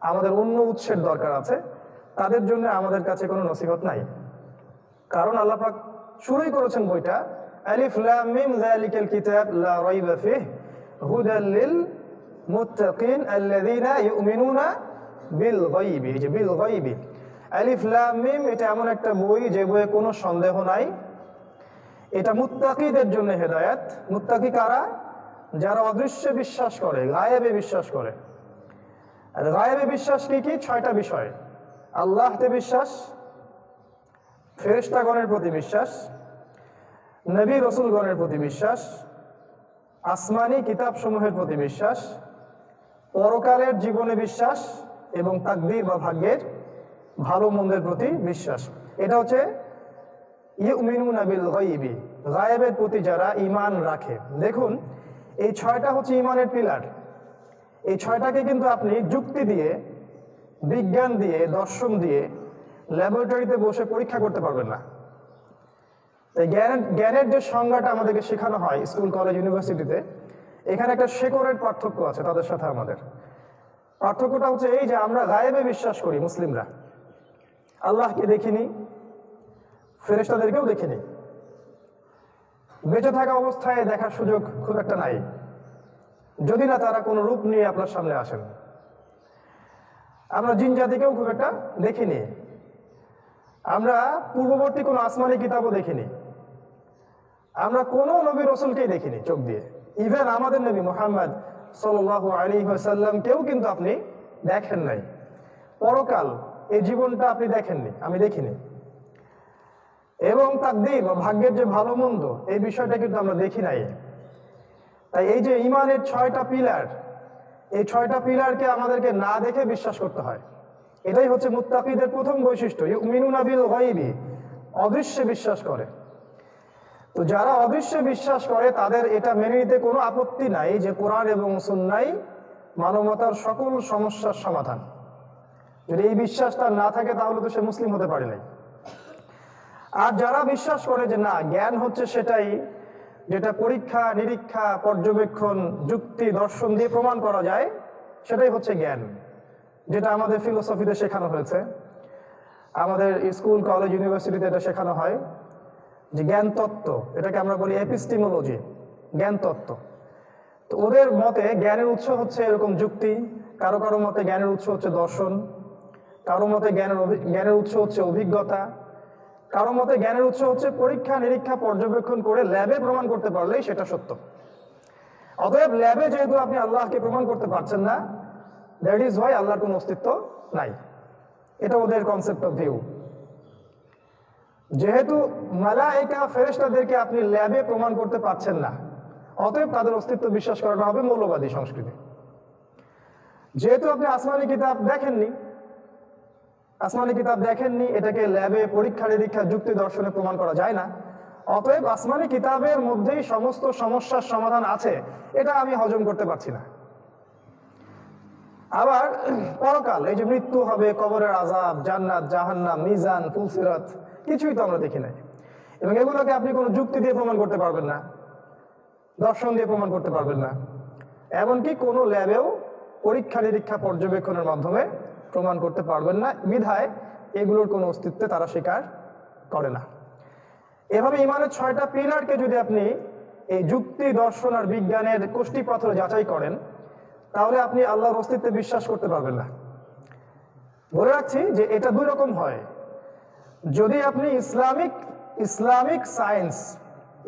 আমাদের অন্য উৎসের দরকার আছে, তাদের জন্য আমাদের কাছে কোনো নসিহত নাই। কারণ আল্লাহ পাক শুরুই করেছেন বইটা আলিফ লাম মিম যালিকাল কিতাব লা রাইবা ফিহি হুদাল লিল মুত্তাকিন আল্লাযীনা ইউমিনুনা বিল গায়বি। যে বিল গায়বি, আলিফ লাম মিম, এটা এমন একটা বই যে বইয়ে কোনো সন্দেহ নাই, এটা মুত্তাকিদের জন্য হেদায়েত। মুত্তাকি কারা? যারা অদৃশ্যে বিশ্বাস করে, গায়েবে বিশ্বাস করে। আর গায়েবে বিশ্বাস কি কি? 6টা বিষয়: আল্লাহতে বিশ্বাস, ফেরেশতাগণের প্রতি বিশ্বাস, নবী রাসূলগণের প্রতি বিশ্বাস, আসমানি কিতাব সমূহের প্রতি বিশ্বাস, পরকালের জীবনে বিশ্বাস এবং তাকদীর বা ভাগ্যের ভালো মন্দের প্রতি বিশ্বাস। এটা হচ্ছে ইউমিনুনা বিল গায়বি, গায়েবের প্রতি যারা ঈমান রাখে। দেখুন, এই 6টা হচ্ছে ঈমানের পিলার। এই 6টাকে কিন্তু আপনি যুক্তি দিয়ে, বিজ্ঞান দিয়ে, দর্শন দিয়ে ল্যাবরেটরিতে বসে পরীক্ষা করতে পারবেন না। তাই জ্ঞানের যে সংজ্ঞাটা আমাদেরকে শেখানো হয় স্কুল, কলেজ, ইউনিভার্সিটিতে, এখানে একটা শেকড়ের পার্থক্য আছে তাদের সাথে আমাদের। পার্থক্যটা হচ্ছে এই যে আমরা গায়েবে বিশ্বাস করি মুসলিমরা, আল্লাহকে দেখিনি, ফেরেশতাদেরকেও দেখিনি, বেঁচে থাকা অবস্থায় দেখার সুযোগ খুব একটা নাই, যদি না তারা কোনো রূপ নিয়ে আপনার সামনে আসেন। আমরা জিন জাতিকেও খুব একটা দেখিনি, আমরা পূর্ববর্তী কোনো আসমানি কিতাবও দেখিনি, আমরা কোনো নবী রসুলকেই দেখিনি চোখ দিয়ে। ইভেন আমাদের নবী মুহাম্মদ সাল্লাল্লাহু আলাইহি ওয়াসাল্লামকেও কিন্তু আপনি দেখেন নাই। পরকাল, এই জীবনটা আপনি দেখেননি, আমি দেখিনি। এবং তাকদীর বা ভাগ্যের যে ভালো মন্দ, এই বিষয়টা কিন্তু আমরা দেখি নাই। তাই এই যে ঈমানের 6টা পিলার, এই 6টা পিলারকে আমাদেরকে না দেখে বিশ্বাস করতে হয়। এটাই হচ্ছে মুত্তাকিদের প্রথম বৈশিষ্ট্য, ইউমিনুনা বিল গায়বি, অদৃশ্যে বিশ্বাস করে। তো যারা অদৃশ্যে বিশ্বাস করে তাদের এটা মেনে নিতে কোনো আপত্তি নাই যে কোরআন এবং সুন্নাহই মানবতার সকল সমস্যার সমাধান। যদি এই বিশ্বাসটা না থাকে তাহলে তো সে মুসলিম হতে পারে নাই। আর যারা বিশ্বাস করে যে না, জ্ঞান হচ্ছে সেটাই যেটা পরীক্ষা নিরীক্ষা, পর্যবেক্ষণ, যুক্তি, দর্শন দিয়ে প্রমাণ করা যায়, সেটাই হচ্ছে জ্ঞান, যেটা আমাদের ফিলোসফিতে শেখানো হয়েছে, আমাদের স্কুল, কলেজ, ইউনিভার্সিটিতে এটা শেখানো হয় যে জ্ঞান তত্ত্ব, এটাকে আমরা বলি এপিস্টিমোলজি, জ্ঞান তত্ত্ব। তো ওদের মতে জ্ঞানের উৎস হচ্ছে এরকম যুক্তি, কারো কারো মতে জ্ঞানের উৎস হচ্ছে দর্শন, কারো মতে জ্ঞানের উৎস হচ্ছে অভিজ্ঞতা, কারো মতে জ্ঞানের উৎস হচ্ছে পরীক্ষা নিরীক্ষা, পর্যবেক্ষণ করে ল্যাবে প্রমাণ করতে পারলেই সেটা সত্য। অতএব ল্যাবে যেহেতু আপনি আল্লাহকে প্রমাণ করতে পারছেন না, দ্যাট ইজ ওয়াই আল্লাহর কোনো অস্তিত্ব নাই। এটা ওদের কনসেপ্ট অফ ভিউ। যেহেতু মালায়েকা, ফেরেশতাদেরকে আপনি ল্যাবে প্রমাণ করতে পারছেন না, অতএব তাদের অস্তিত্ব বিশ্বাস করানো হবে মৌলবাদী সংস্কৃতি। যেহেতু আপনি আসমানি কিতাব দেখেননি, এটাকে ল্যাবে পরীক্ষা নিরীক্ষা, যুক্তি, দর্শনে প্রমাণ করা যায় না, অতএব আসমানি কিতাবের মধ্যেই সমস্ত সমস্যার সমাধান আছে, এটা আমি হজম করতে পারছি না। আবার পরকাল, এই যে মৃত্যু হবে, কবরের আযাব, জান্নাত, জাহান্নাম, মিজান, ফুলসিরাত, কিছুই তো আমরা দেখি নাই। এবং এগুলোকে আপনি কোনো যুক্তি দিয়ে প্রমাণ করতে পারবেন না, দর্শন দিয়ে প্রমাণ করতে পারবেন না, এমনকি কোনো ল্যাবেও পরীক্ষা নিরীক্ষা, পর্যবেক্ষণের মাধ্যমে প্রমাণ করতে পারবেন না। বিধায় এগুলোর কোনো অস্তিত্বে তারা স্বীকার করে না। এভাবে ঈমানের 6টা পিলারকে যদি আপনি এই যুক্তি, দর্শন আর বিজ্ঞানের কোষ্ঠী পাথরে যাচাই করেন, তাহলে আপনি আল্লাহর অস্তিত্বে বিশ্বাস করতে পারবেন না। বলে রাখছি যে এটা 2 রকম হয়। যদি আপনি ইসলামিক সায়েন্স,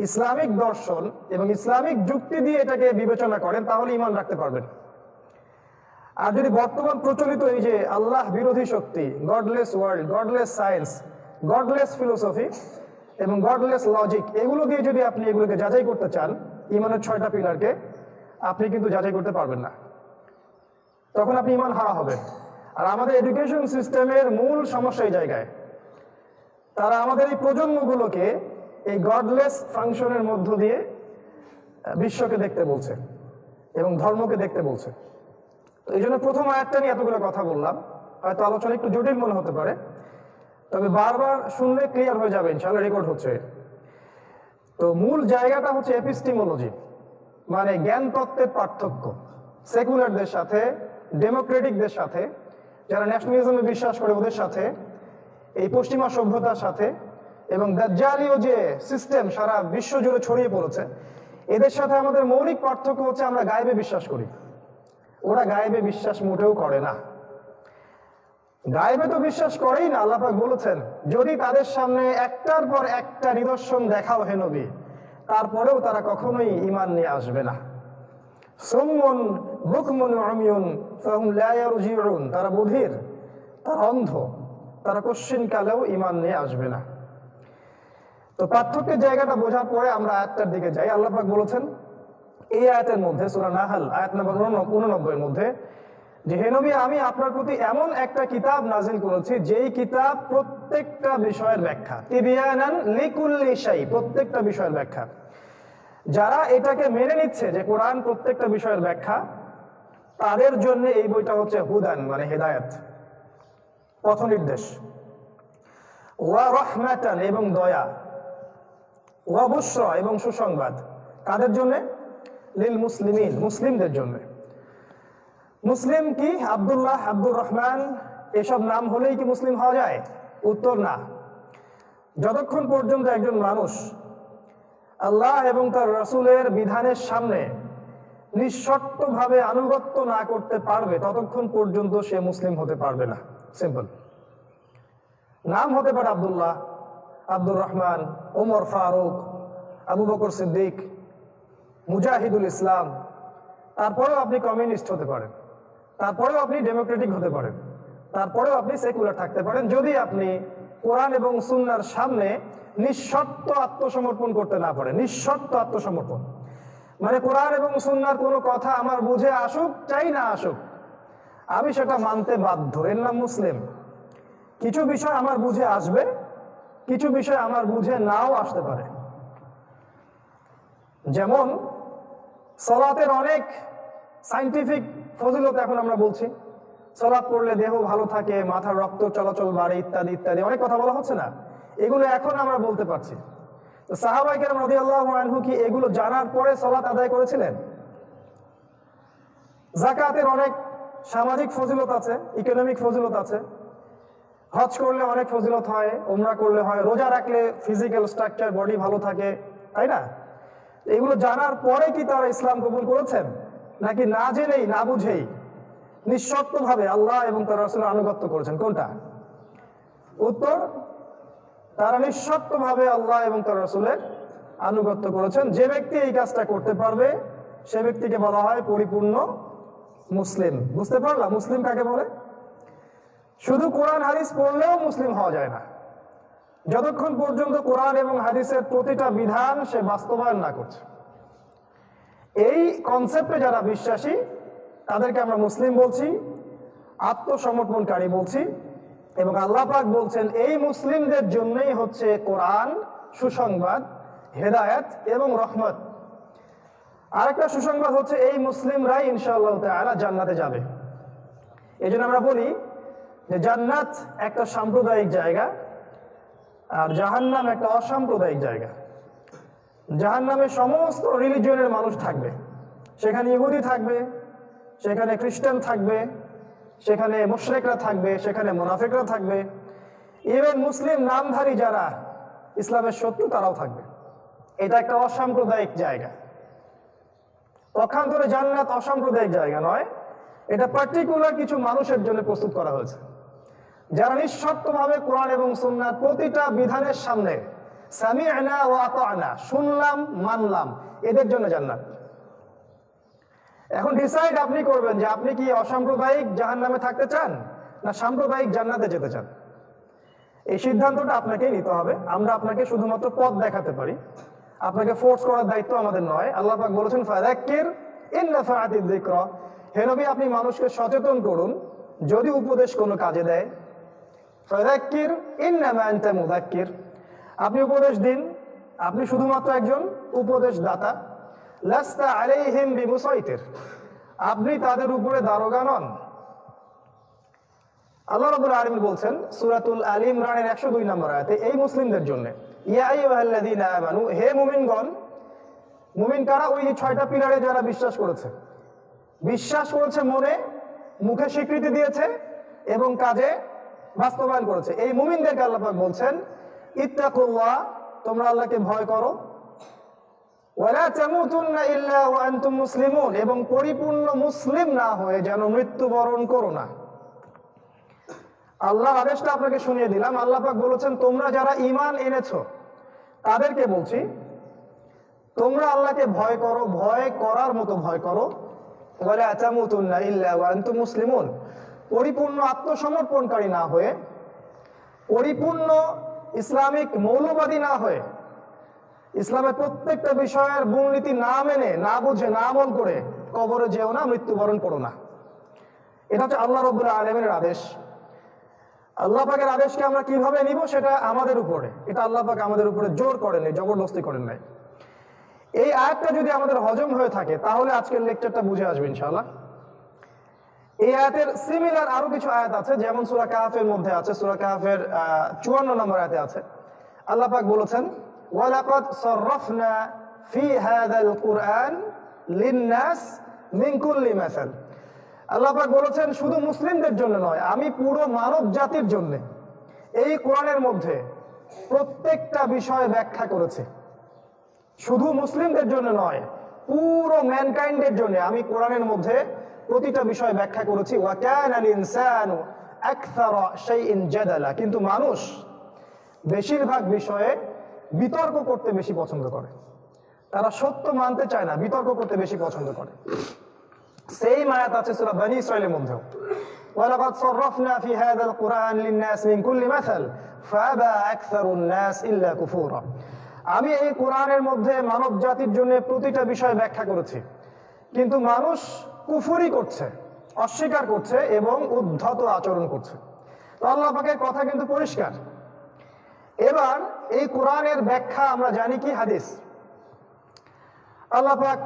ইসলামিক দর্শন এবং ইসলামিক যুক্তি দিয়ে এটাকে বিবেচনা করেন, তাহলে ঈমান রাখতে পারবেন। আর যদি বর্তমান প্রচলিত এই যে আল্লাহ বিরোধী শক্তি, godless world, godless science, godless philosophy এবং গডলেস লজিক, এগুলো দিয়ে যদি আপনি এগুলোকে যাচাই করতে চান, ঈমানের 6টা পিলারকে, আপনি কিন্তু যাচাই করতে পারবেন না। তখন আপনি ঈমান হারা হবেন। আর আমাদের এডুকেশন সিস্টেমের মূল সমস্যা এই জায়গায়, তারা আমাদের এই প্রজন্মগুলোকে এই গডলেস ফাংশনের মধ্য দিয়ে বিশ্বকে দেখতে বলছে এবং ধর্মকে দেখতে বলছে। এই জন্য প্রথম আয়াতটা নিয়ে এতগুলো কথা বললাম, হয়তো আলোচনা একটু জটিল মনে হতে পারে, তবে বারবার শুনলে ক্লিয়ার হয়ে যাবে, ইনশাআল্লাহ রেকর্ড হচ্ছে। তো মূল জায়গাটা হচ্ছে এপিস্টিমোলজি, মানে জ্ঞান তত্ত্বের পার্থক্য সেকুলারদের সাথে, ডেমোক্রেটিকদের সাথে যারা ন্যাশনালিজমে বিশ্বাস করে ওদের সাথে, এই পশ্চিমা সভ্যতার সাথে এবং দাজ্জালীয় যে সিস্টেম সারা বিশ্ব জুড়ে ছড়িয়ে পড়েছে, এদের সাথে আমাদের মৌলিক পার্থক্য হচ্ছে আমরা গায়েবে বিশ্বাস করি, ওরা গায়েবে বিশ্বাস মোটেও করে না। গায়েবে তো বিশ্বাস করেই না। আল্লাহ পাক বলেছেন, যদি তাদের সামনে একটার পর একটা নিদর্শন দেখাও হে নবী, তারপরেও তারা কখনোই ঈমান নিয়ে আসবে না। সুম্মুন বুকমুন উমিয়ুন ফাহুম লা ইয়ারজিউন, তারা বধির, তারা অন্ধ, তারা কোশ্চিনকালেও ঈমান নিয়ে আসবে না। তো পার্থক্যের জায়গাটা বোঝার পরে আমরা আয়াতটার দিকে যাই। আল্লাহ পাক বলেছেন এই আয়াতের মধ্যে, সূরা নাহল আয়াত নম্বর 89 এর মধ্যে, যে হে নবী, আমি আপনার প্রতি এমন একটা কিতাব নাজিল করেছি যেই কিতাব প্রত্যেকটা বিষয়ের ব্যাখ্যা, তিবিয়ানান লিকুল্লি শাই, প্রত্যেকটা বিষয়ের ব্যাখ্যা। যারা এটাকে মেনে নিচ্ছে যে কোরআন প্রত্যেকটা বিষয়ের ব্যাখ্যা, তাদের জন্য এই বইটা হচ্ছে হুদান মানে হেদায়েত, পথ নির্দেশ, ওয়া রাহমাতান এবং দয়া, ওয়া বুশরা এবং সুসংবাদ। কাদের জন্য? লিল মুসলিমিন, মুসলিমদের জন্য। মুসলিম কি? আব্দুল্লাহ, আব্দুর রহমান এসব নাম হলেই কি মুসলিম হওয়া যায়? উত্তর না। যতক্ষণ পর্যন্ত একজন মানুষ আল্লাহ এবং তার রাসূলের বিধানের সামনে নিঃশর্তভাবে আনুগত্য না করতে পারবে, ততক্ষণ পর্যন্ত সে মুসলিম হতে পারবে না। সিম্পল। নাম হতে পারে আব্দুল্লাহ, আব্দুর রহমান, ওমর ফারুক, আবু বকর সিদ্দিক, মুজাহিদুল ইসলাম, তারপরেও আপনি কমিউনিস্ট হতে পারেন, তারপরেও আপনি ডেমোক্রেটিক হতে পারেন, তারপরেও আপনি সেকুলার থাকতে পারেন, যদি আপনি কোরআন এবং সুন্নাহর সামনে নিঃশর্ত আত্মসমর্পণ করতে না পারেন। নিঃশর্ত আত্মসমর্পণ মানে কোরআন এবং সুন্নাহর কোনো কথা আমার বুঝে আসুক চাই না আসুক, আমি সেটা মানতে বাধ্য, এর নাম মুসলিম। কিছু বিষয় আমার বুঝে আসবে, কিছু বিষয় আমার বুঝে নাও আসতে পারে। যেমন সালাতের অনেক সায়েন্টিফিক ফজিলত এখন আমরা বলছি, সালাত পড়লে দেহ ভালো থাকে, মাথার রক্ত চলাচল বাড়ে, ইত্যাদি ইত্যাদি অনেক কথা বলা হচ্ছে না, এগুলো এখন আমরা বলতে পারছি। তো সাহাবায়ে কেরাম রাদিয়াল্লাহু আনহু কি এগুলো জানার পরে সালাত আদায় করেছিলেন? যাকাতের অনেক সামাজিক ফজিলত আছে, ইকোনমিক ফজিলত আছে, হজ করলে অনেক ফজিলত হয়, উমরা করলে হয়, রোজা রাখলে ফিজিক্যাল স্ট্রাকচার বডি ভালো থাকে, তাই না? এগুলো জানার পরে কি তারা ইসলাম কবুল করেছেন, নাকি না জেনেই না বুঝেই নিঃশর্তভাবে আল্লাহ এবং তার রাসূলের আনুগত্য করেছেন? কোনটা? উত্তর, তারা নিঃশর্তভাবে আল্লাহ এবং তার রাসূলের আনুগত্য করেছেন। যে ব্যক্তি এই কাজটা করতে পারবে সে ব্যক্তিকে বলা হয় পরিপূর্ণ মুসলিম। বুঝতে পারলাম মুসলিম কাকে বলে? শুধু কোরআন হাদিস পড়লেও মুসলিম হওয়া যায় না, যতক্ষণ পর্যন্ত কোরআন এবং হাদিসের প্রতিটা বিধান সে বাস্তবায়ন না করছে। এই কনসেপ্টে যারা বিশ্বাসী তাদেরকে আমরা মুসলিম বলছি, আত্মসমর্পণকারী বলছি। এবং আল্লাহ পাক বলছেন এই মুসলিমদের জন্যই হচ্ছে কোরআন, সুসংবাদ, হেদায়েত এবং রহমত। আরেকটা সুসংবাদ হচ্ছে এই মুসলিমরাই ইনশাআল্লাহ তাআলা জান্নাতে যাবে। এই জন্য আমরা বলি যে জান্নাত একটা সাম্প্রদায়িক জায়গা আর জাহান্নাম একটা অসাম্প্রদায়িক জায়গা। জাহান্নামে সমস্ত রিলিজিয়নের মানুষ থাকবে, সেখানে ইহুদি থাকবে, সেখানে খ্রিস্টান থাকবে, সেখানে মুশরিকরা থাকবে, সেখানে মুনাফিকরা থাকবে, ইভেন মুসলিম নামধারী যারা ইসলামের শত্রু তারাও থাকবে। এটা একটা অসাম্প্রদায়িক জায়গা। পক্ষান্তরে জান্নাত অসাম্প্রদায়িক জায়গা নয়, এটা পার্টিকুলার কিছু মানুষের জন্য প্রস্তুত করা হয়েছে, যারা নিঃশর্তভাবে কোরআন এবং সুন্নাহর প্রতিটা বিধানের সামনে সামি'না ওয়া আতা'না, শুনলাম মানলাম, এদের জন্য জান্নাত। এখন ডিসাইড আপনি করবেন যে আপনি কি অসাম্প্রদায়িক জাহান্নামে থাকতে চান না সাম্প্রদায়িক জান্নাতে যেতে চান। এই সিদ্ধান্তটা আপনাকেই নিতে হবে। আমরা আপনাকে শুধুমাত্র পথ দেখাতে পারি, আপনাকে ফোর্স করার দায়িত্ব আমাদের নয়। আল্লাহ পাক বলেছেন ফাযাক্কির ইন নাফাআতিয যিকরা, হে নবী আপনি মানুষকে সচেতন করুন যদি উপদেশ কোনো কাজে দেয়। ফাযাক্কির ইন্নামা আনতা মুযাক্কির, আপনি উপদেশ দিন, আপনি শুধুমাত্র একজন উপদেশদাতা। লাস্তা আলাইহিম বিমুসাইতির, আপনি তাদের উপরে দারোগা নন। আল্লাহ রাব্বুল আলামিন বলছেন সূরাতুল আলী ইমরানের 102 নম্বর আয়াতে এই মুসলিমদের জন্য, ইয়া আইয়ুহাল্লাযীনা আমানু, হে মুমিনগণ। মুমিন কারা? ওই 6টা পিলারে যারা বিশ্বাস করেছে মনে, মুখে স্বীকৃতি দিয়েছে, এবং কাজে বাস্তবায়ন করেছে। এই মুমিনদেরকে আল্লাহ পাক বলছেন ইত্তাকুল্লাহ, তোমরা আল্লাহকে ভয় করো, ওয়ালা তামুতুন্না ইল্লা ওয়া আনতুম মুসলিমুন, এবং পরিপূর্ণ মুসলিম না হয়ে যেন মৃত্যুবরণ করো না। আল্লাহর আদেশটা আপনাকে শুনিয়ে দিলাম। আল্লাহ পাক বলেছেন তোমরা যারা ঈমান এনেছো তাদেরকে বলছি তোমরা আল্লাহকে ভয় করো, ভয় করার মতো ভয় করো। ওয়ালা তামুতুন্না ইল্লা ওয়া আনতুম মুসলিমুন, পরিপূর্ণ আত্মসমর্পণকারী না হয়ে, পরিপূর্ণ ইসলামিক মৌলবাদী না হয়ে, ইসলামের প্রত্যেকটা বিষয়ের মূলনীতি না মেনে, না বুঝে, না আমল করে কবরে যেও না, মৃত্যুবরণ করো না। এটা হচ্ছে আল্লাহ রাব্বুল আলামিনের আদেশ। আল্লাহ পাকের আদেশকে আমরা কিভাবে নিব সেটা আমাদের উপরে। এটা আল্লাহ পাক আমাদের উপরে জোর করেননি, জবরদস্তি করেন নাই। এই আয়াতটা যদি আমাদের হজম হয়ে থাকে তাহলে আজকের লেকচারটা বুঝে আসবে ইনশাআল্লাহ। এই আয়াতের সিমিলার আরো কিছু আয়াত আছে, যেমন সূরা কাহফের মধ্যে আছে। সূরা কাহফের 54 নম্বর আয়াতে আছে, আল্লাহ পাক বলেছেন ওয়ালাকাদ সাররাফনা ফি হাযাল কুরআন লিন-নাস মিন কুল্লি মাসাল। আল্লাহ পাক বলেছেন শুধু মুসলিমদের জন্য নয়, আমি পুরো মানব জাতির জন্য এই কোরআনের মধ্যে প্রত্যেকটা বিষয় ব্যাখ্যা করেছি। শুধু মুসলিমদের জন্য নয়, পুরো ম্যানকাইন্ডের জন্য আমি কোরআনের মধ্যে প্রতিটা বিষয় ব্যাখ্যা করেছি। ওয়া কানাল ইনসানু আকসারা শাইইন জাদালা, কিন্তু মানুষ বেশিরভাগ বিষয়ে বিতর্ক করতে বেশি পছন্দ করে। তারা সত্য মানতে চায় না, বিতর্ক করতে বেশি পছন্দ করে। সেই আয়াত আছে সূরা বনী ইসরাঈলের মধ্যে, ওয়ালাকাদ সাররাফনা ফি হাযাল কুরআন লিন-নাস মিন কুল্লি মাসাল ফাআবা আকসারুন নাস ইল্লা কুফুরা। আমি এই কোরআনের মধ্যে মানব জাতির জন্য প্রতিটা বিষয় ব্যাখ্যা করেছি, কিন্তু মানুষ কুফরি করছে, অস্বীকার করছে এবং উদ্ধত আচরণ করছে। তো আল্লাহ পাকের কথা কিন্তু পরিষ্কার। এবার এই কোরআনের ব্যাখ্যা আমরা জানি কি? হাদিস। আল্লাহ পাক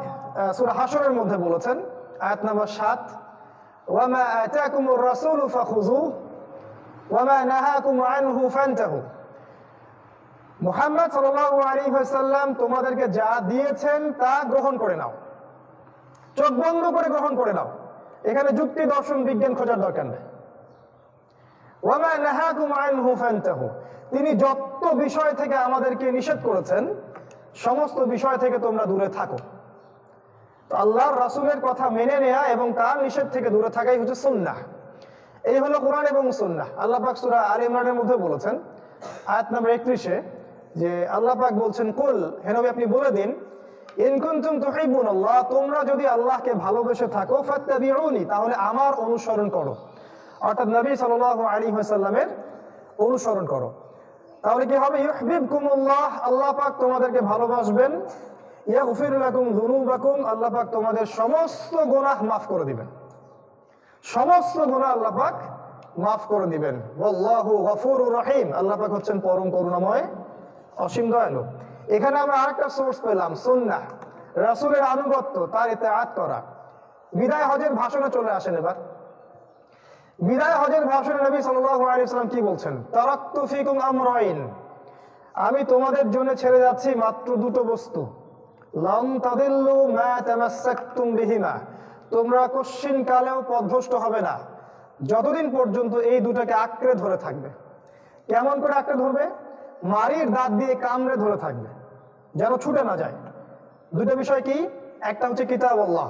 সূরা হাশরের মধ্যে বলেছেন, আয়াত নম্বর 7, ওয়ামা আতাকুমুর রাসূলু ফাখুযুহু ওয়ামা নাহাকুম আনহু ফান্তাহু। মুহাম্মদ সাল্লাল্লাহু আলাইহি ওয়াসাল্লাম তোমাদেরকে যা দিয়েছেন তা গ্রহণ করে নাও, চোখ বন্ধ করে গ্রহণ করে নাও। এখানে যুক্তি, দর্শন, বিজ্ঞান খোঁজার দরকার নেই। ওয়ামা নাহাকুম আনহু ফান্তাহু, তিনি যত বিষয় থেকে আমাদেরকে নিষেধ করেছেন সমস্ত বিষয় থেকে তোমরা দূরে থাকো। তো আল্লাহর রাসূলের কথা মেনে নেয়া এবং তার নিষেধ থেকে দূরে থাকাই হচ্ছে সুন্নাহ। এই হলো কোরআন এবং সুন্নাহ। আল্লাহ পাক সূরা আলে ইমরানের মধ্যে বলেছেন আয়াত নম্বর 31-এ যে আল্লাহ পাক বলছেন কুল, হে নবী আপনি বলে দিন, ইন কুনতুম তুহিব্বুনাল্লাহ, তোমরা যদি আল্লাহকে ভালোবেসে থাকো, ফাত্তাবিউনি, তাহলে আমার অনুসরণ করো। অর্থাৎ নবী সাল্লাল্লাহু আলাইহি ওয়াসাল্লামের অনুসরণ করো। তাহলে কি হবে? ইউহিব্বুকুমুল্লাহ, আল্লাহ পাক তোমাদেরকে ভালোবাসবেন। ইয়াগফির লাকুম যুনুবাকুম, আল্লাহ পাক তোমাদের সমস্ত গুনাহ মাফ করে দিবেন। সমস্ত গুনাহ আল্লাহ পাক মাফ করে দিবেন। ওয়াল্লাহু গফুরুর রহিম, আল্লাহ পাক হচ্ছেন পরম করুণাময়, অসীম দয়ালু। এখানে আমরা আরেকটা সোর্স পেলাম, সুন্নাহ, রাসূলের আনুগত্য, তার ইতাআত করা। বিদায় হজের ভাষণে চলে আসেন এবার। বিদায় হজের ভাষণে নবী সাল্লাল্লাহু আলাইহি ওয়াসাল্লাম কি বলছেন? তারাকতু ফিকুম আমরাইন, আমি তোমাদের জন্য ছেড়ে যাচ্ছি মাত্র দুটো বস্তু। লাম তাদিল্লু মা তামাসসাকতুম বিহিমা, তোমরা কশ্চিন কালেও পথভ্রষ্ট হবে না যতদিন পর্যন্ত এই দুটাকে আঁকড়ে ধরে থাকবে। কেমন করে আঁকড়ে ধরবে? মারির দাঁত দিয়ে কামড়ে ধরে থাকবে, যেন ছুটে না যায়। দুটো বিষয় কি? একটা হচ্ছে কিতাবুল্লাহ,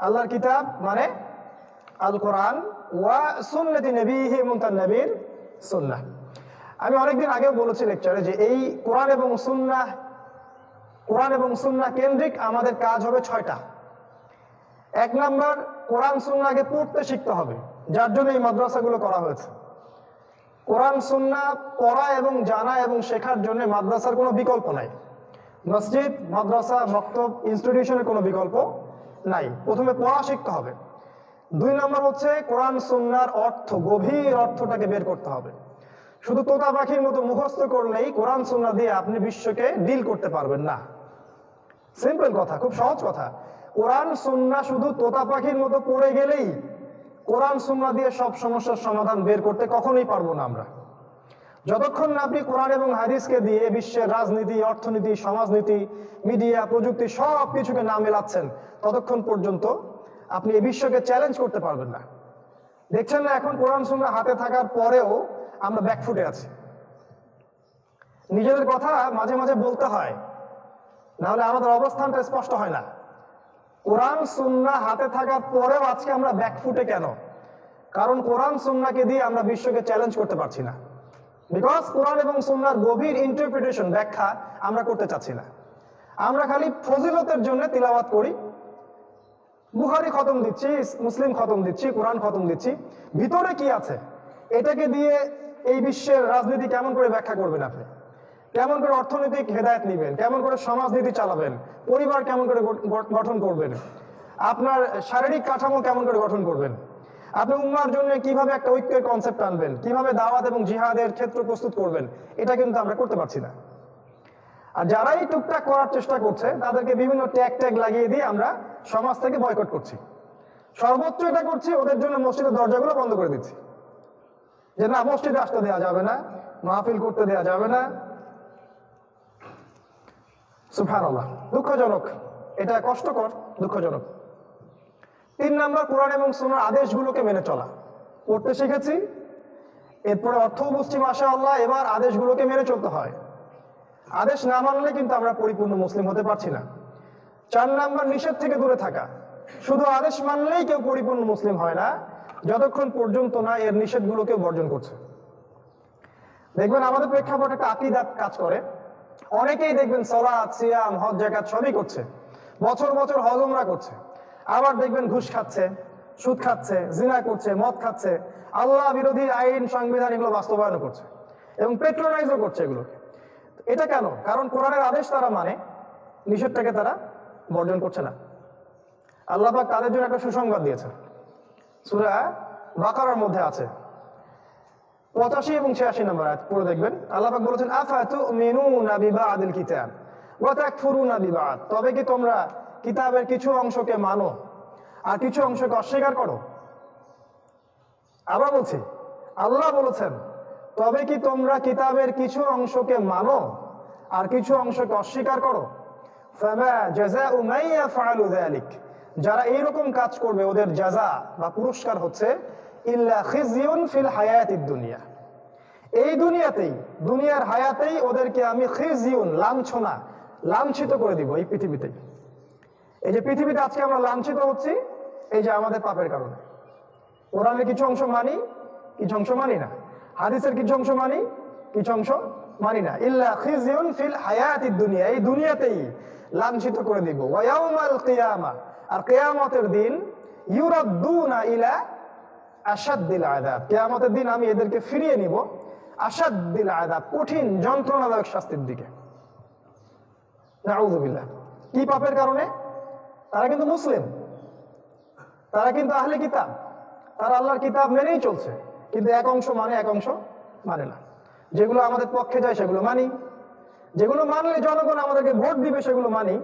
আল্লাহর কিতাব মানে আল কোরআন, ওয়া সুন্নতি নবীহি, এবং তার নবীর সুন্নাহ। আমি অনেকদিন আগেও বলেছি লেকচারে যে এই কোরআন এবং সুন্নাহ কেন্দ্রিক আমাদের কাজ হবে 6টা। 1 নাম্বার, কোরআন সুন্নাহকে পড়তে শিখতে হবে, যার জন্য এই মাদ্রাসাগুলো করা হয়েছে। কোরআন সুন্নাহ পড়া এবং জানা এবং শেখার জন্য মাদ্রাসার কোনো বিকল্প নাই। মসজিদ, মাদ্রাসা, মক্তব, ইনস্টিটিউশনের কোনো বিকল্প নাই। প্রথমে পড়া শিখতে হবে। 2 নম্বর হচ্ছে কোরআন সুন্নাহর অর্থ, গভীর অর্থটাকে বের করতে হবে। শুধু তোতা পাখির মতো মুখস্থ করলেই কোরআন সুন্নাহ দিয়ে আপনি বিশ্বকে ডিল করতে পারবেন না। সিম্পল কথা, খুব সহজ কথা। কোরআন সুন্নাহ শুধু তোতা পাখির মতো পড়ে গেলেই কোরআন সুন্নাহ দিয়ে সব সমস্যার সমাধান বের করতে কখনোই পারবো না আমরা। যতক্ষণ না আপনি কোরআন এবং হাদিসকে দিয়ে বিশ্বের রাজনীতি, অর্থনীতি, সমাজনীতি, মিডিয়া, প্রযুক্তি সব কিছুকে না মেলাচ্ছেন, ততক্ষণ পর্যন্ত আপনি এই বিশ্বকে চ্যালেঞ্জ করতে পারবেন না। দেখছেন না এখন কোরআন সুন্নাহ হাতে থাকার পরেও আমরা ব্যাকফুটে আছি। নিজেদের কথা মাঝে মাঝে বলতে হয়, নাহলে আমাদের অবস্থানটা স্পষ্ট হয় না। কোরআন সুন্নাহ হাতে থাকার পরেও আজকে আমরা ব্যাকফুটে কেন? কারণ কোরআন সুন্নাহকে দিয়ে আমরা বিশ্বকে চ্যালেঞ্জ করতে পারছি না। বিকজ কোরআন এবং সুন্নাহর গভীর ইন্টারপ্রিটেশন, ব্যাখ্যা আমরা করতে চাচ্ছি না। আমরা খালি ফজিলতের জন্য তিলাওয়াত করি, বুখারী খতম দিচ্ছি, মুসলিম খতম দিচ্ছি, কোরআন খতম দিচ্ছি। ভিতরে কি আছে এটাকে দিয়ে এই বিশ্বের রাজনীতি কেমন করে ব্যাখ্যা করবেন আপনি? কেমন করে অর্থনৈতিক হেদায়েত নেবেন? কেমন করে সমাজনীতি চালাবেন? পরিবার কেমন করে গঠন করবেন? আপনার শারীরিক কাঠামো কেমন করে গঠন করবেন? আপনি উম্মার জন্য কিভাবে একটা ঐক্যের কনসেপ্ট আনবেন? কিভাবে দাওয়াত এবং জিহাদের ক্ষেত্র প্রস্তুত করবেন? এটা কিন্তু আমরা করতে পারছি না। আর যারাই টুকটাক করার চেষ্টা করছে তাদেরকে বিভিন্ন ট্যাগ লাগিয়ে দিয়ে আমরা সমাজ থেকে বয়কট করছি। সর্বোচ্চ এটা করছি, ওদের জন্য মসজিদের দরজাগুলো বন্ধ করে দিচ্ছি, যে না, মসজিদে আসতে দেওয়া যাবে না, মাহফিল করতে দেওয়া যাবে না। সুবহানাল্লাহ, দুঃখজনক, এটা কষ্টকর, দুঃখজনক। 3 নাম্বার, কোরআন এবং সুন্নাহর আদেশগুলোকে মেনে চলা। পড়তে শিখেছি, এরপরে অর্থও বুঝছি মাশাআল্লাহ, এবার আদেশগুলোকে মেনে চলতে হয়। আদেশ না মানলে কিন্তু আমরা পরিপূর্ণ মুসলিম হতে পারছি না। 4 নাম্বার, নিষেধ থেকে দূরে থাকা। শুধু আদেশ মানলেই কেউ পরিপূর্ণ মুসলিম হয় না, যতক্ষণ পর্যন্ত না এর নিষেধগুলোকে বর্জন করছে। দেখবেন আমাদের প্রেক্ষাপটে একটা আকীদা কাজ করে। অনেকেই দেখবেন সালাত, সিয়াম, হজ, যাকাত সবই করছে, বছর বছর হজ উমরা করছে, আবার দেখবেন ঘুষ খাচ্ছে, সুদ খাচ্ছে, জিনা করছে, মদ খাচ্ছে, আল্লাহ বিরোধী আইন, সংবিধান এগুলো বাস্তবায়ন করছে এবং পেট্রোনাইজও করছে এগুলোকে। এটা কেন? কারণ কোরআনের আদেশ তারা মানে, নিষেধটাকে তারা বর্জন করছে না। আল্লাহ পাক তাদের জন্য একটা সুসংবাদ দিয়েছেন, সূরা বাকারার মধ্যে আছে 85 এবং 86 নম্বর আয়াত পড়ে দেখবেন। আল্লাহ পাক বলেছেন, আফাতুমিনুনা বিবাদিল কিতাব ওয়া তাকফুরুনা বিবাদ। তবে কি তোমরা কিতাবের কিছু অংশকে মানো আর কিছু অংশকে অস্বীকার করো? আবার বলছি, আল্লাহ বলেছেন, তবে কি তোমরা কিতাবের কিছু অংশকে মানো আর কিছু অংশকে অস্বীকার করো? ফামা জাযাউ মান ইয়াফআলু যালিক। যারা এইরকম কাজ করবে ওদের জাযা বা পুরস্কার হচ্ছে ইল্লা খিজিউন ফিল হায়াতিদ দুনিয়া। এই দুনিয়াতেই, দুনিয়ার হায়াতেই ওদেরকে আমি খিজিউন, লাঞ্ছনা, লাঞ্ছিত করে দিব এই পৃথিবীতেই। এই যে পৃথিবীতে আজকে আমরা লাঞ্ছিত হচ্ছি, এই যে আমাদের পাপের কারণে। কোরআনের কিছু অংশ মানি, কিছু অংশ মানি না। হাদিসের কিছু অংশ মানি, কিছু অংশ মানি না। ইল্লা খিজিউন ফিল হায়াতিদ দুনিয়া, এই দুনিয়াতেই লাঞ্ছিত করে দিব। ওয়া ইয়াউমাল কিয়ামা, আর কিয়ামতের দিন ইউরাদ্দুনা ইলা আশাদ্দিল আযাব, কিয়ামতের দিন আমি এদেরকে ফিরিয়ে নিব আশাদ্দিল আযাব, কঠিন যন্ত্রণাদায়ক শাস্তির দিকে। নাউযুবিল্লাহ। কি পাপের কারণে? তারা কিন্তু মুসলিম, তারা কিন্তু আহলে কিতাব, তারা আল্লাহর কিতাব মেনেই চলছে, কিন্তু এক অংশ মানে, এক অংশ মানে না। যেগুলো আমাদের পক্ষে যায় সেগুলো মানি, যেগুলো মানলে জনগণ আমাদেরকে ভোট দিবে সেগুলো মানি,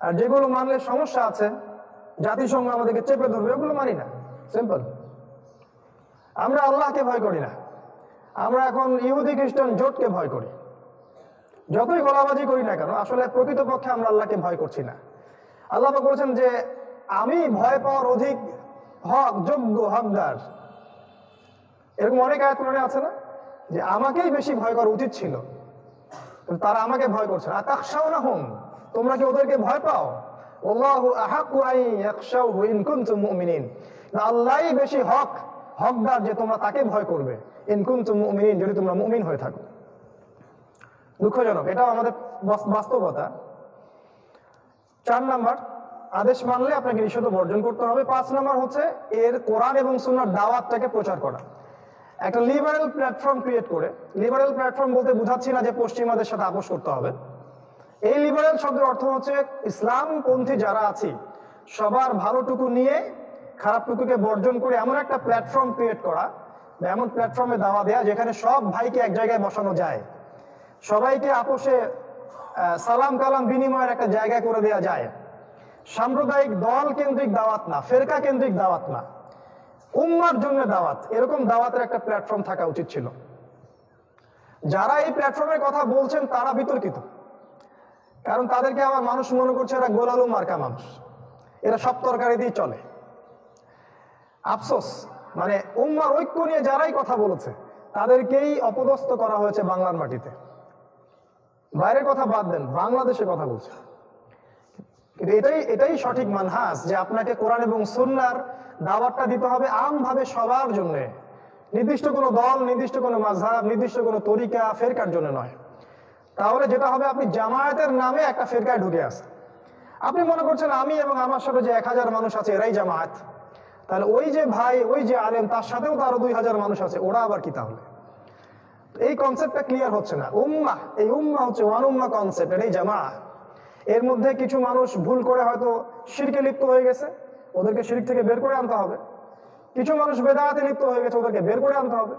আর যেগুলো মানলে সমস্যা আছে, জাতিসংঘ আমাদেরকে চেপে ধরবে, ওগুলো মানি না। সিম্পল। আমরা আল্লাহকে ভয় করি না, আমরা এখন ইহুদি খ্রিস্টান জোটকে ভয় করি। যতই গলাবাজি করি না কেন, আসলে প্রকৃতপক্ষে আমরা আল্লাহকে ভয় করছি না। আল্লাহ বলেছেন যে আমি ভয় পাওয়ার অধিক যোগ্য, হকদার। এরকম অনেক আয়াত কোরআনে আছে না, যে আমাকেই বেশি ভয় করা উচিত ছিল, তারা আমাকে ভয় করছে। আতাখশাউনাহুম, তোমরা কি ওদেরকে ভয় পাও? আল্লাহু আহাক্কু আন ইয়াখশাউহু ইন কুনতুম মুমিনিন, আল্লাহই বেশি হকদার যে তোমরা তাকে ভয় করবে, ইন কুনতুম মুমিনিন, যদি তোমরা মুমিন হয়ে থাকো। দুঃখজনক, এটাও আমাদের বাস্তবতা। 4 নাম্বার, আদেশ মানলে আপনাকে নিষেধ বর্জন করতে হবে। 5 নাম্বার হচ্ছে এর কোরআন এবং সুন্নাহর দাওয়াতটাকে প্রচার করা। একটা লিবারেল প্ল্যাটফর্ম ক্রিয়েট করে, লিবারেল প্ল্যাটফর্ম বলতে বুঝাচ্ছি না যে পশ্চিমাদের সাথে আপোষ করতে হবে। এই লিবারেল শব্দের অর্থ হচ্ছে ইসলামপন্থী যারা আছি সবার ভালোটুকু নিয়ে খারাপটুকুকে বর্জন করে এমন একটা প্ল্যাটফর্ম ক্রিয়েট করা, এমন প্ল্যাটফর্মে দাওয়া দেয়া যেখানে সব ভাইকে এক জায়গায় বসানো যায়, সবাইকে আপোষে সালাম কালাম বিনিময়ের একটা জায়গা করে দেওয়া যায়। সাম্প্রদায়িক দল কেন্দ্রিক দাওয়াত না, ফেরকা কেন্দ্রিক দাওয়াত না, উম্মার জন্য দাওয়াত, এরকম দাওয়াতের একটা প্ল্যাটফর্ম থাকা উচিত ছিল। যারা এই প্ল্যাটফর্মের কথা বলছেন তারা বিতর্কিত, কারণ তাদেরকে আমার মানুষ মনে করছে এরা গোলালু মার্কা মানুষ, এরা সব তরকারি দিয়ে চলে। আফসোস, মানে উম্মার ঐক্য নিয়ে যারাই কথা বলেছে তাদেরকেই অপদস্থ করা হয়েছে বাংলার মাটিতে। বাইরের কথা বাদ দেন, বাংলাদেশে কথা বলছে। কিন্তু এটাই সঠিক মানহাজ, যে আপনাকে কোরআন এবং সুন্নাহর দাওয়াতটা দিতে হবে আমভাবে সবার জন্য, নির্দিষ্ট কোনো দল, নির্দিষ্ট কোনো মাযহাব, নির্দিষ্ট কোনো তরিকা, ফেরকার জন্য নয়। তাহলে যেটা হবে, আপনি জামায়াতের নামে একটা ফেরকায় ঢুকে আসেন। আপনি মনে করছেন আমি এবং আমার সাথে যে 1000 মানুষ আছে এরাই জামায়াত, তাহলে ওই যে ভাই, ওই যে আলেম, তার সাথেও তো আরো 2000 মানুষ আছে, ওরা আবার কি? তাহলে এই কনসেপ্টটা ক্লিয়ার হচ্ছে না। উম্মাহ, এই উম্মাহ হচ্ছে ওয়ান উম্মাহ কনসেপ্ট, এটাই জামাআহ। এর মধ্যে কিছু মানুষ ভুল করে হয়তো শিরকে লিপ্ত হয়ে গেছে, ওদেরকে শিরক থেকে বের করে আনতে হবে। কিছু মানুষ বেদাতে লিপ্ত হয়ে গেছে, ওদেরকে বের করে আনতে হবে।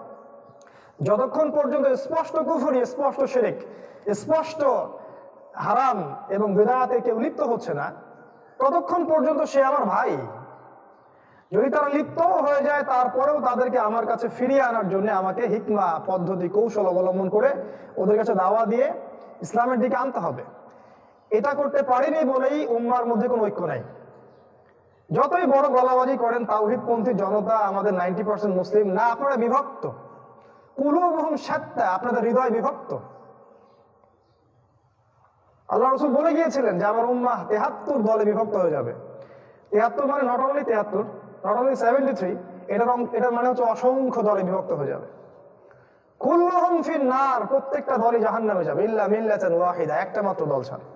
যতক্ষণ পর্যন্ত স্পষ্ট কুফরি, স্পষ্ট শিরক, স্পষ্ট হারাম এবং বেদাতে কেউ লিপ্ত হচ্ছে না, ততক্ষণ পর্যন্ত সে আমার ভাই। যদি তারা লিপ্ত হয়ে যায়, তারপরেও তাদেরকে আমার কাছে ফিরিয়ে আনার জন্য আমাকে হিকমা, পদ্ধতি, কৌশল অবলম্বন করে ওদের কাছে দাওয়া দিয়ে ইসলামের দিকে আনতে হবে। এটা করতে পারিনি বলেই উম্মার মধ্যে কোনো ঐক্য নাই। যতই বড় গলাবাজি করেন তাওহীদপন্থী জনতা, আমাদের 90% মুসলিম না, আপনারা বিভক্ত। কুলুবুহুম শাত্তা, আপনাদের হৃদয় বিভক্ত। আল্লাহ রাসূল বলে গিয়েছিলেন যে আমার উম্মাহ 73 দলে বিভক্ত হয়ে যাবে। 73 মানে নট অনলি 73, নট অনলি 73, এটার মানে হচ্ছে অসংখ্য দলে বিভক্ত হয়ে যাবে। কুল্লুহুম ফিন নার, প্রত্যেকটা দলই জাহান্নামে যাবে, ইল্লা মিল্লাতান ওয়াহিদা, একটা মাত্র দল ছাড়া।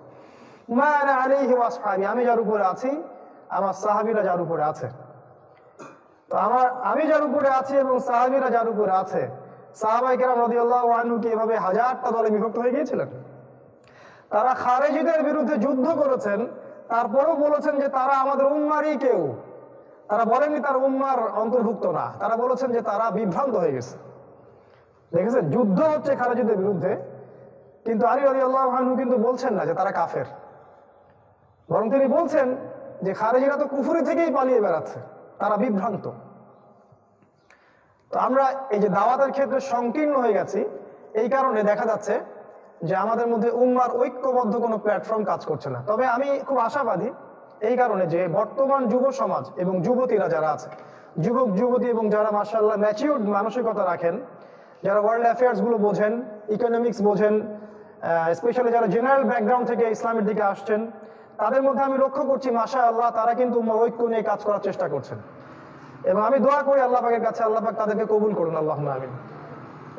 মা আনা আলাইহি ওয়া আসহাবি, আমি যার উপরে আছি, আমার সাহাবীরা যার উপরে আছে। তো আমি যার উপরে আছি এবং সাহাবীরা যার উপরে আছে, সাহাবায়ে কেরাম রাদিয়াল্লাহু আনহু কি এভাবে হাজারটা দলে বিভক্ত হয়ে গিয়েছিলেন? তারা খারেজিদের বিরুদ্ধে যুদ্ধ করেছেন, তারপরেও বলেছেন যে তারা আমাদের উম্মারই কেউ। তারা বলেননি তার উম্মার অন্তর্ভুক্ত না, তারা বলেছেন যে তারা বিভ্রান্ত হয়ে গেছে। দেখেছেন, যুদ্ধ হচ্ছে খারেজিদের বিরুদ্ধে, কিন্তু আলী রাদিয়াল্লাহু আনহু কিন্তু বলছেন না যে তারা কাফের, বরং তিনি বলছেন যে খারেজিরা তো কুফরি থেকেই পালিয়ে বেড়াচ্ছে, তারা বিভ্রান্ত। তো আমরা এই যে দাওয়াতের ক্ষেত্রে সংকীর্ণ হয়ে গেছি, এই কারণে দেখা যাচ্ছে যে আমাদের মধ্যে উম্মার ঐক্যবদ্ধ কোনো প্ল্যাটফর্ম কাজ করছে না। তবে আমি খুব আশাবাদী এই কারণে যে বর্তমান যুব সমাজ এবং যুবতীরা যারা আছে, যুবক যুবতী এবং যারা মাশাআল্লাহ ম্যাচিউরড মানসিকতা রাখেন, যারা ওয়ার্ল্ড অ্যাফেয়ার্স গুলো বোঝেন, ইকোনমিক্স বোঝেন, স্পেশালি যারা জেনারেল ব্যাকগ্রাউন্ড থেকে ইসলামের দিকে আসছেন, তাদের মধ্যে আমি লক্ষ্য করছি মাশাআল্লাহ তারা কিন্তু উম্মার ঐক্য নিয়ে কাজ করার চেষ্টা করছেন। এবং আমি দোয়া করি আল্লাহ পাকের কাছে, আল্লাহ পাক তাদেরকে কবুল করুন, আল্লাহুম্মা আমিন।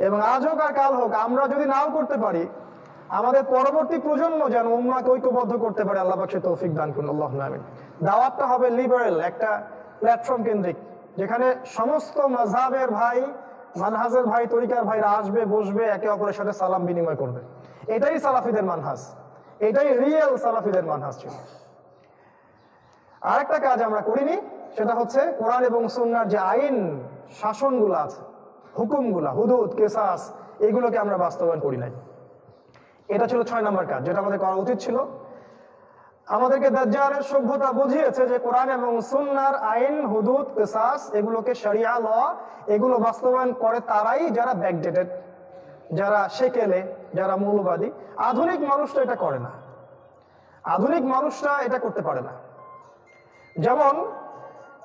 এবং আজ হোক আর কাল হোক, আমরা যদি নাও করতে পারি, আমাদের পরবর্তী প্রজন্ম যেন উম্মাকে ঐক্যবদ্ধ করতে পারে, আল্লাহ পাক সে তৌফিক দান করুন, আল্লাহুম্মা আমিন। দাওয়াতটা হবে লিবারেল, একটা প্ল্যাটফর্ম কেন্দ্রিক, যেখানে সমস্ত মাযহাবের ভাই, মানহাজের ভাই, তরিকার ভাইরা আসবে, বসবে, একে অপরের সাথে সালাম বিনিময় করবে। এটাই সালাফিদের মানহাজ, এটাই রিয়েল সালাফিদের মানহাজ ছিল। আরেকটা কাজ আমরা করিনি, সেটা হচ্ছে কোরআন এবং সুন্নাহর যে আইন শাসনগুলো আছে, হুকুমগুলা, হুদুদ, কিসাস, এগুলোকে আমরা বাস্তবায়ন করি নাই। এটা ছিল 6 নম্বর কাজ, যেটা আমাদের করা উচিত ছিল। আমাদেরকে দাজ্জালের সভ্যতা বুঝিয়েছে যে কোরআন এবং সুন্নাহর আইন, হুদুদ, কিসাস, এগুলোকে শরিয়া ল, এগুলো বাস্তবায়ন করে তারাই যারা ব্যাকডেটেড, যারা সেকেলে, যারা মৌলবাদী। আধুনিক মানুষ তো এটা করে না, আধুনিক মানুষরা এটা করতে পারে না। যেমন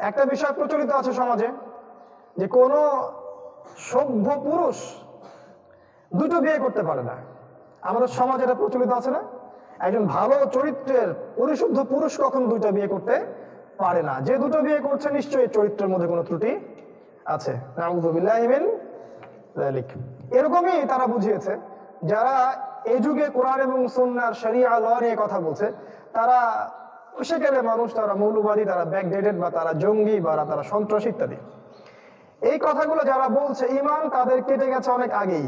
একটা বিষয় প্রচলিত আছে সমাজে, যে কোনো সভ্য পুরুষ দুটো বিয়ে করতে পারে না। আমাদের সমাজে এটা প্রচলিত আছে না? একজন ভালো চরিত্রের পরিশুদ্ধ পুরুষ কখন 2টা বিয়ে করতে পারে না। যে 2টো বিয়ে করছে নিশ্চয়ই চরিত্রের মধ্যে কোনো ত্রুটি আছে। নাউযু বিল্লাহি মিন যালিক। এরকমই তারা বুঝিয়েছে, যারা এই যুগে কোরআন এবং সুন্নাহর শরিয়া ল নিয়ে কথা বলছে, তারা সেকেলে মানুষ, তারা মৌলবাদী, তারা ব্যাকডেটেড, বা তারা জঙ্গি, বা তারা সন্ত্রাসী ইত্যাদি। এই কথাগুলো যারা বলছে, ঈমান তাদের কেটে গেছে অনেক আগেই।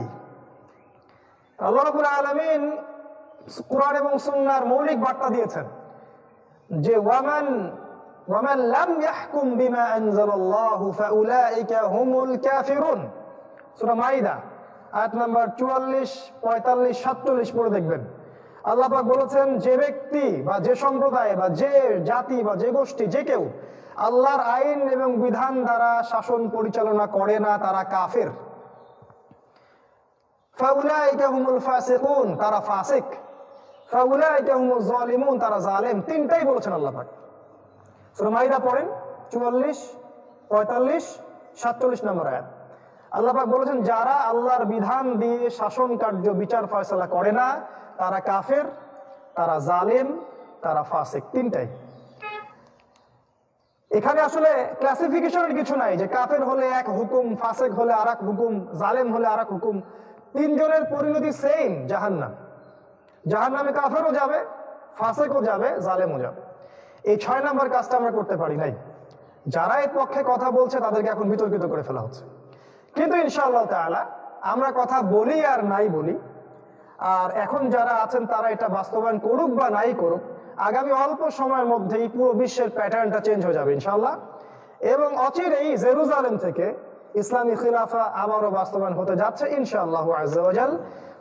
আল্লাহ রাব্বুল আলামিন কুরআন এবং সুন্নাহর মৌলিক বার্তা দিয়েছেন যে ওয়ামান লাম ইয়াহকুম বিমা আনজালাল্লাহু ফাউলাইকা হুমুল কাফিরুন। সূরা মাইদা আয়াত নাম্বার 44, 45, 47 পড়ে দেখবেন। আল্লাহ পাক বলেছেন, যে ব্যক্তি বা যে সম্প্রদায় বা যে জাতি বা যে গোষ্ঠী, যে কেউ আল্লাহর আইন এবং বিধান দ্বারা শাসন পরিচালনা করে না, তারা কাফের। ফাউলাইকা হুমুল ফাসিকুন, তারা ফাসিক। ফাউলাইকা হুমুজ জালিমুন, তারা জালেম। তিনটাই বলেছেন আল্লাহ পাক। সূরা মাইদা পড়েন, 44, 45-47 নম্বর আয়াত। আল্লাহ পাক বলেছেন, যারা আল্লাহর বিধান দিয়ে শাসন কার্য বিচার ফয়সালা করে না তারা কাফের, তারা জালেম, তারা ফাসিক। তিনটাই। এখানে আসলে ক্লাসিফিকেশনের কিছু নাই যে কাফের হলে এক হুকুম, ফাসিক হলে আরেক হুকুম, জালেম হলে আরেক হুকুম। তিনজনের পরিণতি সেম, জাহান্নাম। জাহান্নামে কাফেরও যাবে, ফাসিকও যাবে, জালেমও যাবে। এই 6 নম্বর কাজটা আমরা করতে পারি নাই। যারা এর পক্ষে কথা বলছে তাদেরকে এখন বিতর্কিত করে ফেলা হচ্ছে। কিন্তু ইনশাআল্লাহ তাআলা আমরা কথা বলি আর নাই বলি, আর এখন যারা আছেন তারা এটা বাস্তবায়ন করুক বা নাই করুক, আগামী অল্প সময়ের মধ্যেই পুরো বিশ্বের প্যাটার্নটা চেঞ্জ হয়ে যাবে ইনশাআল্লাহ। এবং অচিরেই জেরুজালেম থেকে ইসলামী খিলাফা আবারও বাস্তবায়ন হতে যাচ্ছে ইনশাআল্লাহু আযজা ওয়া জাল।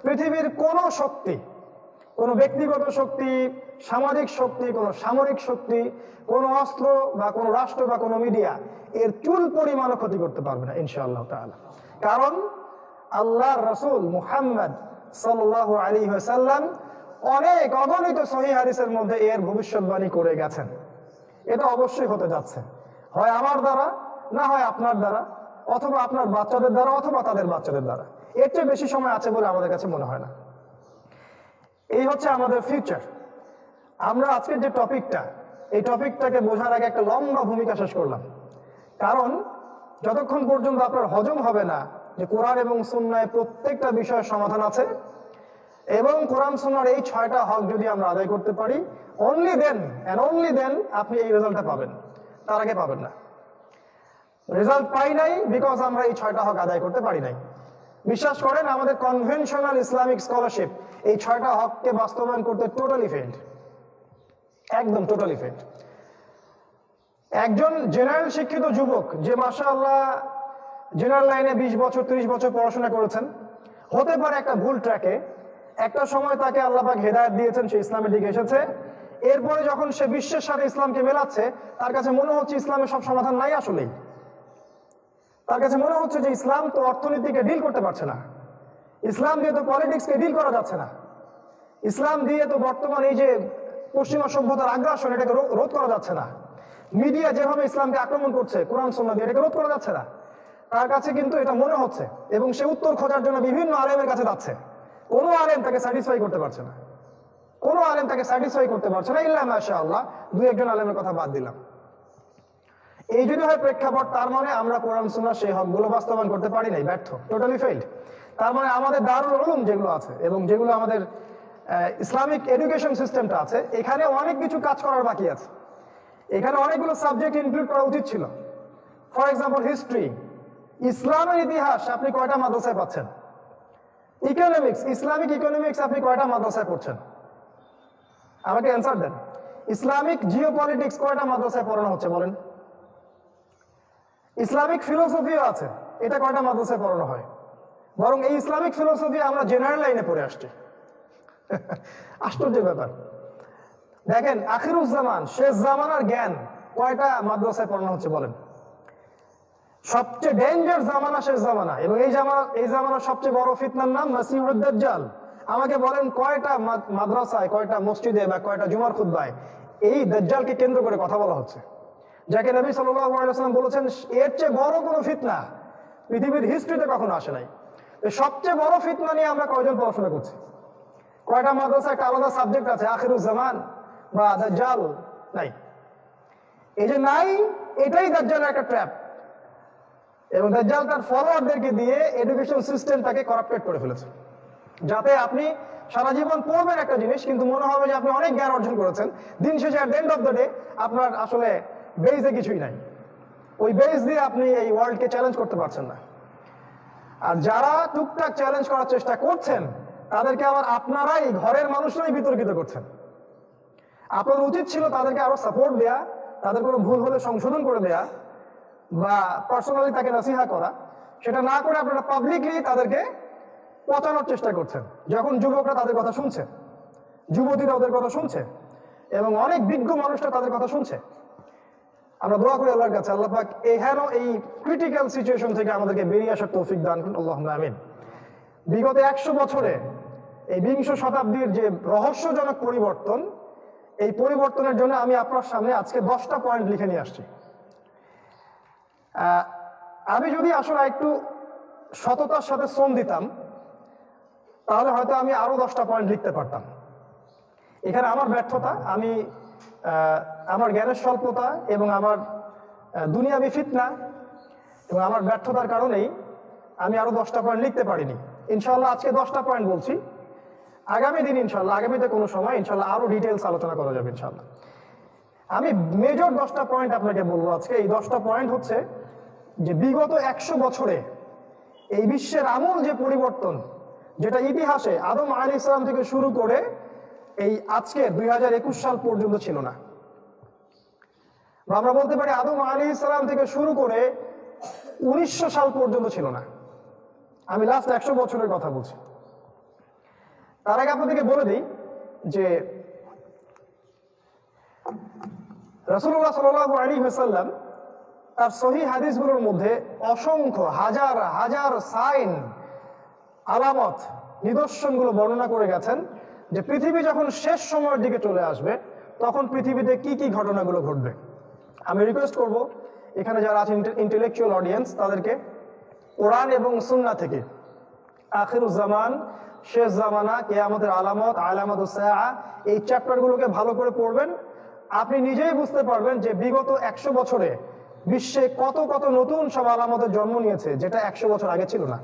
পৃথিবীর কোনো শক্তি, কোনো ব্যক্তিগত শক্তি, সামাজিক শক্তি, কোনো সামরিক শক্তি, কোনো অস্ত্র বা কোনো রাষ্ট্র বা কোনো মিডিয়া এর চুল পরিমাণও ক্ষতি করতে পারবে না ইনশাআল্লাহ তাআলা। কারণ আল্লাহর রাসূল মুহাম্মদ সাল্লাল্লাহু আলাইহি ওয়াসাল্লাম অনেক অগণিত সহিহ হাদিসের মধ্যে এর ভবিষ্যৎবাণী করে গেছেন। এটা অবশ্যই হতে যাচ্ছে, হয় আমার দ্বারা, না হয় আপনার দ্বারা, অথবা আপনার বাচ্চাদের দ্বারা, অথবা তাদের বাচ্চাদের দ্বারা। এর চেয়ে বেশি সময় আছে বলে আমাদের কাছে মনে হয় না। এই হচ্ছে আমাদের ফিউচার। আমরা আজকের যে টপিকটা, এই টপিকটাকে বোঝার আগে একটা লম্বা ভূমিকা শেষ করলাম। কারণ যতক্ষণ পর্যন্ত আপনার হজম হবে না যে কোরআন এবং সুন্নায় প্রত্যেকটা বিষয়ের সমাধান আছে, এবং কোরআন সুন্নাহর এই 6টা হক যদি আমরা আদায় করতে পারি, only then and only then আপনি এই রেজাল্টটা পাবেন, তার আগে পাবেন না। রেজাল্ট পাই নাই বিকজ আমরা এই 6টা হক আদায় করতে পারি নাই। বিশ্বাস করেন, আমাদের কনভেনশনাল ইসলামিক স্কলারশিপ এই 6টা হককে বাস্তবায়ন করতে টোটালি ফেল্ড, একদম টোটালি ফেল্ড। একজন জেনারেল শিক্ষিত যুবক যে মাশাআল্লাহ জেনারেল লাইনে 20 বছর 30 বছর পড়াশোনা করেছেন, হতে পারে একটা ভুল ট্র্যাকে একটা সময় তাকে আল্লাহ পাক হেদায়েত দিয়েছেন, সে ইসলামের দিকে এসেছে। এরপরে যখন সে বিশ্বের সাথে ইসলামকে মেলাচ্ছে, তার কাছে মনে হচ্ছে ইসলামের সব সমাধান নাই। আসলেই তার কাছে মনে হচ্ছে যে ইসলাম তো অর্থনীতিকে ডিল করতে পারছে না, ইসলাম দিয়ে তো পলিটিক্সকে ডিল করা যাচ্ছে না, ইসলাম দিয়ে তো বর্তমান এই যে পশ্চিমা সভ্যতার আগ্রাসন এটাকে রোধ করা যাচ্ছে না, মিডিয়া যেভাবে ইসলামকে আক্রমণ করছে কোরআন সুন্নাহ দিয়ে এটাকে রোধ করা যাচ্ছে না। তার কাছে কিন্তু এটা মনে হচ্ছে, এবং সে উত্তর খোঁজার জন্য বিভিন্ন আলেমের কাছে যাচ্ছে। কোনো আলেম তাকে স্যাটিসফাই করতে পারছে না, কোনো আলেম তাকে স্যাটিসফাই করতে পারছে না, ইল্লা মাশাআল্লাহ 2-1 জন আলেমের কথা বাদ দিলাম। এই যদি হয় প্রেক্ষাপট, তার মানে আমরা কোরআন সুন্নাহ সেই হকগুলো বাস্তবায়ন করতে পারি নাই, ব্যর্থ, টোটালি ফেইল্ড। তার মানে আমাদের দারুল উলুম যেগুলো আছে এবং যেগুলো আমাদের ইসলামিক এডুকেশন সিস্টেমটা আছে, এখানে অনেক কিছু কাজ করার বাকি আছে। এখানে অনেকগুলো সাবজেক্ট ইনক্লুড করা উচিত ছিল। ফর এক্সাম্পল হিস্ট্রি, ইসলামের ইতিহাস আপনি কয়টা মাদ্রাসায় পাচ্ছেন? ইকোনমিক্স, ইসলামিক ইকোনমিক্স আপনি কয়টা মাদ্রাসায় পড়ছেন? আমাকে অ্যান্সার দেন। ইসলামিক জিওপলিটিক্স কয়টা মাদ্রাসায় পড়ানো হচ্ছে বলেন? ইসলামিক ফিলোসফিও আছে, এটা কয়টা মাদ্রাসায় পড়ানো হয়? বরং এই ইসলামিক ফিলোসফি আমরা জেনারেল লাইনে পড়ে আসছি। আশ্চর্য ব্যাপার। দেখেন, আখিরুজ্জামান, শেষ জামানার জ্ঞান কয়টা মাদ্রাসায় পড়ানো হচ্ছে বলেন? সবচেয়ে ডেঞ্জার জামানা শেষ জামানা, এবং এই জামানার সবচেয়ে বড় ফিতনার নাম মাসিহুদ দাজ্জাল। আমাকে বলেন কয়টা মাদ্রাসায়, কয়টা মসজিদে বা কয়টা জুমার খুতবায় এই দাজ্জালকে কেন্দ্র করে কথা বলা হচ্ছে, যাকে নবী সাল্লাল্লাহু আলাইহি ওয়াসাল্লাম বলেছেন এর চেয়ে বড় কোনো ফিতনা পৃথিবীর হিস্ট্রিতে কখনো আসে নাই। সবচেয়ে বড় ফিতনা নিয়ে আমরা কয়জন পড়াশোনা করছি? কয়টা মাদ্রাসায় একটা আলাদা সাবজেক্ট আছে আখিরুজ্জামান বা দাজ্জাল? নাই। এই যে নাই, এটাই দাজ্জালের একটা ট্র্যাপ, এবং দাজ্জাল তার ফলোয়ারদেরকে দিয়ে এডুকেশন সিস্টেমটাকে করাপ্টেড করে ফেলেছে, যাতে আপনি সারা জীবন পড়বেন একটা জিনিস, কিন্তু মনে হবে যে আপনি অনেক জ্ঞান অর্জন করেছেন, দিন শেষে at the end of the day আপনার আসলে বেসে কিছুই নাই। ওই বেস দিয়ে আপনি এই ওয়ার্ল্ডকে চ্যালেঞ্জ করতে পারছেন না। আর যারা টুকটাক চ্যালেঞ্জ করার চেষ্টা করছেন তাদেরকে আবার আপনারাই, ঘরের মানুষরাই বিতর্কিত করছেন। আপনার উচিত ছিল তাদেরকে আরো সাপোর্ট দেয়া, তাদের কোনো ভুল হলে সংশোধন করে দেয়া, বা পার্সোনালি তাকে নসিহা করা। সেটা না করে আপনারা পাবলিকলি তাদেরকে পচানোর চেষ্টা করছেন, যখন যুবকরা তাদের কথা শুনছে, যুবতীরা ওদের কথা শুনছে, এবং অনেক বিজ্ঞ মানুষরা তাদের কথা শুনছে। আমরা দোয়া করি আল্লাহর কাছে, আল্লাহ পাক এই ক্রিটিক্যাল সিচুয়েশন থেকে আমাদেরকে বেরিয়ে আসার তৌফিক দান করুন, আল্লাহুম্মা আমিন। বিগত 100 বছরে এই 20 শতাব্দীর যে রহস্যজনক পরিবর্তন, এই পরিবর্তনের জন্য আমি আপনার সামনে আজকে 10টা পয়েন্ট লিখে নিয়ে আসছি। আমি যদি আসলে একটু সততার সাথে শ্রম দিতাম তাহলে হয়তো আমি আরো 10টা পয়েন্ট লিখতে পারতাম। এখানে আমার ব্যর্থতা, আমি আমার জ্ঞানের স্বল্পতা এবং আমার দুনিয়াবি ফিতনা এবং আমার ব্যর্থতার কারণেই আমি আরো 10টা পয়েন্ট লিখতে পারিনি। ইনশাআল্লাহ আজকে 10টা পয়েন্ট বলছি, আগামী দিন ইনশাআল্লাহ, আগামীতে কোনো সময় ইনশাআল্লাহ আরো ডিটেলস আলোচনা করা যাবে ইনশাআল্লাহ। আমি মেজর 10টা পয়েন্ট আপনাকে বলবো আজকে। এই 10টা পয়েন্ট হচ্ছে যে বিগত 100 বছরে এই বিশ্বের আমূল যে পরিবর্তন, যেটা ইতিহাসে আদম আলাইহিস সালাম থেকে শুরু করে এই আজকে 2021 সাল পর্যন্ত ছিল না। আমরা বলতে পারি আদম আলাইহিস সালাম থেকে শুরু করে 1900 সাল পর্যন্ত ছিল না। আমি লাস্ট 100 বছরের কথা বলছি। তার আগে আপনাদেরকে বলে দিই যে রাসূলুল্লাহ সাল্লাল্লাহু আলাইহি ওয়াসাল্লাম তার সহিহ হাদিসগুলোর মধ্যে অসংখ্য হাজার হাজার সাইন, আলামত, নিদর্শনগুলো বর্ণনা করে গেছেন যে পৃথিবী যখন শেষ সময়ের দিকে চলে আসবে তখন পৃথিবীতে কি কি ঘটনাগুলো ঘটবে। আমি রিকোয়েস্ট করব এখানে যারা আছে ইন্টেলেকচুয়াল অডিয়েন্স তাদেরকে কোরআন এবং সুন্নাহ থেকে আখিরুজ জামান, শেষ জামানা, কিয়ামতের আলামত, আলামাতুস সাআ, এই চ্যাপ্টারগুলোকে ভালো করে পড়বেন। আপনি নিজেই বুঝতে পারবেন যে বিগত 100 বছরে বিশ্বে কত কত নতুন সব আলামতের জন্ম নিয়েছে, যেটা 100 বছর আগে ছিল না।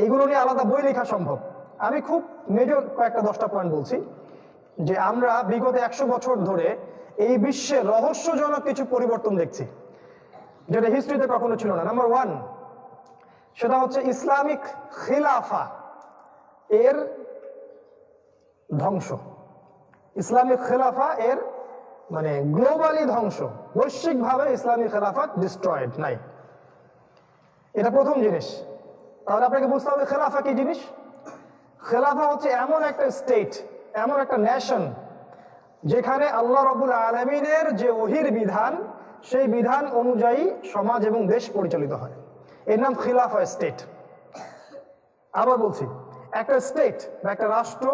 এইগুলো নিয়ে আলাদা বই লেখা সম্ভব। আমি খুব মেজর কয়েকটা 10টা পয়েন্ট বলছি যে আমরা বিগত 100 বছর ধরে এই বিশ্বে রহস্যজনক কিছু পরিবর্তন দেখছি, যেটা হিস্ট্রিতে কখনো ছিল না। নাম্বার 1, সেটা হচ্ছে ইসলামিক খিলাফা এর ধ্বংস। ইসলামিক খিলাফা এর মানে গ্লোবালি ধ্বংস, বৈশ্বিকভাবে ইসলামিক খেলাফত ডিস্ট্রয়েড নাই। এটা প্রথম জিনিস। তাহলে আপনাকে বুঝতে হবে খেলাফা কি জিনিস। খেলাফা হচ্ছে এমন একটা স্টেট, এমন একটা নেশন যেখানে আল্লাহ রাব্বুল আলামিনের যে ওহীর বিধান, সেই বিধান অনুযায়ী সমাজ এবং দেশ পরিচালিত হয়। এর নাম খিলাফা স্টেট। আবার বলছি, একটা স্টেট বা একটা রাষ্ট্র,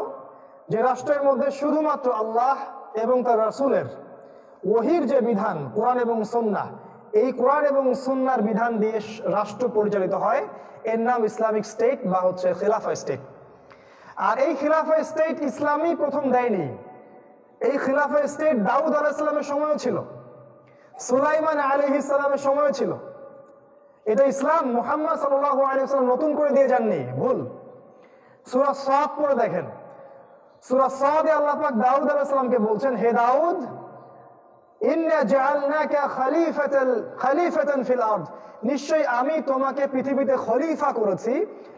যে রাষ্ট্রের মধ্যে শুধুমাত্র আল্লাহ এবং তার রাসূলের ওহীর যে বিধান, কোরআন এবং সুন্নাহ, এই কোরআন এবং সুন্নাহর বিধান দিয়ে রাষ্ট্র পরিচালিত হয়, এর নাম ইসলামিক স্টেট বা হচ্ছে খিলাফা স্টেট। আর এই খিলাফা স্টেট ইসলামই প্রথম দেয়নি। এই খিলাফা স্টেট দাউদ আলাইহিস সালামের সময়ও ছিল, সুলাইমান আলাইহিস সালামের সময়ও ছিল। এটা ইসলাম মুহাম্মদ সাল্লাল্লাহু আলাইহি ওয়াসাল্লাম নতুন করে দিয়ে যাননি, ভুল। সূরা সাদ পড়ে দেখেন। সূরা সাদে আল্লাহ পাক দাউদ আলাইহিস সালামকে বলছেন, হে দাউদ, ইন্না জাআলনাকা খলিফাতান ফিল আরদ, নিশ্চয়ই আমি তোমাকে পৃথিবীতে খলিফা করেছি,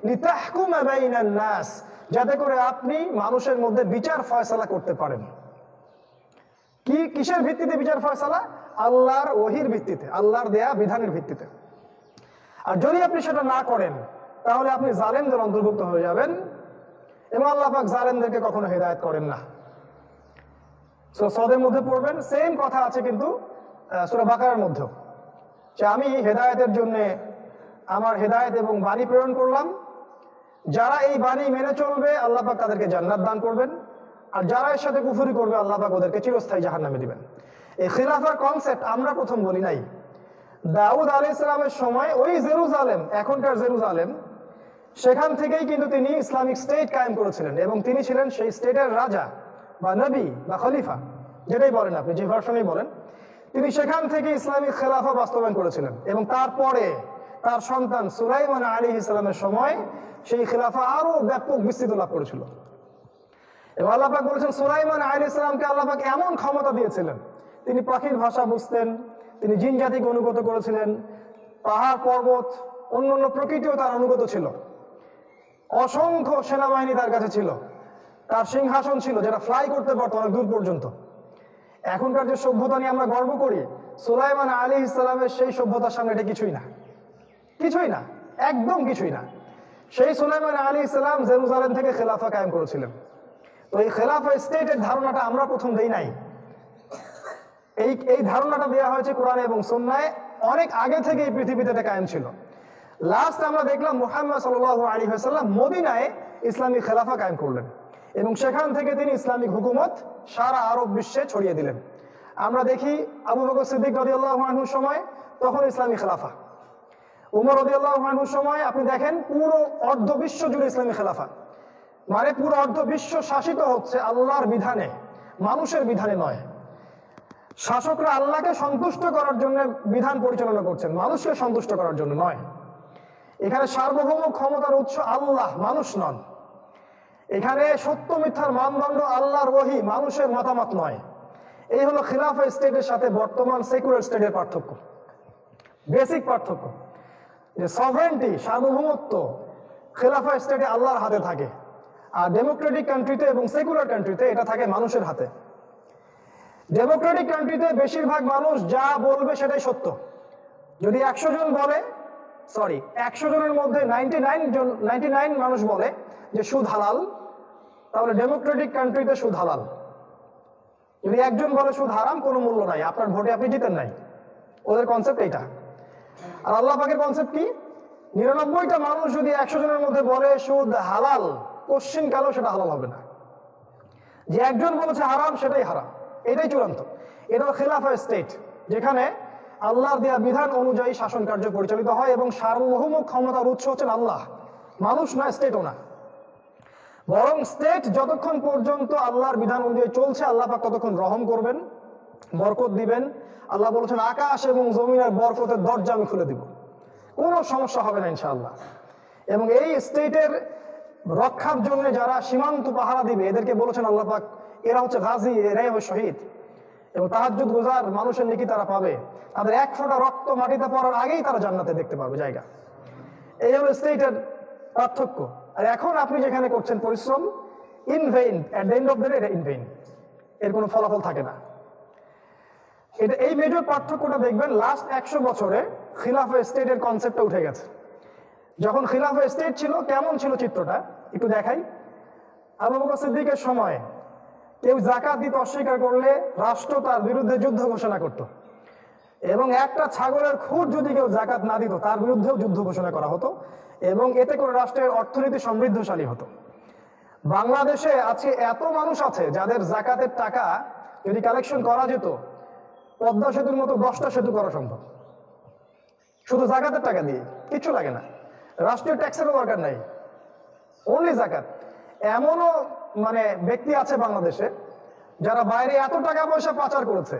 লিতাহকুমা বাইনান নাস, যাতে করে আপনি মানুষের মধ্যে বিচার ফয়সালা করতে পারেন। কিসের ভিত্তিতে বিচার ফয়সালা? আল্লাহর ওহীর ভিত্তিতে, আল্লাহর দেয়া বিধানের ভিত্তিতে। আর যদি আপনি সেটা না করেন তাহলে আপনি জালেমদের অন্তর্ভুক্ত হয়ে যাবেন, এবং আল্লাহ পাক জালেমদেরকে কখনো হেদায়েত করেন না। সূরা সাদের মধ্যে পড়বেন, সেম কথা আছে কিন্তু সূরা বাকারার মধ্যেও, যে আমি হেদায়েতের জন্য আমার হেদায়েত এবং বাণী প্রেরণ করলাম, যারা এই বাণী মেনে চলবে আল্লাহ পাক তাদেরকে জান্নাত দান করবেন, আর যারা এর সাথে কুফরি করবে আল্লাহ পাক ওদেরকে চিরস্থায়ী জাহান্নামে দিবেন। এই খিলাফার কনসেপ্ট আমরা প্রথম বলি নাই। দাউদ আলাইহিস সালামের সময় ওই জেরুজালেম, এখনকার জেরুজালেম, সেখান থেকেই কিন্তু তিনি ইসলামিক স্টেট কায়েম করেছিলেন, এবং তিনি ছিলেন সেই স্টেটের রাজা বা নবী বা খলিফা, যেটাই বলেন আপনি, যে ভার্সনেই বলেন। তিনি সেখান থেকে ইসলামিক খেলাফা বাস্তবায়ন করেছিলেন, এবং তারপরে তার সন্তান সুলাইমান আলাইহিস সালামের সময় সেই খেলাফা আরো ব্যাপক বিস্তৃত লাভ করেছিল। এবং আল্লাহ পাক বলেছেন, সুলাইমান আলাইহিস সালামকে আল্লাহ পাক এমন ক্ষমতা দিয়েছিলেন, তিনি পাখির ভাষা বুঝতেন, তিনি জিন জাতিকে অনুগত করেছিলেন, পাহাড় পর্বত অন্যান্য প্রকৃতিও তার অনুগত ছিল, অসংখ্য সেনাবাহিনী তার কাছে ছিল, তার সিংহাসন ছিল যেটা ফ্লাই করতে পারতো অনেক দূর পর্যন্ত। এখনকার যে সভ্যতা নিয়ে আমরা গর্ব করি, সুলাইমান আলাইহিস সালামের সেই সভ্যতার সামনে এটা কিছুই না, কিছুই না, একদম কিছুই না। সেই সুলাইমান আলাইহিস সালাম জেরুজালেম থেকে খেলাফা কায়েম করেছিলেন। তো এই খেলাফা স্টেটের ধারণাটা আমরা প্রথম দেই নাই, এই ধারণাটা দেওয়া হয়েছে কোরআন এবং সুন্নাহয়, অনেক আগে থেকে এই পৃথিবীতে এটা কায়েম ছিল। লাস্ট আমরা দেখলাম মুহাম্মদ সাল্লাল্লাহু আলাইহি ওয়াসাল্লাম মদিনায় ইসলামিক খেলাফা কায়েম করলেন, এবং সেখান থেকে তিনি ইসলামিক হুকুমত সারা আরব বিশ্বে ছড়িয়ে দিলেন। আমরা দেখি আবু বকর সিদ্দিক রাদিয়াল্লাহু আনহুর সময় তখন ইসলামী খেলাফা, উমর রাদিয়াল্লাহু আনহুর সময় আপনি দেখেন পুরো অর্ধ বিশ্ব জুড়ে ইসলামী খেলাফা, মানে পুরো অর্ধ বিশ্ব শাসিত হচ্ছে আল্লাহর বিধানে, মানুষের বিধানে নয়। শাসকরা আল্লাহকে সন্তুষ্ট করার জন্য বিধান পরিচালনা করছেন, মানুষকে সন্তুষ্ট করার জন্য নয়। এখানে সার্বভৌম ক্ষমতার উৎস আল্লাহ, মানুষ নন। এখানে সত্য মিথ্যার মানদণ্ড আল্লাহর ওহী, মানুষের মতামত নয়। এই হলো খিলাফা স্টেটের সাথে বর্তমান সেকুলার স্টেটের পার্থক্য, বেসিক পার্থক্য। যে সভরেন্টি, সার্বভৌমত্ব খিলাফা স্টেটে আল্লাহর হাতে থাকে, আর ডেমোক্রেটিক কান্ট্রিতে এবং সেকুলার কান্ট্রিতে এটা থাকে মানুষের হাতে। ডেমোক্রেটিক কান্ট্রিতে বেশিরভাগ মানুষ যা বলবে সেটাই সত্য। যদি 100 জন বলে, 100 জনের মধ্যে 99 মানুষ বলে যে সুদ হালাল, তাহলে ডেমোক্রেটিক কান্ট্রিতে সুদ হালাল। যদি একজন বলে সুদ হারাম, কোনো মূল্য নাই, আপনার ভোটে আপনি জিতেন নাই। ওদের কনসেপ্ট এইটা। আর আল্লাহ পাকের কনসেপ্ট কি? 99টা মানুষ যদি 100 জনের মধ্যে বলে সুদ হালাল, কোশ্চিন কালেও সেটা হালাল হবে না। যে একজন বলেছে হারাম, সেটাই হারাম, এটাই চূড়ান্ত। এটা খিলাফা স্টেট, যেখানে আল্লাহর দেয়া বিধান অনুযায়ী শাসন কার্য পরিচালিত হয় এবং সার্বভৌম ক্ষমতার উৎস হচ্ছেন আল্লাহ, মানুষ না, স্টেটও না। বরং স্টেট যতক্ষণ পর্যন্ত আল্লাহর বিধান অনুযায়ী চলছে, আল্লাহ পাক ততক্ষণ রহম করবেন, বরকত দিবেন। আল্লাহ বলেছেন আকাশ এবং জমিনের বরকতের দরজা আমি খুলে দিব, কোনো সমস্যা হবে না ইনশাআল্লাহ। এবং এই স্টেটের রক্ষার জন্য যারা সীমান্ত পাহারা দিবে, এদেরকে বলেছেন আল্লাহ পাক এরা হচ্ছে গাজী, এরাই হবে শহীদ, এবং তাহাজ্জুদ গুজার মানুষের নেকি তারা পাবে। তাদের এক ফোঁটা রক্ত মাটিতে পড়ার আগেই তারা জান্নাতে দেখতে পাবে জায়গা। এই হলো স্টেটের পার্থক্য। আর এখন আপনি যেখানে করছেন পরিশ্রম, in vein, at the end of the day এটা ইন ভেইন, এর কোনো ফলাফল থাকে না। এটা এই মেজর পার্থক্যটা দেখবেন লাস্ট 100 বছরে খিলাফা স্টেটের কনসেপ্টটা উঠে গেছে। যখন খিলাফা স্টেট ছিল, কেমন ছিল চিত্রটা একটু দেখাই। আবু বকর সিদ্দিকের সময় কেউ যাকাত দিতে অস্বীকার করলে রাষ্ট্র তার বিরুদ্ধে যুদ্ধ ঘোষণা করত, এবং একটা ছাগলের খুঁট যদি কেউ যাকাত না দিত, তার বিরুদ্ধেও যুদ্ধ ঘোষণা করা হতো, এবং এতে করে রাষ্ট্রের অর্থনীতি সমৃদ্ধশালী হতো। বাংলাদেশে আজকে এত মানুষ আছে যাদের যাকাতের টাকা যদি কালেকশন করা যেত, পদ্মা সেতুর মতো 10টা সেতু করা সম্ভব, শুধু যাকাতের টাকা দিয়ে, কিচ্ছু লাগে না, রাষ্ট্রীয় ট্যাক্সেরও দরকার নাই, অনলি যাকাত। এমনও মানে ব্যক্তি আছে বাংলাদেশে যারা বাইরে এত টাকা পয়সা পাচার করেছে,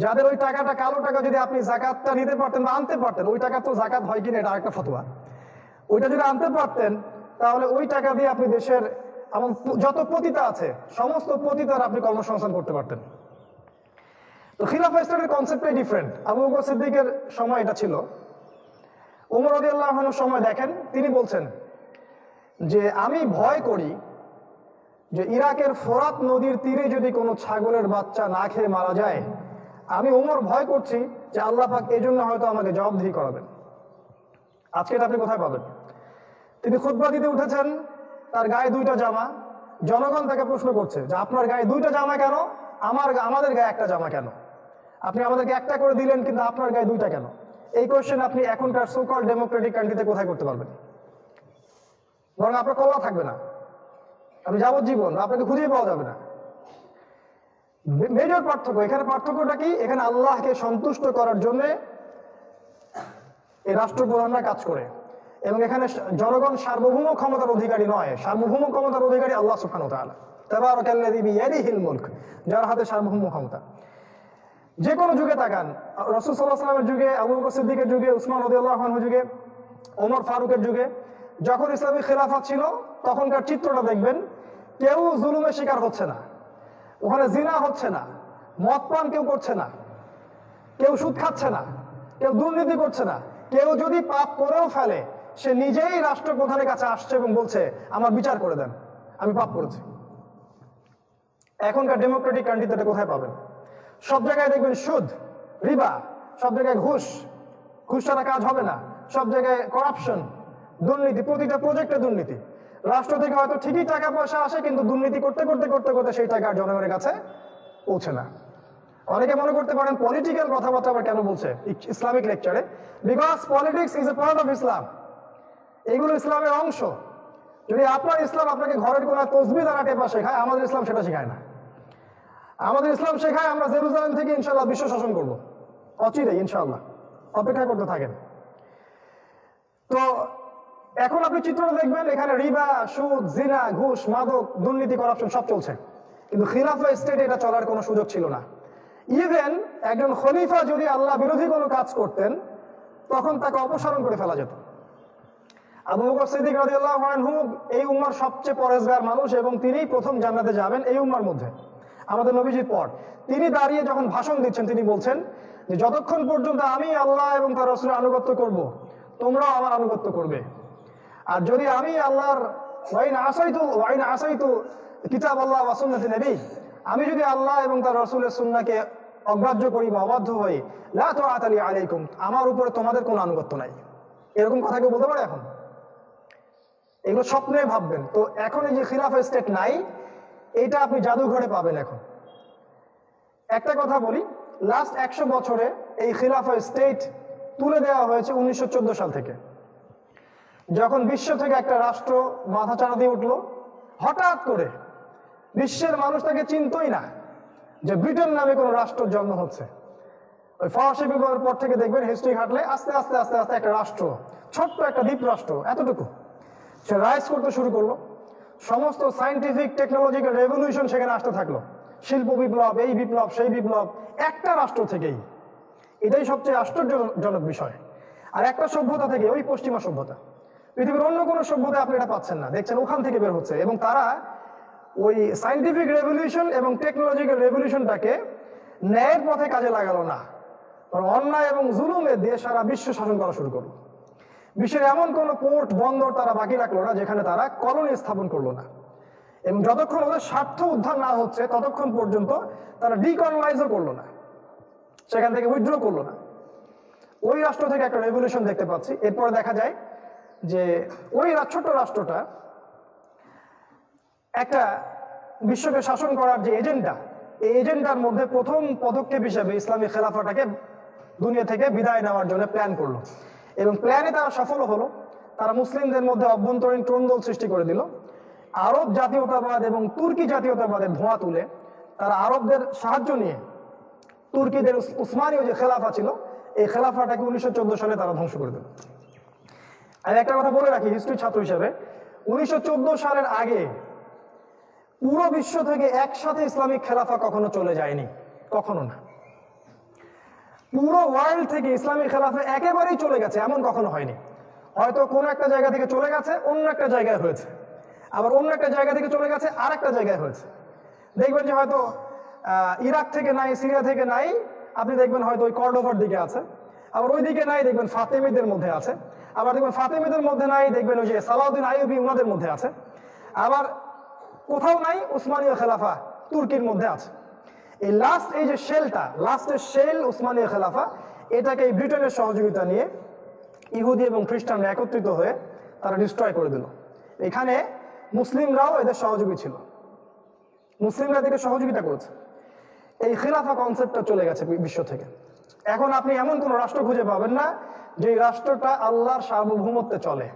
যাদের ওই টাকাটা, কালো টাকা যদি আপনি যাকাতটা নিতে পারতেন বা আনতে পারতেন, ওই টাকা তো যাকাত হয় কিনা এটা আরেকটা ফতোয়া, ওইটা যদি আনতে পারতেন তাহলে ওই টাকা দিয়ে আপনি দেশের এমন যত পতিতা আছে সমস্ত পতিতার আপনি কর্মসংস্থান করতে পারতেন। তো খিলাফা স্টেটের কনসেপ্টটাই ডিফারেন্ট। আবু বকর সিদ্দিকের সময় এটা ছিল। ওমর রাদিয়াল্লাহু আনহুর সময় দেখেন, তিনি বলছেন যে আমি ভয় করি যে ইরাকের ফোরাত নদীর তীরে যদি কোনো ছাগলের বাচ্চা না খেয়ে মারা যায়, আমি ওমর ভয় করছি যে আল্লাহ পাক এই জন্য হয়তো আমাকে জবাবদিহি করাবেন। আজকে এটা আপনি কোথায় পাবেন? তিনি খুতবা দিতে উঠেছেন, তার গায়ে 2টা জামা, জনগণ তাকে প্রশ্ন করছে যে আপনার গায়ে 2টা জামা কেন, আমাদের গায়ে একটা জামা কেন? আপনি আমাদেরকে একটা করে দিলেন, কিন্তু আপনার গায়ে 2টা কেন? এই কোয়েশ্চেন আপনি এখনকার সোকল ডেমোক্রেটিক কান্ট্রিতে কোথায় করতে পারবেন? বরং আপনার কল্লা থাকবে না, আপনি যাবজ্জীবন, আপনাকে খুঁজেই পাওয়া যাবে না। মেজর পার্থক্য এখানে। পার্থক্যটা কি? এখানে আল্লাহকে সন্তুষ্ট করার জন্য এই রাষ্ট্রপ্রধানরা কাজ করে, এবং এখানে জনগণ সার্বভৌম ক্ষমতার অধিকারী নয়, সার্বভৌম ক্ষমতার অধিকারী আল্লাহ সুবহানাহু ওয়া তাআলা। তাবারাকাল্লাযী বিয়াদিহিল মুলক, যার হাতে সার্বভৌম ক্ষমতা। যে কোনো যুগে তাকান, রাসূল সাল্লাল্লাহু আলাইহি ওয়াসাল্লামের যুগে, আবু বকর সিদ্দিকের যুগে, উসমান রাদিয়াল্লাহু আনহুর যুগে, ওমর ফারুকের যুগে, যখন ইসলামী খেলাফত ছিল, তখনকার চিত্রটা দেখবেন, কেউ জুলুমের শিকার হচ্ছে না, ওখানে জিনা হচ্ছে না, মদ পান কেউ করছে না, কেউ সুদ খাচ্ছে না, কেউ দুর্নীতি করছে না। কেউ যদি পাপ করেও ফেলে, সে নিজেই রাষ্ট্রপ্রধানের কাছে আসছে এবং বলছে আমার বিচার করে দেন, আমি পাপ করেছি। এখনকার ডেমোক্রেটিক কান্ট্রিতে এটা কোথায় পাবেন? সব জায়গায় দেখবেন সুদ, রিবা, সব জায়গায় ঘুষ ছাড়া কাজ হবে না, সব জায়গায় করাপশন, দুর্নীতি, প্রতিটা প্রজেক্টে দুর্নীতি। রাষ্ট্র থেকে হয়তো ঠিকই টাকা পয়সা আসে, কিন্তু দুর্নীতি করতে করতে করতে করতে সেই টাকা জনগণের কাছে পৌঁছে না। অনেকে মনে করতে পারেন পলিটিক্যাল কথাবার্তা আবার কেন বলছে ইসলামিক লেকচারে? Because politics is a part of Islam, এগুলো ইসলামের অংশ। যদি আপনার ইসলাম আপনাকে ঘরের কোন তসবিহ দ্বারা টেপা শেখায়, আমাদের ইসলাম সেটা শেখায় না। আমাদের ইসলাম শেখায় আমরা জেরুজালেম থেকে ইনশাআল্লাহ বিশ্ব শাসন করব, অচিরেই ইনশাআল্লাহ, অপেক্ষা করতে থাকেন। তো এখন আপনি চিত্রটা দেখবেন, এখানে রিবা, সুদ, জিনা, ঘুষ, মাদক, দুর্নীতি, করাপশন সব চলছে, কিন্তু খিলাফা স্টেটে এটা চলার কোনো সুযোগ ছিল না। ইভেন একজন খলিফা যদি আল্লাহ বিরোধী কোনো কাজ করতেন তখন তাকে অপসারণ করে ফেলা যেত। আবু বকর সিদ্দিক রাদিয়াল্লাহু আনহু এই উম্মার সবচেয়ে পরেজগার মানুষ এবং তিনিই প্রথম জান্নাতে যাবেন এই উম্মার মধ্যে, আমাদের নবীজির পর। তিনি দাঁড়িয়ে যখন ভাষণ দিচ্ছেন তিনি বলছেন যে যতক্ষণ পর্যন্ত আমি আল্লাহ এবং তার রাসূলের আনুগত্য করব তোমরাও আমার আনুগত্য করবে, আর যদি আমি আল্লাহর ওয়াইন আসাইতু কিতাব আল্লাহ ওয়া সুন্নাতি নবী, আমি যদি আল্লাহ এবং তার রাসূলের সুন্নাহকে অগ্রাহ্য করি বা অবাধ্য হই, লা তুআতা লি আলাইকুম, আমার উপরে তোমাদের কোনো আনুগত্য নাই। এরকম কথা কেউ বলতে পারে এখন? এগুলো স্বপ্নে ভাববেন। তো এখন এই যে খিলাফা স্টেট নাই, এটা আপনি জাদুঘরে পাবেন। এখন একটা কথা বলি, লাস্ট 100 বছরে এই খিলাফা স্টেট তুলে দেওয়া হয়েছে 1914 সাল থেকে, যখন বিশ্ব থেকে একটা রাষ্ট্র মাথা চাড়া দিয়ে উঠলো। হঠাৎ করে বিশ্বের মানুষ তাকে চিনতই না যে ব্রিটেন নামে কোনো রাষ্ট্র জন্ম হচ্ছে। ওই ফরাসি বিপ্লবের পর থেকে দেখবেন হিস্ট্রি ঘাটলে আস্তে আস্তে আস্তে আস্তে একটা রাষ্ট্র, ছোট্ট একটা দ্বীপ রাষ্ট্র এতটুকু, সে রাইজ করতে শুরু করলো। সমস্ত সায়েন্টিফিক টেকনোলজিক্যাল রেভলিউশন সেখানে আসতে থাকলো, শিল্প বিপ্লব, এই বিপ্লব সেই বিপ্লব, একটা রাষ্ট্র থেকেই। এটাই সবচেয়ে আশ্চর্যজনক বিষয়। আর একটা সভ্যতা থেকে, ওই পশ্চিমা সভ্যতা, পৃথিবীর অন্য কোনো সভ্যতা আপনি এটা পাচ্ছেন না, দেখছেন ওখান থেকে বের হচ্ছে। এবং তারা ওই সায়েন্টিফিক রেভলিউশন এবং টেকনোলজিক্যাল রেভলিউশনটাকে ন্যায়ের পথে কাজে লাগালো না, অন্যায় এবং জুলুমের দিয়ে সারা বিশ্ব শাসন করা শুরু করলো। বিশ্বের এমন কোনো পোর্ট বন্দর তারা বাকি রাখলো না যেখানে তারা কলোনি স্থাপন করলো না। এবং যতক্ষণ ওদের স্বার্থ উদ্ধার না হচ্ছে ততক্ষণ পর্যন্ত তারা ডিকলোনাইজও করলো না, সেখান থেকে উইথড্র করলো না। ওই রাষ্ট্র থেকে একটা রেভলিউশন দেখতে পাচ্ছি। এরপরে দেখা যায় যে ওই ছোট্ট রাষ্ট্রটা একটা বিশ্বকে শাসন করার যে এজেন্ডা, এই এজেন্ডার মধ্যে প্রথম পদক্ষেপ হিসেবে ইসলামী খেলাফাটাকে দুনিয়া থেকে বিদায় নেওয়ার জন্য প্ল্যান করলো। এবং প্ল্যানে তারা সফল হলো। তারা মুসলিমদের মধ্যে অভ্যন্তরীণ ট্রোনদল সৃষ্টি করে দিল। আরব জাতীয়তাবাদ এবং তুর্কি জাতীয়তাবাদের ধোঁয়া তুলে তারা আরবদের সাহায্য নিয়ে তুর্কিদের উসমানীয় যে খেলাফা ছিল এই খেলাফাটাকে 1914 সালে তারা ধ্বংস করে দিল। আর একটা কথা বলে রাখি হিস্ট্রি ছাত্র হিসেবে, 1914 সালের আগে পুরো বিশ্ব থেকে একসাথে ইসলামিক খেলাফা কখনো চলে যায়নি, কখনো না। পুরো ওয়ার্ল্ড থেকে ইসলামিক খেলাফা একেবারেই চলে গেছে এমন কখনো হয়নি। হয়তো কোনো একটা জায়গা থেকে চলে গেছে, অন্য একটা জায়গায় হয়েছে, আবার অন্য একটা জায়গা থেকে চলে গেছে আর একটা জায়গায় হয়েছে। দেখবেন যে হয়তো ইরাক থেকে নাই, সিরিয়া থেকে নাই, আপনি দেখবেন হয়তো ওই কর্ডোভার দিকে আছে, আবার ওই দিকে নাই দেখবেন ফাতেমিদের মধ্যে আছে, আবার দেখবেন ফাতেমিদের মধ্যে নাই দেখবেন ওই যে সালাউদ্দিন আইয়ুবী ওনাদের মধ্যে আছে, আবার কোথাও নাই উসমানীয় খেলাফা তুর্কির মধ্যে আছে। এই লাস্ট এই যে শেলটা, লাস্টের শেল উসমানীয় খেলাফা, এটাকে এই ব্রিটেনের সহযোগিতা নিয়ে ইহুদি এবং খ্রিস্টানরা একত্রিত হয়ে তারা ডিস্ট্রয় করে দিল। এখানে মুসলিমরাও এদের সহযোগী ছিল, মুসলিমরা এদেরকে সহযোগিতা করেছে। এই খেলাফা কনসেপ্টটা চলে গেছে বিশ্ব থেকে। এখন আপনি এমন কোন রাষ্ট্র খুঁজে পাবেন না যে রাষ্ট্রটা আল্লাহর সার্বভৌমত্বে চলে,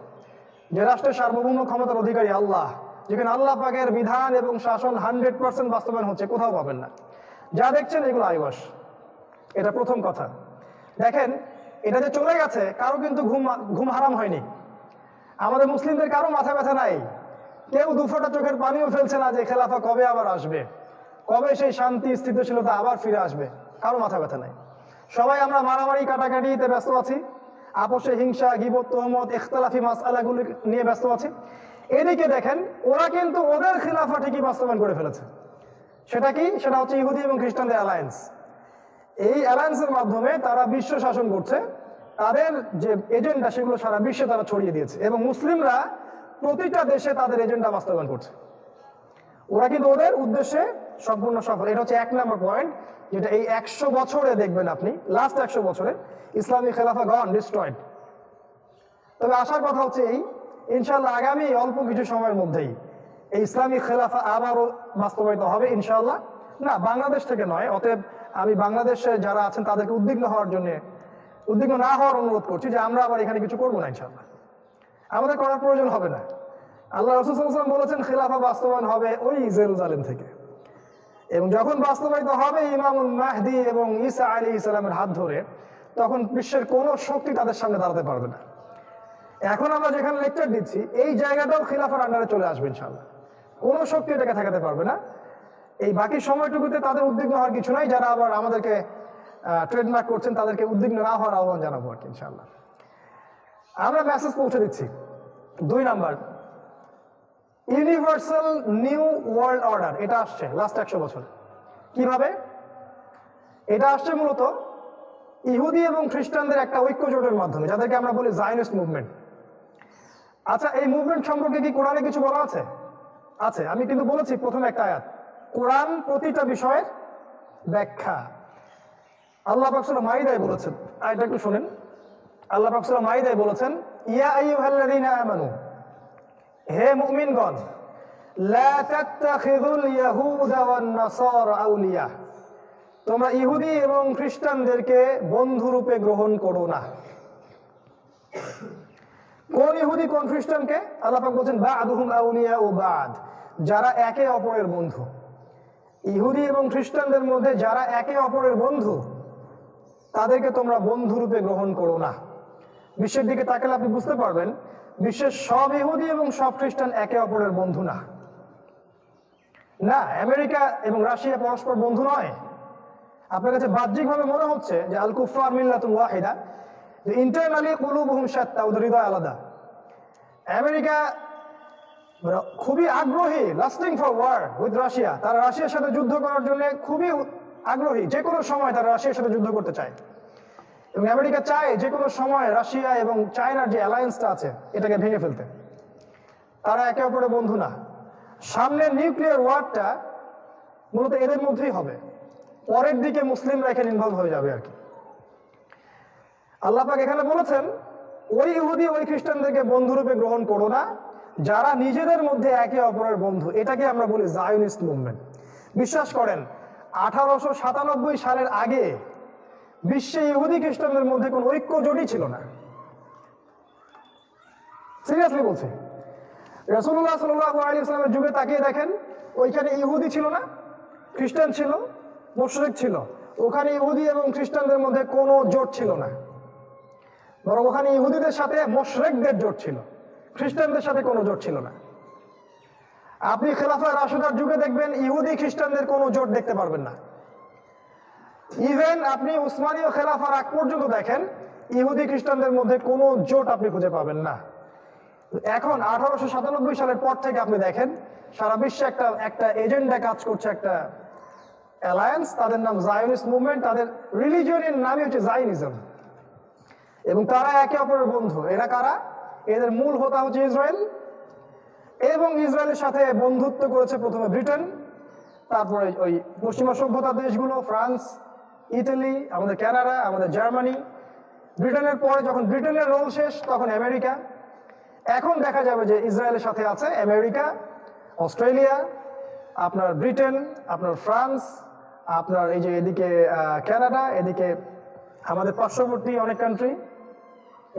যে রাষ্ট্রের সার্বভৌম ক্ষমতার অধিকারী আল্লাহ, যেখানে আল্লাহ পাকের বিধান এবং শাসন 100% বাস্তবায়ন হচ্ছে, কোথাও পাবেন না। যা দেখছেন এগুলো আইওয়াস। এটা প্রথম কথা। দেখেন এটা যে চলে গেছে, কারো কিন্তু ঘুম হারাম হয়নি। আমাদের মুসলিমদের কারো মাথা ব্যথা নাই, কেউ দুফোঁটা চোখের পানিও ফেলছে না যে খেলাফা কবে আবার আসবে, কবে সেই শান্তি স্থিতিশীলতা আবার ফিরে আসবে, কারো মাথা ব্যথা নাই। সবাই আমরা মারামারি কাটাকাটিতে ব্যস্ত আছি, আপোষে হিংসা, গীবত, তহমত, ইখতিলাফি মাসআলাগুলো নিয়ে ব্যস্ত আছি। এদিকে দেখেন ওরা কিন্তু ওদের খেলাফা ঠিকই বাস্তবায়ন করে ফেলেছে। সেটা কি? সেটা হচ্ছে ইহুদি এবং খ্রিস্টানদের অ্যালায়েন্স। এই অ্যালায়েন্সের মাধ্যমে তারা বিশ্ব শাসন করছে, তাদের যে এজেন্ডা সেগুলো সারা বিশ্বে তারা ছড়িয়ে দিয়েছে এবং মুসলিমরা প্রতিটা দেশে তাদের এজেন্ডা বাস্তবায়ন করছে। ওরা কিন্তু ওদের উদ্দেশ্যে সম্পূর্ণ সফল। এটা হচ্ছে 1 নম্বর পয়েন্ট, যেটা এই 100 বছরে দেখবেন আপনি, লাস্ট 100 বছরে ইসলামী খেলাফা গন ডিস্ট্রয়েড। তবে আসার কথা হচ্ছে এই, ইনশাআল্লাহ আগামী অল্প কিছু সময়ের মধ্যেই এই ইসলামী খেলাফা আবারও বাস্তবায়িত হবে ইনশাআল্লাহ। না, বাংলাদেশ থেকে নয়। অতএব আমি বাংলাদেশে যারা আছেন তাদেরকে উদ্বিগ্ন না হওয়ার অনুরোধ করছি যে আমরা আবার এখানে কিছু করবো না ইনশাআল্লাহ, আমাদের করার প্রয়োজন হবে না। আল্লাহ রাসূল সাল্লাল্লাহু আলাইহি ওয়াসাল্লাম বলেছেন খেলাফা বাস্তবায়ন হবে ওই জেরুজালেম থেকে। এবং যখন বাস্তবায়িত হবে ইমামুল মাহদি এবং ঈসা আলাইহিস সালামের হাত ধরে, তখন বিশ্বের কোনো শক্তি তাদের সামনে দাঁড়াতে পারবে না। এখন আমরা যেখানে লেকচার দিচ্ছি এই জায়গাটাও খিলাফার আন্ডারে চলে আসবে ইনশাআল্লাহ। কোনো শক্তি এটাকে ঠেকাতে পারবে না। এই বাকি সময়টুকুতে তাদের উদ্বিগ্ন হওয়ার কিছু নাই। যারা আবার আমাদেরকে ট্রেডমার্ক করছেন তাদেরকে উদ্বিগ্ন না হওয়ার আহ্বান জানাবো আর কি ইনশাআল্লাহ। আমরা মেসেজ পৌঁছে দিচ্ছি। 2 number, universal new world order, এটা আসছে লাস্ট 100 বছর। কিভাবে এটা আসছে? মূলত ইহুদি এবং খ্রিস্টানদের একটা ঐক্য জোটের মাধ্যমে, যাদেরকে আমরা বলি জায়নিস্ট মুভমেন্ট। আচ্ছা, এই মুভমেন্ট সম্পর্কে কি কোরআনে কিছু বলা আছে? আছে। আমি কিন্তু বলেছি প্রথমে একটা আয়াত, কোরআন প্রতিটা বিষয়ের ব্যাখ্যা। আল্লাহ পাক সূরা মাইদায় বলেছেন, আয়াতটা একটু শুনেন। আল্লাহ পাক সূরা মাইদায় বলেছেন, ইয়া আইয়ুহাল্লাযীনা আমানু, হে মুমিনগণ, লা তাত্তাখিযুল ইয়াহুদা ওয়ান নাসারা আউলিয়া, তোমরা ইহুদি এবং খ্রিস্টানদেরকে বন্ধু রূপে গ্রহণ করো না। কোন ইহুদি কোন খ্রিস্টানকে? আল্লাহ পাক বলেন বা'দুহুম আউলিয়া ও বা'দ, যারা একে অপরের বন্ধু। ইহুদি এবং খ্রিস্টানদের মধ্যে যারা একে অপরের বন্ধু, তাদেরকে তোমরা বন্ধু রূপে গ্রহণ করো না। বিশ্বের দিকে তাকালে আপনি বুঝতে পারবেন বিশ্বের সব ইহুদি এবং সব খ্রিস্টান একে অপরের বন্ধু না। না, আমেরিকা এবং রাশিয়া পরস্পর বন্ধু নয়। আপনার কাছে বাহ্যিকভাবে মনে হচ্ছে যে আল কুফার মিল্লাতুন ওয়াহিদা, ইন্টারনালি কুলুবুহুম শাত্তা, ওদের হৃদয় আলাদা। আমেরিকা খুবই আগ্রহী, lasting for war with Russia, তারা রাশিয়ার সাথে যুদ্ধ করার জন্য খুবই আগ্রহী। যে কোনো সময় তারা রাশিয়ার সাথে যুদ্ধ করতে চায় এবং আমেরিকা চায় যে কোনো সময় রাশিয়া এবং চায়নার যে অ্যালায়েন্সটা আছে এটাকে ভেঙে ফেলতে। তারা একে অপরের বন্ধু না। সামনের নিউক্লিয়ার ওয়ারটা মূলত এদের মধ্যেই হবে, পরের দিকে মুসলিমরা এখানে ইনভলভ হয়ে যাবে আর কি। আল্লাহ পাক এখানে বলেছেন ওই ইহুদি ওই খ্রিস্টানদেরকে বন্ধুরূপে গ্রহণ করো না যারা নিজেদের মধ্যে একে অপরের বন্ধু। এটাকে আমরা বলি জায়নিস্ট মুভমেন্ট। বিশ্বাস করেন 1897 সালের আগে বিশ্বে ইহুদি খ্রিস্টানদের মধ্যে কোন ঐক্য জোটই ছিল না। সিরিয়াসলি বলছি, রাসূলুল্লাহ সাল্লাল্লাহু আলাইহি ওয়াসাল্লামের যুগে তাকিয়ে দেখেন, ওইখানে ইহুদি ছিল না, খ্রিস্টান ছিল, মুশরিক ছিল। ওখানে ইহুদি এবং খ্রিস্টানদের মধ্যে কোনো জোট ছিল না, বরং ওখানে ইহুদিদের সাথে মুশরিকদের জোট ছিল, খ্রিস্টানদের সাথে কোনো জোট ছিল না। আপনি খেলাফা রাশিদার যুগে দেখবেন ইহুদি খ্রিস্টানদের কোনো জোট দেখতে পারবেন না। ইভেন আপনি উসমানীয় খেলাফার আগ পর্যন্ত দেখেন ইহুদি খ্রিস্টানদের মধ্যে কোনো জোট আপনি খুঁজে পাবেন না। এখন 1897 সালের পর থেকে আপনি দেখেন সারা বিশ্বে একটা এজেন্ডা কাজ করছে, একটা অ্যালায়েন্স, তাদের নাম জায়নিস্ট মুভমেন্ট। তাদের রিলিজিয়নের নামই হচ্ছে জায়নিজম এবং তারা একে অপরের বন্ধু। এরা কারা? এদের মূল হোতা হচ্ছে ইসরায়েল, এবং ইসরায়েলের সাথে বন্ধুত্ব করেছে প্রথমে ব্রিটেন, তারপরে ওই পশ্চিমা সভ্যতার দেশগুলো, ফ্রান্স, ইতালি, আমাদের কানাডা, আমাদের জার্মানি। ব্রিটেনের পরে যখন ব্রিটেনের রোল শেষ তখন আমেরিকা। এখন দেখা যাবে যে ইসরায়েলের সাথে আছে আমেরিকা, অস্ট্রেলিয়া, আপনার ব্রিটেন, আপনার ফ্রান্স, আপনার এই যে এদিকে কানাডা, এদিকে আমাদের পার্শ্ববর্তী অনেক কান্ট্রি,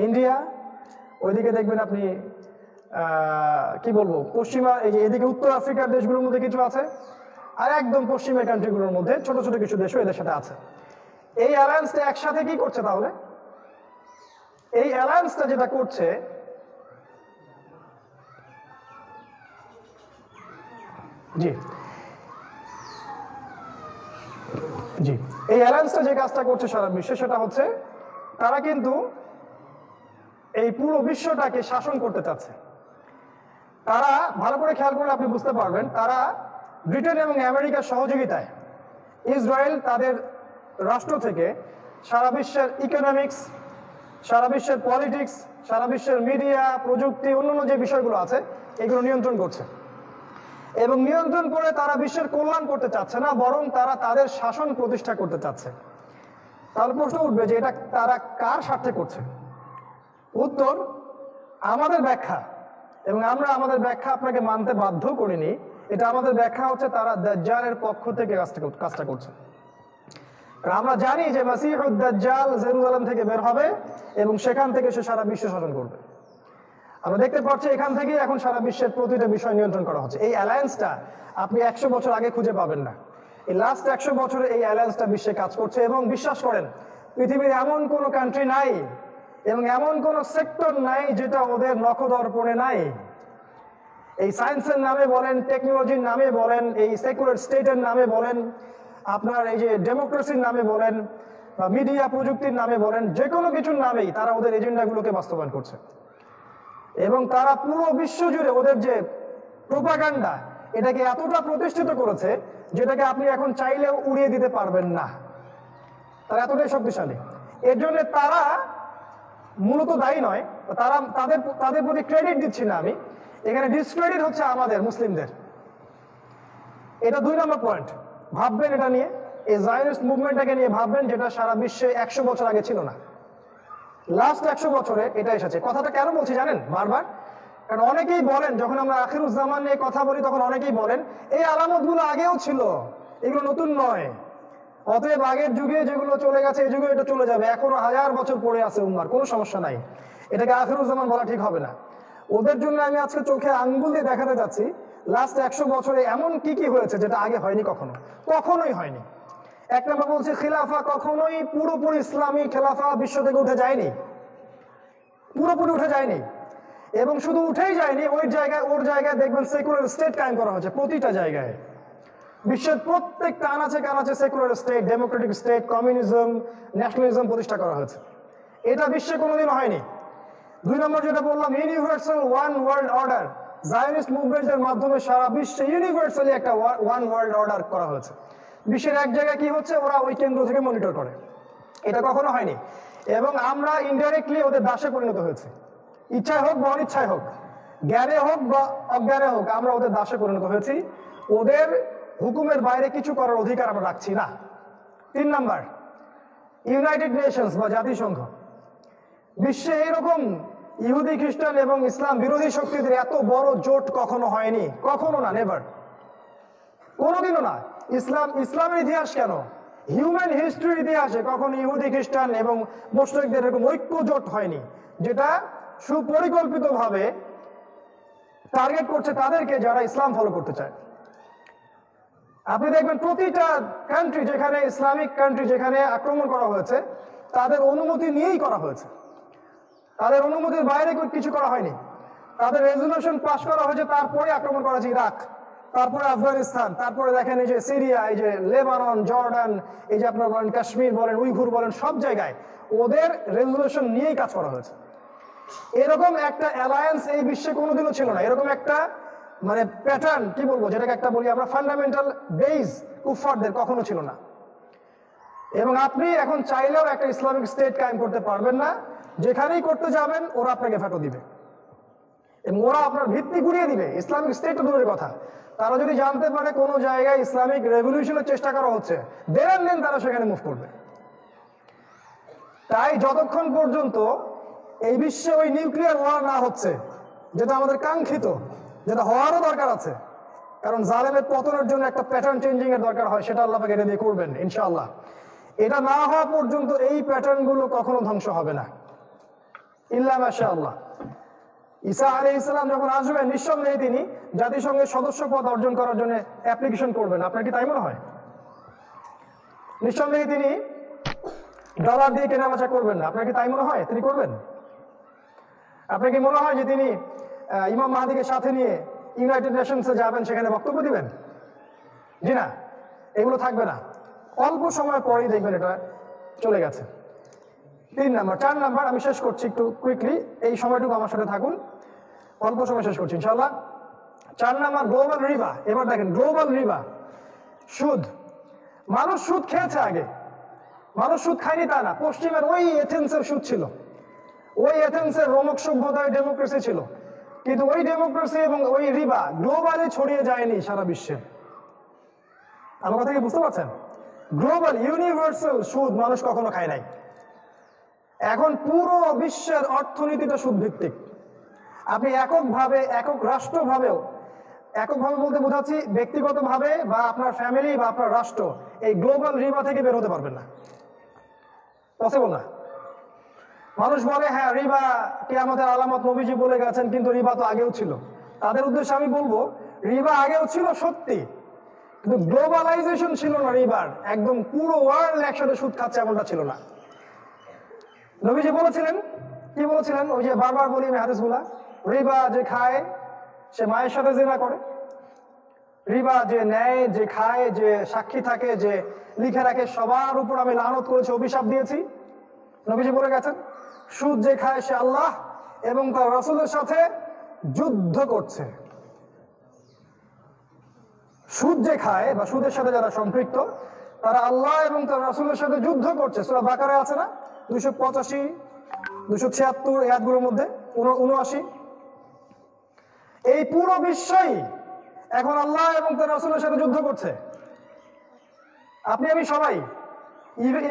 ইন্ডিয়া, ওইদিকে দেখবেন আপনি কি বলবো পশ্চিমা এই যে এদিকে উত্তর আফ্রিকার দেশগুলোর মধ্যে কিছু আছে, আর একদম পশ্চিমের কান্ট্রিগুলোর মধ্যে ছোট ছোট কিছু দেশও এদের সাথে আছে। এই অ্যালায়েন্সটা একসাথে কি করছে তাহলে? এই অ্যালায়েন্সটা যেটা করছে, জি জি এই অ্যালায়েন্সটা যে কাজটা করছে সারা বিশ্বে, সেটা হচ্ছে তারা কিন্তু এই পুরো বিশ্বটাকে শাসন করতে চাচ্ছে। তারা ভালো করে খেয়াল করলে আপনি বুঝতে পারবেন, তারা ব্রিটেন এবং আমেরিকার সহযোগিতায় ইসরায়েল তাদের রাষ্ট্র থেকে সারা বিশ্বের ইকোনমিক্স, সারা বিশ্বের পলিটিক্স, সারা বিশ্বের মিডিয়া, প্রযুক্তি, অন্যান্য যে বিষয়গুলো আছে এগুলো নিয়ন্ত্রণ করছে। এবং নিয়ন্ত্রণ করে তারা বিশ্বের কল্যাণ করতে চাচ্ছে না, বরং তারা তাদের শাসন প্রতিষ্ঠা করতে চাচ্ছে। তাহলে প্রশ্ন উঠবে যে এটা তারা কার স্বার্থে করছে? উত্তর আমাদের ব্যাখ্যা, এবং আমরা আমাদের ব্যাখ্যা আপনাকে মানতে বাধ্য করিনি। এটা আমাদের ব্যাখ্যা হচ্ছে তারা দাজ্জালের পক্ষ থেকে কাজটা করছে। আমরা জানি যে মাসিহুদ দাজ্জাল জেরুজালেম থেকে বের হবে এবং সেখান থেকে সে সারা বিশ্ব শাসন করবে। আমরা দেখতে পাচ্ছি এখান থেকেই এখন সারা বিশ্বের প্রতিটা বিষয় নিয়ন্ত্রণ করা হচ্ছে। এই অ্যালায়েন্সটা আপনি 100 বছর আগে খুঁজে পাবেন না। এই লাস্ট 100 বছরে এই অ্যালায়েন্সটা বিশ্বে কাজ করছে। এবং বিশ্বাস করেন, পৃথিবীর এমন কোনো কান্ট্রি নাই এবং এমন কোনো সেক্টর নাই যেটা ওদের নখদর্পণে নাই। এই সায়েন্সের নামে বলেন, টেকনোলজির নামে বলেন, এই সেকুলার স্টেটের নামে বলেন, আপনার এই যে ডেমোক্রেসির নামে বলেন, বা মিডিয়া প্রযুক্তির নামে বলেন, যে কোনো কিছুর নামেই তারা ওদের এজেন্ডাগুলোকে বাস্তবায়ন করছে। এবং তারা পুরো বিশ্ব জুড়ে ওদের যে প্রোপাগান্ডা, এটাকে এতটা প্রতিষ্ঠিত করেছে যেটাকে আপনি এখন চাইলেও উড়িয়ে দিতে পারবেন না। তারা এতটাই শক্তিশালী। এর জন্য তারা মূলত দায়ী নয়, তারা তাদের প্রতি ক্রেডিট দিচ্ছি না আমি, এখানে ডিসক্রেডিট হচ্ছে আমাদের মুসলিমদের। এটা 2 নম্বর পয়েন্ট। ভাববেন এটা নিয়ে, এই জায়নিস্ট মুভমেন্টটাকে নিয়ে ভাববেন, যেটা সারা বিশ্বে 100 বছর আগে ছিল না। লাস্ট 100 বছরে এটা এসেছে। কথাটা কেন বলছি জানেন বারবার? কারণ অনেকেই বলেন, যখন আমরা আখিরুজ্জামান নিয়ে কথা বলি তখন অনেকেই বলেন এই আলামতগুলো আগেও ছিল, এগুলো নতুন নয়। অতএব আগের যুগে যেগুলো চলে গেছে এই যুগে এটা চলে যাবে, এখনো 1000 বছর পরে আছে উম্মার, কোনো সমস্যা নাই। এটাকে আখিরুজ্জামান বলা ঠিক হবে না। ওদের জন্য আমি আজকে চোখে আঙ্গুল দিয়ে দেখাতে যাচ্ছি লাস্ট 100 বছরে এমন কি কি হয়েছে যেটা আগে হয়নি, কখনোই হয়নি। এক নম্বর বলছে, খিলাফা কখনোই পুরোপুরি ইসলামী খেলাফা বিশ্ব থেকে উঠে যায়নি, পুরোপুরি উঠে যায়নি। এবং শুধু উঠেই যায়নি, ওর জায়গায় দেখবেন সেকুলার স্টেট কায়েম করা হয়েছে প্রতিটা জায়গায়। বিশ্বের প্রত্যেকটা আনাচে কানাচে secular state, Democratic state, communism, nationalism প্রতিষ্ঠা করা হয়েছে। এটা বিশ্বে কোনোদিন হয়নি। 2 নম্বর যেটা বললাম, universal one world order, Zionist মুভমেন্টের মাধ্যমে সারা বিশ্বে ইউনিভার্সালি একটা ওয়ান ওয়ার্ল্ড অর্ডার করা হয়েছে। বিশ্বের এক জায়গায় কি হচ্ছে ওরা ওই কেন্দ্র থেকে মনিটর করে, এটা কখনো হয়নি। এবং আমরা ইনডাইরেক্টলি ওদের দাসে পরিণত হয়েছে, ইচ্ছায় হোক বা অনিচ্ছায় হোক, জ্ঞানে হোক বা অজ্ঞানে হোক, আমরা ওদের দাসে পরিণত হয়েছি। ওদের হুকুমের বাইরে কিছু করার অধিকার আমরা রাখছি না। 3 নাম্বার, ইউনাইটেড নেশনস বা জাতিসংঘ। বিশ্বে এইরকম ইহুদি, খ্রিস্টান এবং ইসলাম বিরোধী শক্তিদের এত বড় জোট কখনো হয়নি, কখনো না, নেভার, কোনোদিনও না। ইসলামের ইতিহাস কেন, হিউম্যান হিস্ট্রির ইতিহাসে কখনো ইহুদি, খ্রিস্টান এবং মুশরিকদের এরকম ঐক্য জোট হয়নি যেটা সুপরিকল্পিতভাবে টার্গেট করছে তাদেরকে যারা ইসলাম ফলো করতে চায়। আপনি দেখবেন প্রতিটা কান্ট্রি যেখানে, ইসলামিক কান্ট্রি যেখানে আক্রমণ করা হয়েছে, তাদের অনুমতি নিয়েই করা হয়েছে, তাদের অনুমতির বাইরে কিছু করা হয়নি। তাদের রেজলিউশন পাস করা হয়েছে, তারপরে আক্রমণ করা হয়েছে ইরাক, তারপরে আফগানিস্তান, তারপরে দেখেন এই যে সিরিয়া, এই যে লেবানন, জর্ডান, এই যে আপনার বলেন কাশ্মীর বলেন, উইঘুর বলেন, সব জায়গায় ওদের রেজলিউশন নিয়েই কাজ করা হয়েছে। এরকম একটা অ্যালায়েন্স এই বিশ্বে কোনোদিনও ছিল না। এরকম একটা মানে প্যাটার্ন, কি বলবো, যেটাকে একটা বলি আমরা ফান্ডামেন্টাল বেস, কুফফারদের কখনো ছিল না। এবং আপনি এখন চাইলেও একটা ইসলামিক স্টেট কায়েম করতে পারবেন না। যেখানেই করতে যাবেন ওরা আপনাকে ফেটো দিবে এবং ওরা আপনার ভিত্তি গুড়িয়ে দিবে। ইসলামিক স্টেট তো দূরের কথা, তারা যদি জানতে পারে কোনো জায়গায় ইসলামিক রেভলিউশনের চেষ্টা করা হচ্ছে, দেন তারা সেখানে মুভ করবে। তাই যতক্ষণ পর্যন্ত এই বিশ্বে ওই নিউক্লিয়ার ওয়ার না হচ্ছে, যেটা আমাদের কাঙ্ক্ষিত, যেটা হওয়ারও দরকার আছে, কারণ জালেমের পতনের জন্য একটা প্যাটার্ন চেঞ্জিং এর দরকার হয়, সেটা আল্লাহ পাক এটা দিয়ে করবেন ইনশাআল্লাহ। এটা না হওয়া পর্যন্ত এই প্যাটার্ন গুলো কখনো ধ্বংস হবে না, ইল্লা মাশাআল্লাহ। ঈসা আলাইহিস সালাম যখন আসবেন, নিঃসন্দেহে তিনি জাতিসংঘের সদস্য পদ অর্জন করার জন্য অ্যাপ্লিকেশন করবেন। আপনার কি তাই মনে হয়? নিঃসন্দেহে তিনি ডলার দিয়ে কেনাবেচা করবেন না। আপনার কি তাই মনে হয় তিনি করবেন? আপনার কি মনে হয় যে তিনি ইমাম মাহদিকে সাথে নিয়ে ইউনাইটেড নেশনসে যাবেন, সেখানে বক্তব্য দিবেন? জি না, এগুলো থাকবে না। অল্প সময় পরেই দেখবেন এটা চলে গেছে। 3 নাম্বার। 4 নাম্বার আমি শেষ করছি একটু কুইকলি, এই সময়টুকু আমার সাথে থাকুন, অল্প সময় শেষ করছি ইনশাআল্লাহ। 4 নাম্বার, গ্লোবাল রিবা। এবার দেখেন গ্লোবাল রিবা, সুদ। মানুষ সুদ খেয়েছে আগে, মানুষ সুদ খায়নি তা না। পশ্চিমের ওই এথেন্সের সুদ ছিল, ওই এথেন্সের রোমক সভ্যতায় ডেমোক্রেসি ছিল, কিন্তু ওই ডেমোক্রেসি এবং ওই রিবা গ্লোবালি ছড়িয়ে যায়নি সারা বিশ্বে। আমার কথা কি বুঝতে পারছেন? গ্লোবাল ইউনিভার্সাল সুদ মানুষ কখনো খায় নাই। এখন পুরো বিশ্বের অর্থনীতিটা সুদ ভিত্তিক। আপনি এককভাবে, একক রাষ্ট্রভাবেও, এককভাবে বলতে বোঝাচ্ছি ব্যক্তিগতভাবে বা আপনার ফ্যামিলি বা আপনার রাষ্ট্র, এই গ্লোবাল রিবা থেকে বের হতে পারবেন না, পসিবল না। মানুষ বলে হ্যাঁ রিবা কিয়ামতের আলামত, নবীজি বলে গেছেন, কিন্তু রিবা তো আগেও ছিল। তাদের উদ্দেশ্যে আমি বলবো রিবা আগেও ছিল সত্যি, কিন্তু গ্লোবালাইজেশন ছিল না রিবার, একদম পুরো ওয়ার্ল্ড একসাথে সুদ খাচ্ছে এমনটা ছিল না। নবীজি বলেছিলেন, কি বলেছিলেন? ওই যে বারবার বলি আমি হাদিসগুলা, রিবা যে খায় সে মায়ের সাথে জিনা করে, রিবা যে নেয়, যে খায়, যে সাক্ষী থাকে, যে লিখে রাখে, সবার উপর আমি লানত করেছি, অভিশাপ দিয়েছি। নবীজি বলে গেছেন সুদ যে খায় সে আল্লাহ এবং তার রাসূলের সাথে যুদ্ধ করছে। সুদ যে খায় বা সুদের সাথে যারা সম্পৃক্ত তারা আল্লাহ এবং তার রাসূলের সাথে যুদ্ধ করছে। সূরা বাকারা আছে না 285, 276 এই আয়াতগুলোর মধ্যে 79। এই পুরো বিশ্বই এখন আল্লাহ এবং তার রাসূলের সাথে যুদ্ধ করছে। আপনি আমি সবাই,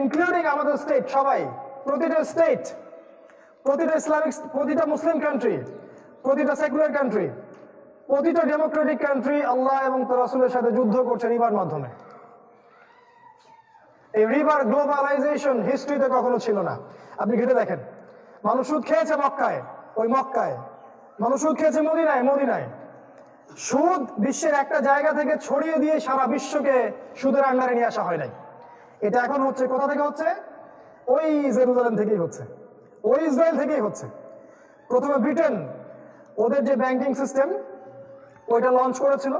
ইনক্লুডিং আমাদের স্টেট, সবাই, প্রতিটা স্টেট, প্রতিটা ইসলামিক, প্রতিটা মুসলিম কান্ট্রি, প্রতিটা সেকুলার কান্ট্রি, প্রতিটা ডেমোক্রেটিক কান্ট্রি আল্লাহ এবং তার রাসূলের সাথে যুদ্ধ করছে রিবার মাধ্যমে। এই রিভার গ্লোবালাইজেশন হিস্ট্রিতে কখনো ছিল না। আপনি ঘেটে দেখেন, মানুষ সুদ খেয়েছে মক্কায়, ওই মক্কায়, মানুষ সুদ খেয়েছে মদিনায়, মদিনায়। সুদ বিশ্বের একটা জায়গা থেকে ছড়িয়ে দিয়ে সারা বিশ্বকে সুদের আন্ডারে নিয়ে আসা হয় নাই। এটা এখন হচ্ছে কোথা থেকে হচ্ছে? ওই জেরুজালেম থেকেই হচ্ছে, ওই ইসরায়েল থেকেই হচ্ছে। প্রথমে ব্রিটেন ওদের যে ব্যাংকিং সিস্টেম ওইটা লঞ্চ করেছিল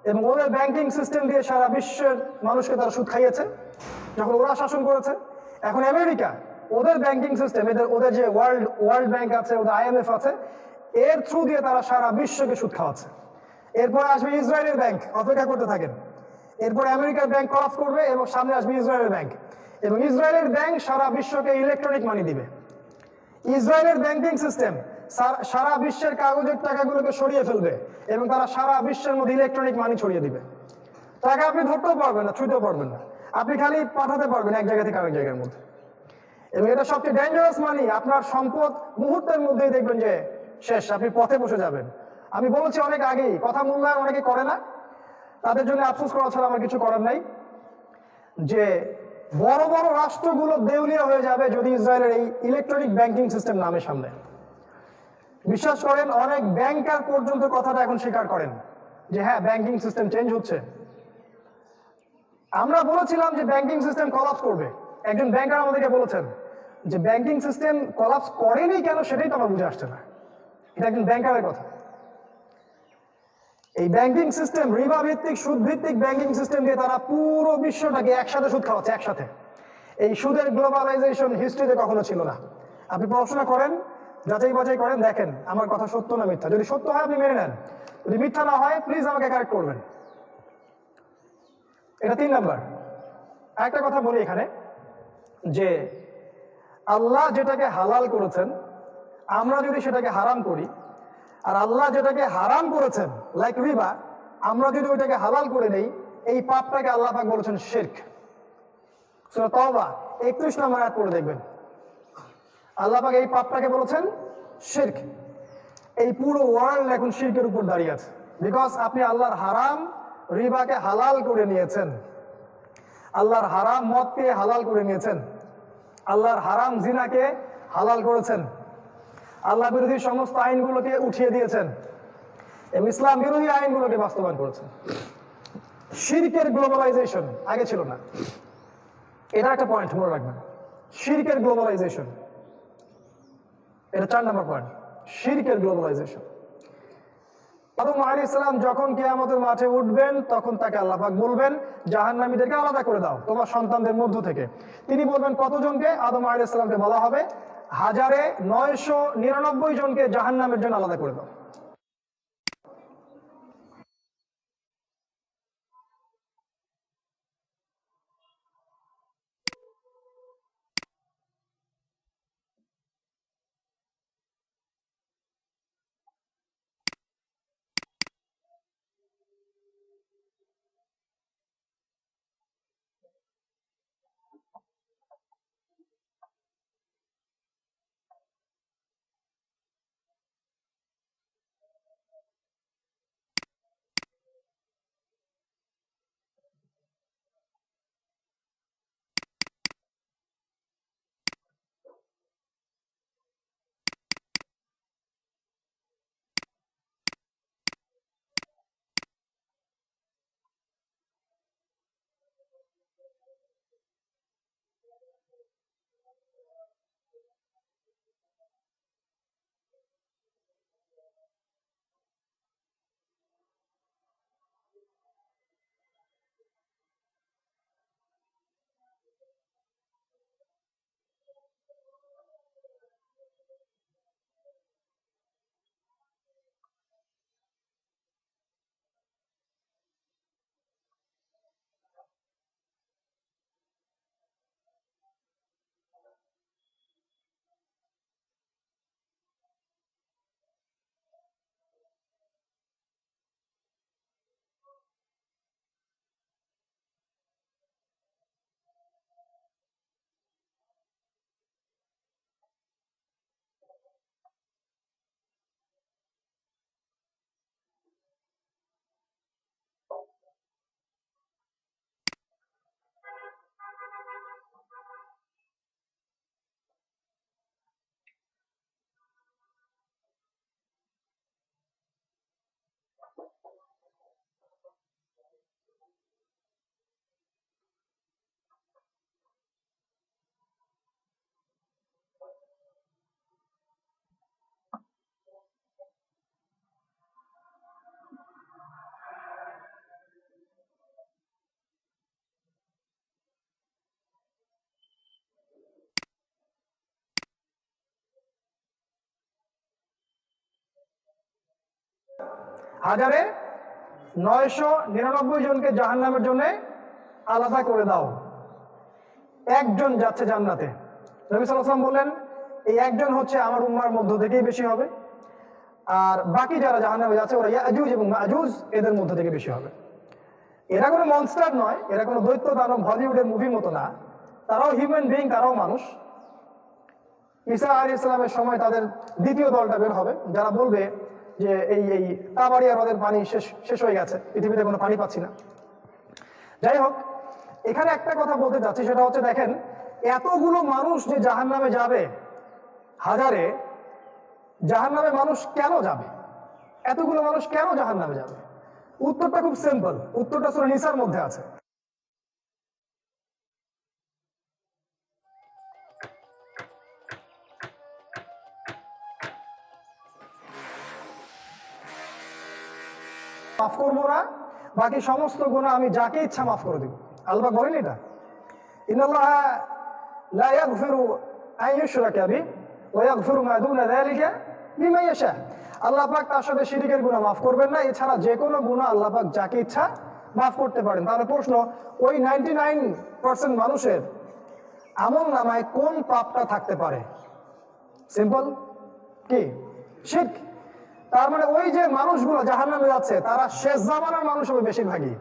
এবং ওদের ব্যাংকিং সিস্টেম দিয়ে সারা বিশ্বের মানুষকে তারা সুদ খাইয়েছে যখন ওরা শাসন করেছে। এখন আমেরিকা ওদের ব্যাংকিং সিস্টেম, ওদের যে ওয়ার্ল্ড ব্যাংক আছে, ওদের IMF আছে, এর থ্রু দিয়ে তারা সারা বিশ্বকে সুদ খাওয়াচ্ছে। এরপরে আসবে ইসরায়েলের ব্যাংক, অপেক্ষা করতে থাকেন। এরপরে আমেরিকার ব্যাংক কলাপস করবে এবং সামনে আসবে ইসরায়েলের ব্যাংক, এবং ইসরায়েলের ব্যাংক সারা বিশ্বকে ইলেকট্রনিক মানি দিবে। ইসরায়েলের ব্যাংকিং সিস্টেম সারা বিশ্বের কাগজের টাকাগুলোকে সরিয়ে ফেলবে এবং তারা সারা বিশ্বের মধ্যে ইলেকট্রনিক মানি ছড়িয়ে দিবে। টাকা আপনি ধরতেও পারবেন না, ছুঁতেও পারবেন না, আপনি খালি পাঠাতে পারবেন এক জায়গা থেকে আরেক জায়গার মধ্যে। এবং এটা সবচেয়ে ডেঞ্জারাস মানি। আপনার সম্পদ মুহূর্তের মধ্যেই দেখবেন যে শেষ, আপনি পথে বসে যাবেন। আমি বলেছি অনেক আগেই, কথা মূল্যায়ন অনেকে করে না, তাদের জন্য আফসোস করা ছাড়া আমার কিছু করার নাই, যে বড় বড় রাষ্ট্রগুলো দেউলিয়া হয়ে যাবে যদি ইসরায়েলের এই ইলেকট্রনিক ব্যাংকিং সিস্টেম নামে সামনে। বিশ্বাস করেন, অনেক ব্যাংকার পর্যন্ত কথাটা এখন স্বীকার করেন যে হ্যাঁ, ব্যাংকিং সিস্টেম চেঞ্জ হচ্ছে। আমরা বলেছিলাম যে ব্যাংকিং সিস্টেম কলাপস করবে, একজন ব্যাংকার আমাদেরকে বলেছেন যে ব্যাংকিং সিস্টেম কলাপস করেনি কেন সেটাই তো আমার বুঝে আসছে না। এটা একজন ব্যাংকারের কথা। এই ব্যাংকিং সিস্টেম, রিবা ভিত্তিক, সুদ ভিত্তিক ব্যাংকিং সিস্টেম দিয়ে তারা পুরো বিশ্বটাকে একসাথে সুদ খাওয়াচ্ছে, একসাথে। এই সুদের গ্লোবালাইজেশন হিস্ট্রিতে কখনো ছিল না। আপনি পড়াশোনা করেন, যাচাই বাছাই করেন, দেখেন আমার কথা সত্য না মিথ্যা। যদি সত্য হয় আপনি মেনে নেন, যদি মিথ্যা না হয় প্লিজ আমাকে কারেক্ট করবেন। এটা 3 নাম্বার। একটা কথা বলি এখানে, যে আল্লাহ যেটাকে হালাল করেছেন আমরা যদি সেটাকে হারাম করি, আর আল্লাহ যেটাকে হারাম করেছেন লাইক রিবা, আমরা যদি ওইটাকে হালাল করে নেই, এই পাপটাকে আল্লাহ পাক বলেছেন শিরক। সূরা তাওবা 31 নম্বর আয়াত পড়ে দেখবেন, আল্লাহ পাক এই পাপটাকে বলেছেন শিরক। এই পুরো ওয়ার্ল্ড এখন শিরকের উপর দাঁড়িয়ে আছে, বিকজ আপনি আল্লাহর হারাম রিবাকে হালাল করে নিয়েছেন, আল্লাহর হারাম মদকে হালাল করে নিয়েছেন, আল্লাহর হারাম জিনাকে হালাল করেছেন, আল্লাহ বিরোধী সমস্ত আইনগুলোকে উঠিয়ে দিয়েছেন এবং ইসলাম বিরোধী আইনগুলোকে বাস্তবায়ন করেছেন। শিরকের গ্লোবালাইজেশন আগে ছিল না, এটা একটা পয়েন্ট মনে রাখবেন। শিরকের গ্লোবালাইজেশন, এটা 4 নম্বর পয়েন্ট, শিরকের গ্লোবালাইজেশন। আদম আলাইহিস সালাম যখন কিয়ামতের মাঠে উঠবেন তখন তাকে আল্লাহ পাক বলবেন জাহান্নামীদেরকে আলাদা করে দাও তোমার সন্তানদের মধ্য থেকে। তিনি বলবেন কতজনকে? আদম আলাইহিস সালামকে বলা হবে 1999 জনকে জাহান্নামের জন্য আলাদা করে দাও। হাজারে 999 জনকে জাহান্নামের জন্য আলাদা করে দাও, একজন যাচ্ছে জান্নাতে। নবী সাল্লাল্লাহু আলাইহি ওয়াসাল্লাম বললেন এই একজন হচ্ছে আমার উম্মার মধ্য থেকেই বেশি হবে, আর বাকি যারা জাহান্নামে যাচ্ছে ওরা ইয়াজুজ এবং মাজুজ এদের মধ্য থেকে বেশি হবে। এরা কোনো মনস্টার নয়, এরা কোনো দৈত্য দানব হলিউডের মুভির মতো না, তারাও হিউম্যান বিইং, তারাও মানুষ। ঈসা আলাইহিস সালামের সময় তাদের দ্বিতীয় দলটা বের হবে, যারা বলবে যে এই তাবারিয়া হ্রদের পানি শেষ হয়ে গেছে, পৃথিবীতে কোনো পানি পাচ্ছি না। যাই হোক, এখানে একটা কথা বলতে চাচ্ছি, সেটা হচ্ছে দেখেন এতগুলো মানুষ যে জাহান্নামে যাবে, হাজারে, জাহান্নামে মানুষ কেন যাবে? এতগুলো মানুষ কেন জাহান্নামে যাবে? উত্তরটা খুব সিম্পল, উত্তরটা সূরা নিসার মধ্যে আছে। মাফ করবো না, বাকি সমস্ত গুনাহ আমি যাকে ইচ্ছা মাফ করে দিব। আল্লাহ বলেন এটা, ইন্নাল্লাহা লা ইয়াগফিরু আন ইউশরাকা বিহি ওয়া ইয়াগফিরু মা দুনা যালিকা লিমান ইয়াশা। আল্লাহ পাক তার সাথে শিরকের গুনাহ মাফ করবেন না, এছাড়া যে কোনো গুনাহ আল্লাহ পাক যাকে ইচ্ছা মাফ করতে পারেন। তাহলে প্রশ্ন, ওই 99% মানুষের আমল নামায় কোন পাপটা থাকতে পারে? সিম্পল, কি? শিরক। তার মানে ওই যে মানুষগুলো জাহান্নামে যাচ্ছে তারা শেষ জামানার মানুষ হবে বেশিরভাগই,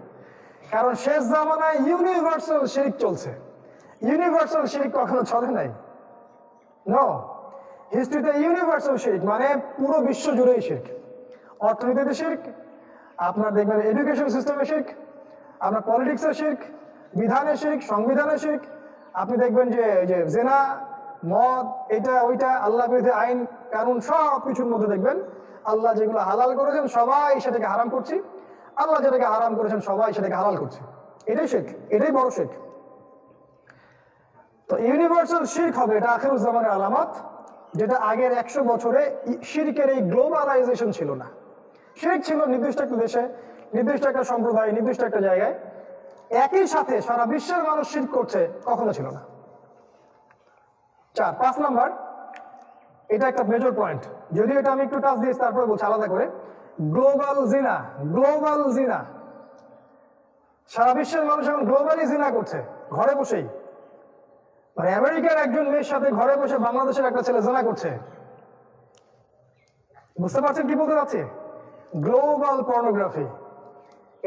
কারণ শেষ জামানায় ইউনিভার্সাল শিরক চলছে। ইউনিভার্সাল শিরক কখনো চলে নাই, নো। হিস্ট্রিতে ইউনিভার্সাল শিরক মানে পুরো বিশ্ব জুড়েই শিরক। অর্থনীতিতে শিরক, আপনার দেখবেন এডুকেশন সিস্টেমে শিরক, আপনার পলিটিক্সের শিরক, বিধানের শিরক, সংবিধানের শিরক। আপনি দেখবেন যে জেনা, মদ, এটা ওইটা, আল্লাহ বিরোধী আইন কানুন সব কিছুর মধ্যে দেখবেন আল্লাহ যেগুলো হালাল করেছেন সবাই সেটাকে হারাম করছি, আল্লাহ যেটাকে হারাম করেছেন সবাই সেটাকে হালাল করছে। এটাই শিরক, এটাই বড় শিরক। তো ইউনিভার্সাল শিরক হবে, এটা আখিরুজ জামানের আলামত, যেটা আগের 100 বছরে শিরকের এই গ্লোবালাইজেশন ছিল না। শিরক ছিল নির্দিষ্ট একটা দেশে, নির্দিষ্ট একটা সম্প্রদায়, নির্দিষ্ট একটা জায়গায়, একই সাথে সারা বিশ্বের মানুষ শিরক করছে, কখনো ছিল না। 5 নাম্বার, এটা একটা মেজর পয়েন্ট, যদিও এটা আমি একটু টাচ দিয়েছি তারপরে বলছি আলাদা করে। গ্লোবাল জিনা, গ্লোবাল জিনা, সারা বিশ্বের মানুষ এখন গ্লোবালি জিনা করছে, ঘরে বসেই। মানে আমেরিকার একজন মেয়ের সাথে ঘরে বসে বাংলাদেশের একটা ছেলে জিনা করছে। বুঝতে পারছেন কি বলতে চাচ্ছি? গ্লোবাল পর্নোগ্রাফি,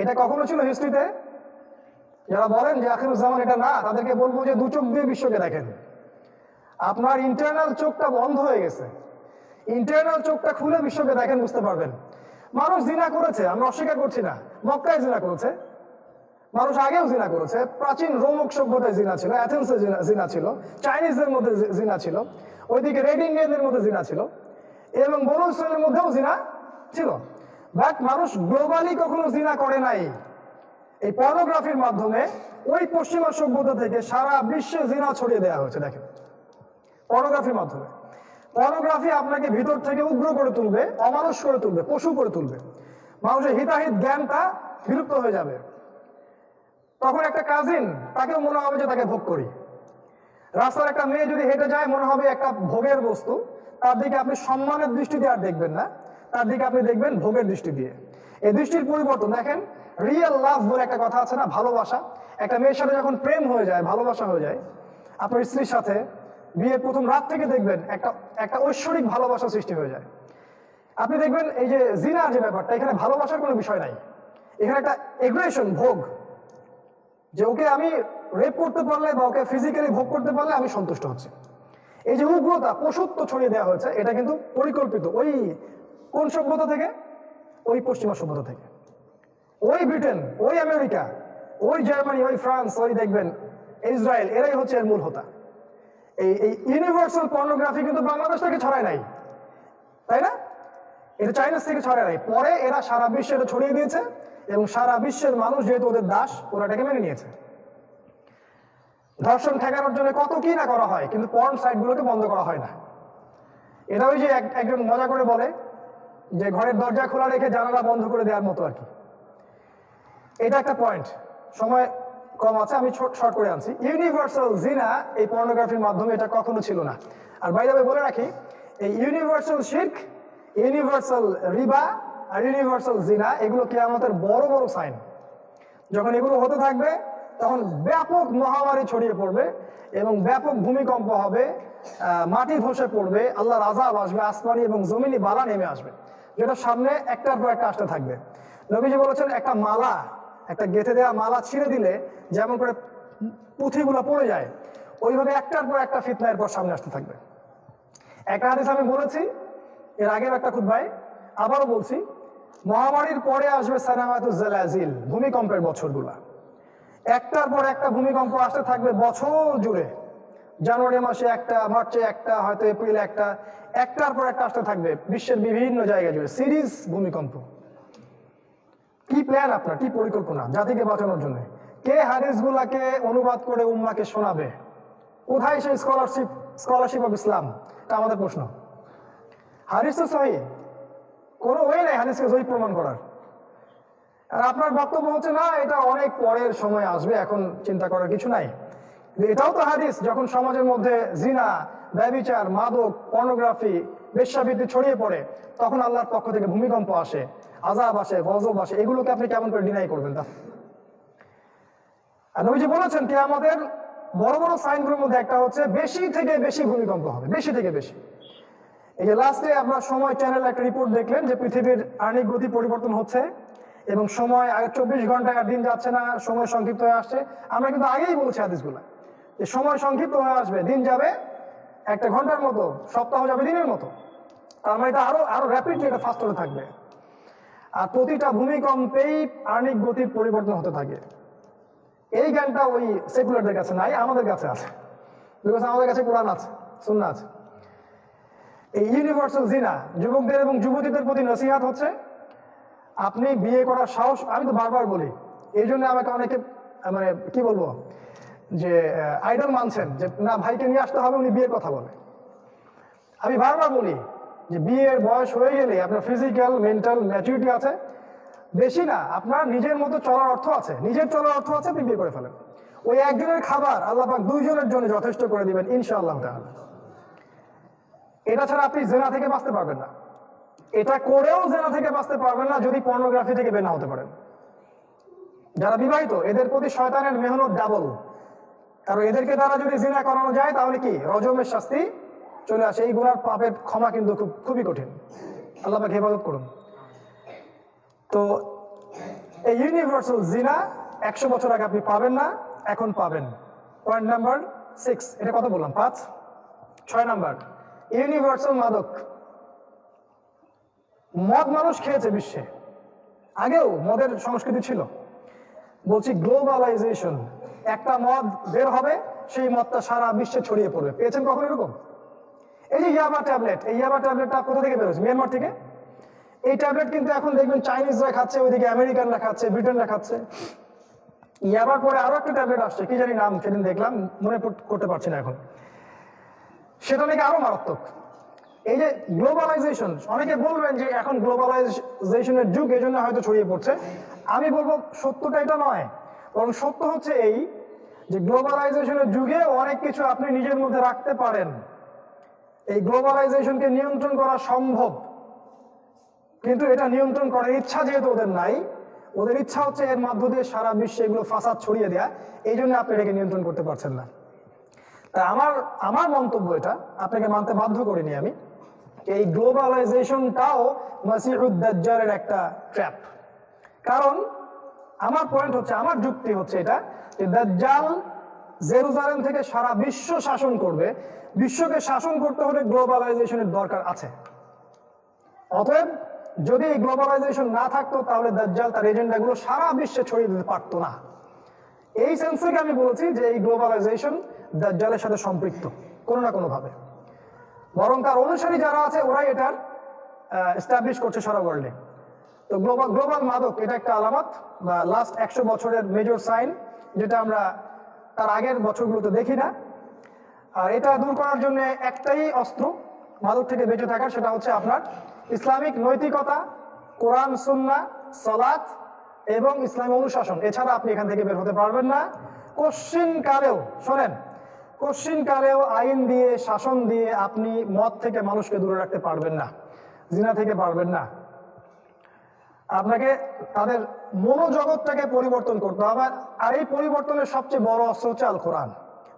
এটা কখনো ছিল হিস্ট্রিতে? যারা বলেন যে আখিরুজ জামান এটা না, তাদেরকে বলবো যে 2 চোখ দিয়ে বিশ্বকে দেখেন। আপনার ইন্টারনাল চোখটা বন্ধ হয়ে গেছে, ইন্টারনাল চোখটা খুলে বিশ্বকে দেখেন, বুঝতে পারবেন। মানুষ জিনা করেছে, আমরা অস্বীকার করছি না। মক্কায় জিনা করেছে মানুষ, আগেও জিনা করেছে। প্রাচীন রোমক সভ্যতায় জিনা ছিল, অ্যাথেন্সে জিনা ছিল, চাইনিজদের মধ্যে জিনা ছিল, ওইদিকে রেড ইন্ডিয়ানদের মধ্যে জিনা ছিল, এবং বনু ইসরায়েলের মধ্যেও জিনা ছিল। বাট মানুষ গ্লোবালি কখনো জিনা করে নাই। এই পর্নোগ্রাফির মাধ্যমে ওই পশ্চিমা সভ্যতা থেকে সারা বিশ্বে জিনা ছড়িয়ে দেওয়া হয়েছে। দেখেন, পর্নোগ্রাফির মাধ্যমে। পর্নোগ্রাফি আপনাকে ভিতর থেকে উগ্র করে তুলবে, অমানুষ করে তুলবে, পশু করে তুলবে। মানুষের হিতাহিত জ্ঞানটা বিলুপ্ত হয়ে যাবে। তখন একটা কাজিন, তাকেও মনে হবে যে তাকে ভোগ করি। রাস্তার একটা মেয়ে যদি হেঁটে যায়, মনে হবে একটা ভোগের বস্তু, তার দিকে আপনি সম্মানের দৃষ্টি দিয়ে আর দেখবেন না, তার দিকে আপনি দেখবেন ভোগের দৃষ্টি দিয়ে। এই দৃষ্টির পরিবর্তন দেখেন। রিয়েল লাভ বলে একটা কথা আছে না, ভালোবাসা। একটা মেয়ের সাথে যখন প্রেম হয়ে যায়, ভালোবাসা হয়ে যায়, আপনার স্ত্রীর সাথে বিয়ের প্রথম রাত থেকে দেখবেন একটা ঐশ্বরিক ভালোবাসা সৃষ্টি হয়ে যায়। আপনি দেখবেন এই যে জিনা যে ব্যাপারটা, এখানে ভালোবাসার কোনো বিষয় নাই, এখানে একটা এগ্রেশন, ভোগ, যে ওকে আমি রেপ করতে পারলে বা ওকে ফিজিক্যালি ভোগ করতে পারলে আমি সন্তুষ্ট হচ্ছি। এই যে উগ্রতা, পশুত্ব ছড়িয়ে দেওয়া হয়েছে, এটা কিন্তু পরিকল্পিত। ওই কোন সভ্যতা থেকে? ওই পশ্চিমা সভ্যতা থেকে। ওই ব্রিটেন, ওই আমেরিকা, ওই জার্মানি, ওই ফ্রান্স, ওই দেখবেন ইসরায়েল, এরাই হচ্ছে এর মূল হোতা। এই ইউনিভার্সাল পর্নোগ্রাফি কিন্তু বাংলাদেশ থেকে ছড়ায় নাই, তাই না? এটা চাইনা থেকে ছড়ায় নাই, পরে এরা সারা বিশ্বে এটা ছড়িয়ে দিয়েছে, এবং সারা বিশ্বের মানুষ যেহেতু ওদের দাস, ওরা এটাকে মেনে নিয়েছে। ধর্ষণ ঠেকানোর জন্য কত কি না করা হয়, কিন্তু পর্ন সাইটগুলোকে বন্ধ করা হয় না। এটা ওই যে একজন মজা করে বলে যে ঘরের দরজা খোলা রেখে জানালা বন্ধ করে দেওয়ার মতো আর কি। এটা একটা পয়েন্ট, সময় কম আছে, আমি শর্ট করে আনছি। ইউনিভার্সাল জিনা এই পর্নোগ্রাফির মাধ্যমে এটা কখনো ছিল না। আর বাই দ্য ওয়ে বলে রাখি, এই ইউনিভার্সাল শিরক, ইউনিভার্সাল রিবা আর ইউনিভার্সাল জিনা, এগুলো কিয়ামতের বড় বড় সাইন। যখন এগুলো হতে থাকবে তখন ব্যাপক মহামারী ছড়িয়ে পড়বে এবং ব্যাপক ভূমিকম্প হবে, মাটি ধসে পড়বে, আল্লাহর আযাব আসবে, আসমানি এবং জমিনি বালা নেমে আসবে, যেটা সামনে একটার পর একটা আসতে থাকবে। নবীজি বলেছেন একটা মালা, একটা গেঁথে দেওয়া মালা ছিঁড়ে দিলে যেমন করে পুঁথিগুলো পড়ে যায়, ওইভাবে একটার পর একটা ফিতনা এরপর সামনে আসতে থাকবে। একটা হাদিস আমি বলেছি এর আগের একটা খুতবায়, আবারও বলছি, মহামারীর পরে আসবে সানাওয়াতুজ জালাজিল, ভূমিকম্পের বছরগুলা। একটার পর একটা ভূমিকম্প আসতে থাকবে বছর জুড়ে। জানুয়ারি মাসে একটা, মার্চে একটা, হয়তো এপ্রিলে একটা, একটার পর একটা আসতে থাকবে বিশ্বের বিভিন্ন জায়গা জুড়ে সিরিজ ভূমিকম্প। কি প্ল্যান আপনার, কি পরিকল্পনা জাতিকে বাঁচানোর জন্য? কে হাদিসগুলাকে অনুবাদ করে উম্মাকে শোনাবে? কোথায় সেই স্কলারশিপ অফ ইসলাম? এটা আমাদের প্রশ্ন। হাদিস তো সহিহ, কোনো ওয়ে নাই হাদিসকে সহিহ প্রমাণ করার। আর আপনার বক্তব্য হচ্ছে না এটা অনেক পরের সময় আসবে, এখন চিন্তা করার কিছু নাই। এটাও তো হাদিস, যখন সমাজের মধ্যে জিনা, ব্যভিচার, মাদক, পর্নোগ্রাফি, বেশ্যাবৃত্তি ছড়িয়ে পড়ে, তখন আল্লাহর পক্ষ থেকে ভূমিকম্প আসে, আযাব আসে, গজব আসে। এগুলোকে আপনি কেমন করে ডিনাই করবেন? তা আর নবীজি বলেছেন কিয়ামতের বড় বড় সাইনগুলোর মধ্যে একটা হচ্ছে বেশি থেকে বেশি ভূমিকম্প হবে, বেশি থেকে বেশি। এই যে লাস্টে আপনার সময় চ্যানেল একটা রিপোর্ট দেখলেন যে পৃথিবীর আণবিক গতি পরিবর্তন হচ্ছে এবং সময় আগে 24 ঘন্টায় আর দিন যাচ্ছে না, সময় সংক্ষিপ্ত হয়ে আসছে। আমরা কিন্তু আগেই বলছি হাদিসগুলা যে সময় সংক্ষিপ্ত হয়ে আসবে, দিন যাবে 1 ঘন্টার মতো, সপ্তাহ যাবে দিনের মতো। তার মানে এটা আরো র্যাপিডলি এটা ফাস্ট হতে থাকবে। আর প্রতিটা ভূমিকম্পেই আণবিক গতির পরিবর্তন হতে থাকে। এই জ্ঞানটা ওই সেকুলারদের কাছে নাই, আমাদের কাছে আছে, বিকজ আমাদের কাছে কোরআন আছে, সুন্নাহ আছে। এই ইউনিভার্সাল জিনা, যুবকদের এবং যুবতীদের প্রতি নসিহত হচ্ছে আপনি বিয়ে করার সাহস, আমি তো বারবার বলি, এই জন্য আমাকে অনেকে মানে কি বলবো যে আইডল মানছেন যে না ভাইকে নিয়ে আসতে হবে, উনি বিয়ের কথা বলে। আমি বারবার বলি যে বিয়ের বয়স হয়ে গেলে আপনার ফিজিক্যাল মেন্টাল ম্যাচুরিটি আছে, বেশি না, আপনার নিজের মতো চলার অর্থ আছে, নিজের চলার অর্থ আছে, আপনি বিয়ে করে ফেলেন। ওই একজনের খাবার আল্লাহ পাক 2 জনের জন্য যথেষ্ট করে দিবেন ইনশাআল্লাহ তাআলা। এটা ছাড়া আপনি জেনা থেকে বাঁচতে পারবেন না। এটা করেও জেনা থেকে বাঁচতে পারবেন না যদি পর্নোগ্রাফি থেকে বের না হতে পারেন। যারা বিবাহিত এদের প্রতি শয়তানের মেহনত ডাবল, কারণ এদেরকে দ্বারা যদি জিনা করানো যায় তাহলে কি রজমের শাস্তি চলে আসে। এই গুনার পাপের ক্ষমা কিন্তু খুবই কঠিন। আল্লাহ পাক হেফাজত করুন। তো এই ইউনিভার্সাল জিনা 100 বছর আগে আপনি পাবেন না, এখন পাবেন। পয়েন্ট নাম্বার 6, এটা কত বললাম? 5, 6 নাম্বার ইউনিভার্সাল মাদক। মদ মানুষ খেয়েছে বিশ্বে, আগেও মদের সংস্কৃতি ছিল। বলছি গ্লোবালাইজেশন, একটা মদ বের হবে, সেই মদটা সারা বিশ্বে ছড়িয়ে পড়বে। পেয়েছেন কখন এরকম? এই যে ইয়াবা ট্যাবলেট, এই ইয়াবা ট্যাবলেটটা কোথা থেকে বেরোচ্ছে? মিয়ানমার থেকে। এই ট্যাবলেট কিন্তু এখন দেখবেন চাইনিজরা খাচ্ছে, ওইদিকে আমেরিকানরা খাচ্ছে, ব্রিটেনরা খাচ্ছে। ইয়াবার পরে আরো একটা ট্যাবলেট আসছে, কি জানি নাম, সেদিন দেখলাম, মনে করতে পারছি না এখন, সেটা নাকি আরো মারাত্মক। এই যে গ্লোবালাইজেশন, অনেকে বলবেন যে এখন গ্লোবালাইজেশনের যুগ, এই জন্য হয়তো ছড়িয়ে পড়ছে। আমি বলবো সত্যটা এটা নয়, বরং সত্য হচ্ছে এই যে গ্লোবালাইজেশনের যুগে অনেক কিছু আপনি নিজের মধ্যে রাখতে পারেন। এই গ্লোবালাইজেশনকে নিয়ন্ত্রণ করা সম্ভব, কিন্তু এটা নিয়ন্ত্রণ করার ইচ্ছা যেহেতু ওদের নাই, ওদের ইচ্ছা হচ্ছে এর মধ্য দিয়ে সারা বিশ্বে এগুলো ফাসাদ ছড়িয়ে দেয়া, এই জন্য আপনি এটাকে নিয়ন্ত্রণ করতে পারছেন না। তাই আমার মন্তব্য এটা, আপনাকে মানতে বাধ্য করিনি আমি, এই গ্লোবালাইজেশনটাও মাসিহুদ দাজ্জালের একটা ট্র্যাপ। কারণ আমার পয়েন্ট হচ্ছে, আমার যুক্তি হচ্ছে এটা যে দাজ্জাল জেরুজালেম থেকে সারা বিশ্ব শাসন করবে। বিশ্বকে শাসন করতে হলে গ্লোবালাইজেশনের দরকার আছে। অতএব যদি এই গ্লোবালাইজেশন না থাকতো তাহলে দাজ্জাল তার এজেন্ডাগুলো সারা বিশ্বে ছড়িয়ে দিতে পারতো না। এই সেন্স থেকে আমি বলেছি যে এই গ্লোবালাইজেশন দাজ্জালের সাথে সম্পৃক্ত কোনো না কোনো ভাবে, বরং তার অনুসারী যারা আছে ওরাই এটার এস্টাবলিশ করছে সারা ওয়ার্ল্ডে। তো গ্লোবাল মাদক এটা একটা আলামত বা লাস্ট 100 বছরের মেজর সাইন, যেটা আমরা তার আগের বছরগুলোতে দেখি না। আর এটা দূর করার জন্য একটাই অস্ত্র মাদক থেকে বেঁচে থাকার, সেটা হচ্ছে আপনার ইসলামিক নৈতিকতা, কোরআন সুন্নাহ, সালাত এবং ইসলামী অনুশাসন। এছাড়া আপনি এখান থেকে বের হতে পারবেন না কোশ্চিন কালেও। শোনেন, কোশ্চিন কালেও আইন দিয়ে, শাসন দিয়ে আপনি মদ থেকে মানুষকে দূরে রাখতে পারবেন না, জিনা থেকে পারবেন না। আপনাকে তাদের মনোজগৎটাকে পরিবর্তন করতে হবে। আর এই পরিবর্তনের সবচেয়ে বড় অস্ত্র হচ্ছে আল কোরআন।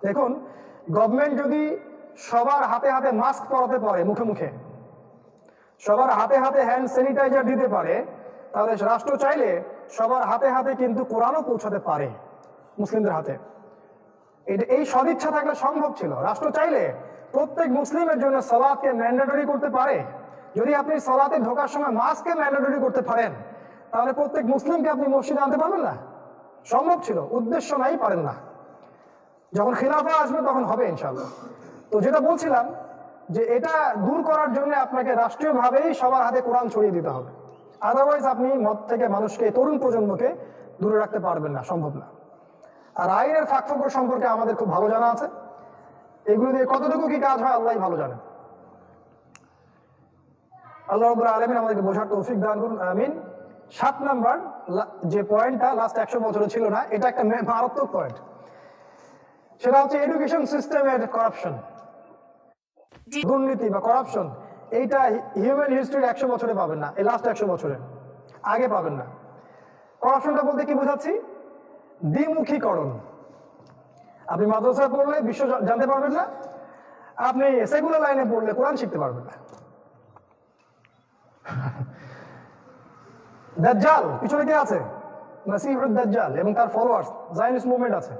দেখুন, গভর্নমেন্ট যদি সবার হাতে হাতে মাস্ক পরাতে পারে, মুখে মুখে সবার হাতে হাতে হ্যান্ড স্যানিটাইজার দিতে পারে, তাহলে রাষ্ট্র চাইলে সবার হাতে হাতে কিন্তু কোরআনও পৌঁছাতে পারে মুসলিমদের হাতে। এই সদিচ্ছা থাকলে সম্ভব ছিল। রাষ্ট্র চাইলে প্রত্যেক মুসলিমের জন্য সালাতকে ম্যান্ডেটরি করতে পারে। যদি আপনি সালাতে ঢোকার সময় মাস্ককে ম্যান্ডেটরি করতে পারেন, তাহলে প্রত্যেক মুসলিমকে আপনি মসজিদে আনতে পারবেন না? সম্ভব ছিল, উদ্দেশ্য নাই, পারেন না। যখন খিলাফা আসবে তখন হবে ইনশাআল্লাহ। তো যেটা বলছিলাম যে এটা দূর করার জন্য আপনাকে রাষ্ট্রীয়ভাবেই সবার হাতে কোরআন ছড়িয়ে দিতে হবে। আদারওয়াইজ আপনি মদ থেকে মানুষকে, তরুণ প্রজন্মকে দূরে রাখতে পারবেন না, সম্ভব না। আর আইনের ফাঁকফোকর সম্পর্কে আমাদের খুব ভালো জানা আছে। এগুলো দিয়ে কতটুকু কি কাজ হয় আল্লাহই ভালো জানেন। আল্লাহ রাব্বুল আলামিন আমাদেরকে বোঝার তৌফিক দান করুন, আমিন। 7 নাম্বার যে পয়েন্টটা লাস্ট 100 বছরে ছিল না, এটা একটা মারাত্মক পয়েন্ট। সেটা হচ্ছে এডুকেশন সিস্টেমের করাপশন, দুর্নীতি বা করাপশন। এইটা হিউম্যান হিস্ট্রির 100 বছরে পাবেন না, এই লাস্ট 100 বছরে আগে পাবেন না। করাপশনটা বলতে কি বোঝাচ্ছি? দ্বিমুখীকরণ। আপনি মাদ্রাসায় পড়লে বিশ্ব জানতে পারবেন না, আপনি সেকুলার লাইনে পড়লে কোরআন শিখতে পারবেন না। দাজ্জাল পিছনে কে আছে? মাসিহুদ দাজ্জাল এবং তার ফলোয়ার্স, জায়নিস্ট মুভমেন্ট আছে।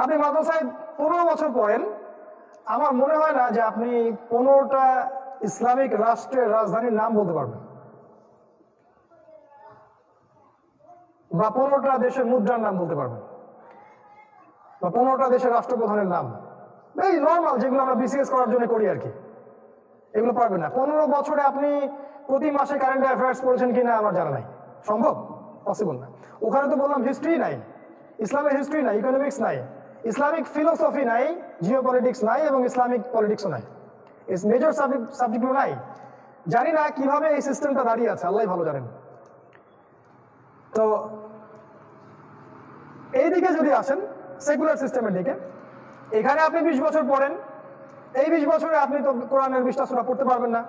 আপনি মাদ্রাসায় 15 বছর পড়েন, আমার মনে হয় না যে আপনি 15টা ইসলামিক রাষ্ট্রের রাজধানীর নাম বলতে পারবেন, বা 15টা দেশের মুদ্রার নাম বলতে পারবেন, বা 15টা দেশের রাষ্ট্রপ্রধানের নাম, এই নর্মাল যেগুলো আমরা বিসিএস করার জন্য করি আর কি, এগুলো পারবেন না। 15 বছরে আপনি প্রতি মাসে কারেন্ট অ্যাফেয়ার্স পড়েছেন কিনা আমার জানা নাই, সম্ভব? পসিবল না। ওখানে তো বললাম হিস্ট্রি নাই, ইসলামের হিস্ট্রি নাই, ইকোনমিক্স নাই, ইসলামিক ফিলোসফি নাই, জিও পলিটিক্স নাই, এবং ইসলামিক পলিটিক্সও নাই। মেজর সাবজেক্টগুলো নাই। জানি না কিভাবে এই সিস্টেমটা দাঁড়িয়ে আছে, আল্লাহ ভালো জানেন। তো এইদিকে যদি আসেন সেকুলার সিস্টেমের দিকে, এখানে আপনি 20 বছর পড়েন, এই 20 বছরে আপনি তো কোরআনের 20টা সূরা পড়তে পারবেন না,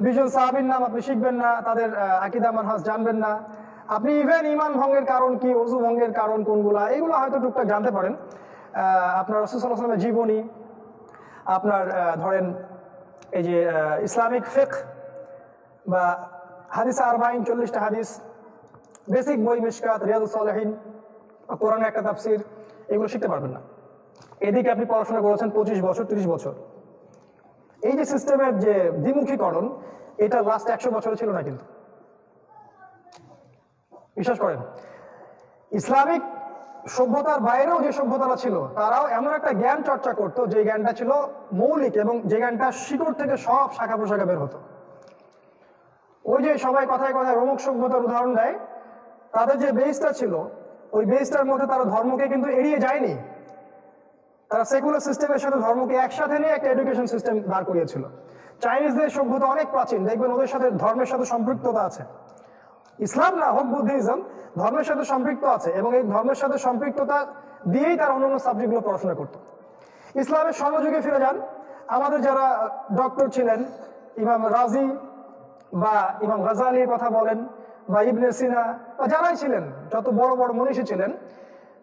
20 জন সাহাবীর নাম আপনি শিখবেন না, তাদের আকীদা মানহাজ জানবেন না, আপনি ইভেন ঈমান ভঙ্গের কারণ কি, ওযু ভঙ্গের কারণ কোনগুলা, এগুলো হয়তো টুকটাক জানতে পারেন। আপনার রাসূল সাল্লাল্লাহু আলাইহি ওয়াসাল্লামের জীবনী, আপনার ধরেন এই যে ইসলামিক ফিকহ বা হাদিস 40 40টা হাদিস, বেসিক বই মিশকাত, রিয়াদুস সালিহিন, কোরআনের একটা তাফসীর, এগুলো শিখতে পারবেন না। এদিকে আপনি পড়াশোনা করেছেন 25 বছর 30 বছর। এই যে সিস্টেমের যে দ্বিমুখীকরণ, এটা লাস্ট 100 বছরে ছিল না কিন্তু, বিশ্বাস করেন। ইসলামিক সভ্যতার বাইরেও যে সভ্যতারা ছিল, তারাও এমন একটা জ্ঞান চর্চা করতো যে জ্ঞানটা ছিল মৌলিক এবং যে জ্ঞানটা শিকড় থেকে সব শাখা প্রশাখা বের হতো। ওই যে সবাই কথায় কথায় রোমক সভ্যতার উদাহরণ দেয়, তাদের যে বেসটা ছিল, ওই বেসটার মধ্যে তারা ধর্মকে কিন্তু এড়িয়ে যায়নি। তারা সেকুলার সিস্টেমের সাথে ধর্মকে একসাথে নিয়ে একটা এডুকেশন সিস্টেম দাঁড় করিয়েছিল। চাইনিজদের সভ্যতা অনেক প্রাচীন, দেখবেন ওদের সাথে ধর্মের সাথে সম্পৃক্ততা আছে। ইসলাম না হোক, বুদ্ধিজম ধর্মের সাথে সম্পৃক্ত আছে, এবং এই ধর্মের সাথে সম্পৃক্ততা দিয়েই তারা অন্যান্য সাবজেক্টগুলো পড়াশোনা করত। ইসলামের স্বর্ণযুগে ফিরে যান, আমাদের যারা ডক্টর ছিলেন, ইমাম রাজি বা ইমাম গাজালির কথা বলেন, বা ইবনে সিনা, বা যারাই ছিলেন, যত বড় বড় মনীষী ছিলেন,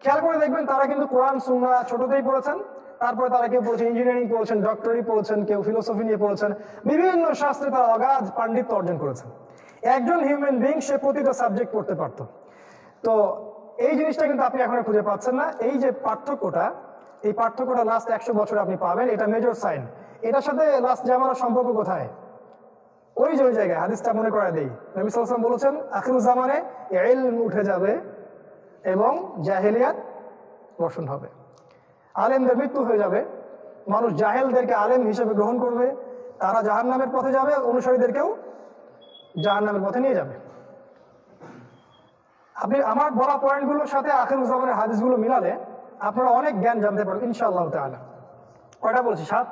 খেয়াল করে দেখবেন তারা কিন্তু কোরআন সুন্নাহ ছোটতেই পড়েছেন। তারপরে তারা কেউ পড়েছেন ইঞ্জিনিয়ারিং পড়েছেন, ডক্টরি পড়েছেন, কেউ ফিলোসফি নিয়ে পড়েছেন, বিভিন্ন শাস্ত্রে তারা অগাধ পাণ্ডিত্য অর্জন করেছেন। একজন হিউম্যান বিং সে প্রতিটা সাবজেক্ট পড়তে পারত। তো এই জিনিসটা কিন্তু আপনি এখন খুঁজে পাচ্ছেন না। এই যে পার্থক্যটা, এই পার্থক্যটা লাস্ট 100 বছরে আপনি পাবেন, এটা মেজর সাইন। এটার সাথে লাস্ট জামানার সম্পর্ক কোথায়? ওই যে ওই জায়গায় হাদিসটা মনে করায় দেই, নবী সাল্লাল্লাহু আলাইহি ওয়াসাল্লাম বলেছেন আখিরুজ জামানে ইলম উঠে যাবে এবং জাহেলিয়াত বর্ষণ হবে, আলেমদের মৃত্যু হয়ে যাবে, মানুষ জাহেলদেরকে আলেম হিসেবে গ্রহণ করবে, তারা জাহান্নামের পথে যাবে, অনুসারীদেরকেও জাহান্নামের পথে নিয়ে যাবে। আপনি আমার বলা পয়েন্টগুলোর সাথে আখিরুজ জামানের হাদিসগুলো মিলালে আপনারা অনেক জ্ঞান জানতে পারবেন ইনশাআল্লাহ তাআলা। কয়টা বলছি? 7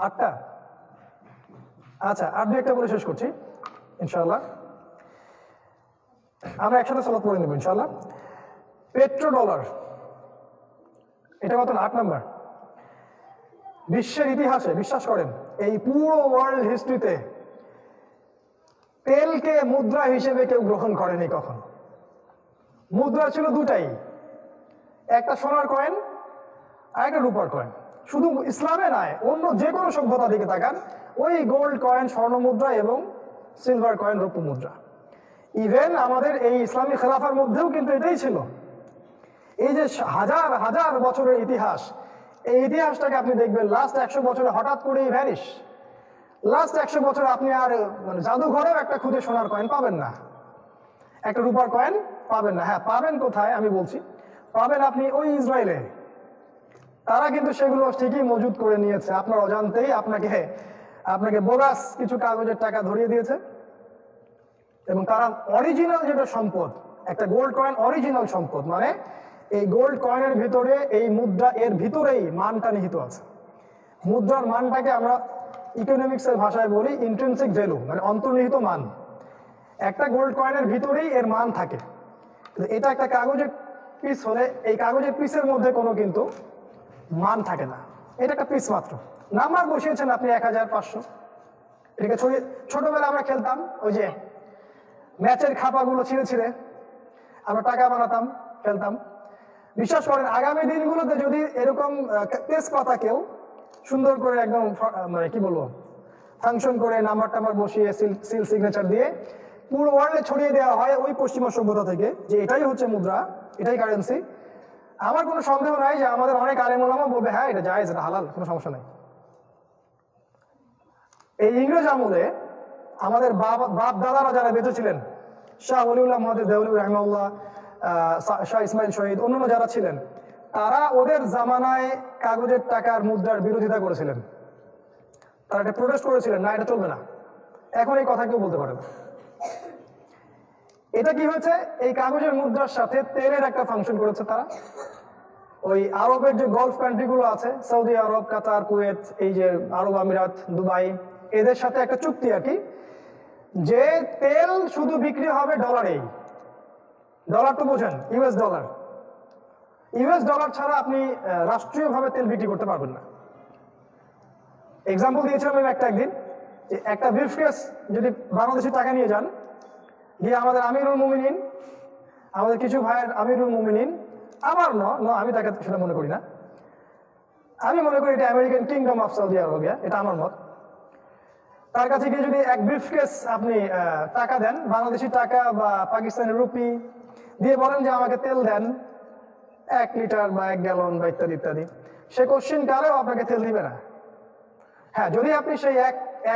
8টা? আচ্ছা, আর 2-একটা বলে শেষ করছি ইনশাআল্লাহ। আমরা একসাথে সালাত পড়ে নেব ইনশাআল্লাহ। পেট্রো ডলার, এটা কত? 8 নাম্বার। বিশ্বের ইতিহাসে বিশ্বাস করেন, এই পুরো ওয়ার্ল্ড হিস্ট্রিতে তেলকে মুদ্রা হিসেবে কেউ গ্রহণ করেনি কখনো। মুদ্রা ছিল দুটাই, একটা সোনার কয়েন আর একটা রূপার কয়েন। শুধু ইসলামে নয়, অন্য যে কোনো সভ্যতার দিকে তাকান, ওই গোল্ড কয়েন স্বর্ণ মুদ্রা এবং সিলভার কয়েন রৌপ্য মুদ্রা। ইভেন আমাদের এই ইসলামী খেলাফার মধ্যেও কিন্তু এটাই ছিল। এই যে হাজার হাজার বছরের ইতিহাস, এই ইতিহাসটাকে আপনি দেখবেন লাস্ট 100 বছরে হঠাৎ করেই ভ্যানিশ। লাস্ট 100 বছরে আপনি আর মানে জাদুঘরেও একটা খুদে সোনার কয়েন পাবেন না, একটা রূপার কয়েন পাবেন না। হ্যাঁ, পাবেন কোথায় আমি বলছি, পাবেন আপনি ওই ইসরায়েলে। তারা কিন্তু সেগুলো ঠিকই মজুদ করে নিয়েছে, আপনার অজান্তেই আপনাকে বোগাস কিছু কাগজের টাকা ধরিয়ে দিয়েছে। এবং তারা অরিজিনাল যেটা সম্পদ, একটা গোল্ড কয়েন অরিজিনাল সম্পদ, মানে এই গোল্ড কয়েনের ভিতরে এই মুদ্রা এর ভিতরেই মানটা নিহিত আছে। মুদ্রার মানটাকে আমরা ইকোনমিক্সের ভাষায় বলি ইন্ট্রিনসিক ভ্যালু, মানে অন্তর্নিহিত মান। একটা গোল্ড কয়েনের ভিতরেই এর মান থাকে। এটা একটা কাগজের পিস হলে এই কাগজের পিসের মধ্যে কোনো কিন্তু মান থাকে না, এটা একটা পিস মাত্র। নাম্বার বসিয়েছেন আপনি 1000, 500, এটাকে ছড়িয়ে। ছোটবেলা আমরা খেলতাম, ওই যে ম্যাচের খাপাগুলো ছিঁড়ে ছিঁড়ে আমরা টাকা বানাতাম, খেলতাম। বিশ্বাস করেন আগামী দিনগুলোতে যদি এরকম তেজপাতা কেউ সুন্দর করে একদম মানে কি বলবো ফাংশন করে নাম্বার টাম্বার বসিয়ে সিল সিগনেচার দিয়ে পুরো ওয়ার্ল্ডে ছড়িয়ে দেওয়া হয় ওই পশ্চিমা সভ্যতা থেকে যে এটাই হচ্ছে মুদ্রা, এটাই কারেন্সি, আমার কোনো সন্দেহ নাই যে আমাদের অনেক আলেম ওলামা বলবে হ্যাঁ এটা জায়েজ, এটা হালাল, কোনো সমস্যা নাই। এই ইংরেজ আমলে আমাদের বাপ দাদারা যারা বেঁচে ছিলেন, শাহ ওলিউল্লাহ মুহাদ্দিস দেওলভী রাহিমাহুল্লাহ, শাহ ইসমাইল শহীদ, অন্যান্য যারা ছিলেন, তারা ওদের জামানায় কাগজের টাকার মুদ্রার বিরোধিতা করেছিলেন। তারা এটা প্রোটেস্ট করেছিলেন, না এটা চলবে না। এখন এই কথা কেউ বলতে পারে না। এটা কি হয়েছে, এই কাগজের মুদ্রার সাথে তেলের একটা ফাংশন করেছে তারা। ওই আরবের যে গলফ কান্ট্রিগুলো আছে, সৌদি আরব, কাতার, কুয়েত, এই যে আরব আমিরাত, দুবাই, এদের সাথে একটা চুক্তি আর কি, যে তেল শুধু বিক্রি হবে ডলারেই। ডলার তো বোঝেন, ইউএস ডলার। ইউএস ডলার ছাড়া আপনি রাষ্ট্রীয়ভাবে তেল বিক্রি করতে পারবেন না। এক্সাম্পল দিয়েছিলাম আমি একদিন, যে একটা ব্রিফকেস যদি বাংলাদেশি টাকা নিয়ে যান, গিয়ে আমাদের আমিরুল মুমিনিন, আমাদের কিছু ভাইয়ের আমিরুল মুমিনিন, আমার আমি তাকে সেটা মনে করি না, আমি মনে করি এটা American kingdom of Saudi Arabia, এটা আমার মত। তার কাছে গিয়ে যদি এক ব্রিফকেস আপনি টাকা দেন, বাংলাদেশি টাকা বা পাকিস্তানি রুপি দিয়ে বলেন যে আমাকে তেল দেন 1 লিটার বা 1 গ্যালন বা ইত্যাদি ইত্যাদি, সে কোশ্চিন কালেও আপনাকে তেল দিবে না। হ্যাঁ, যদি আপনি সেই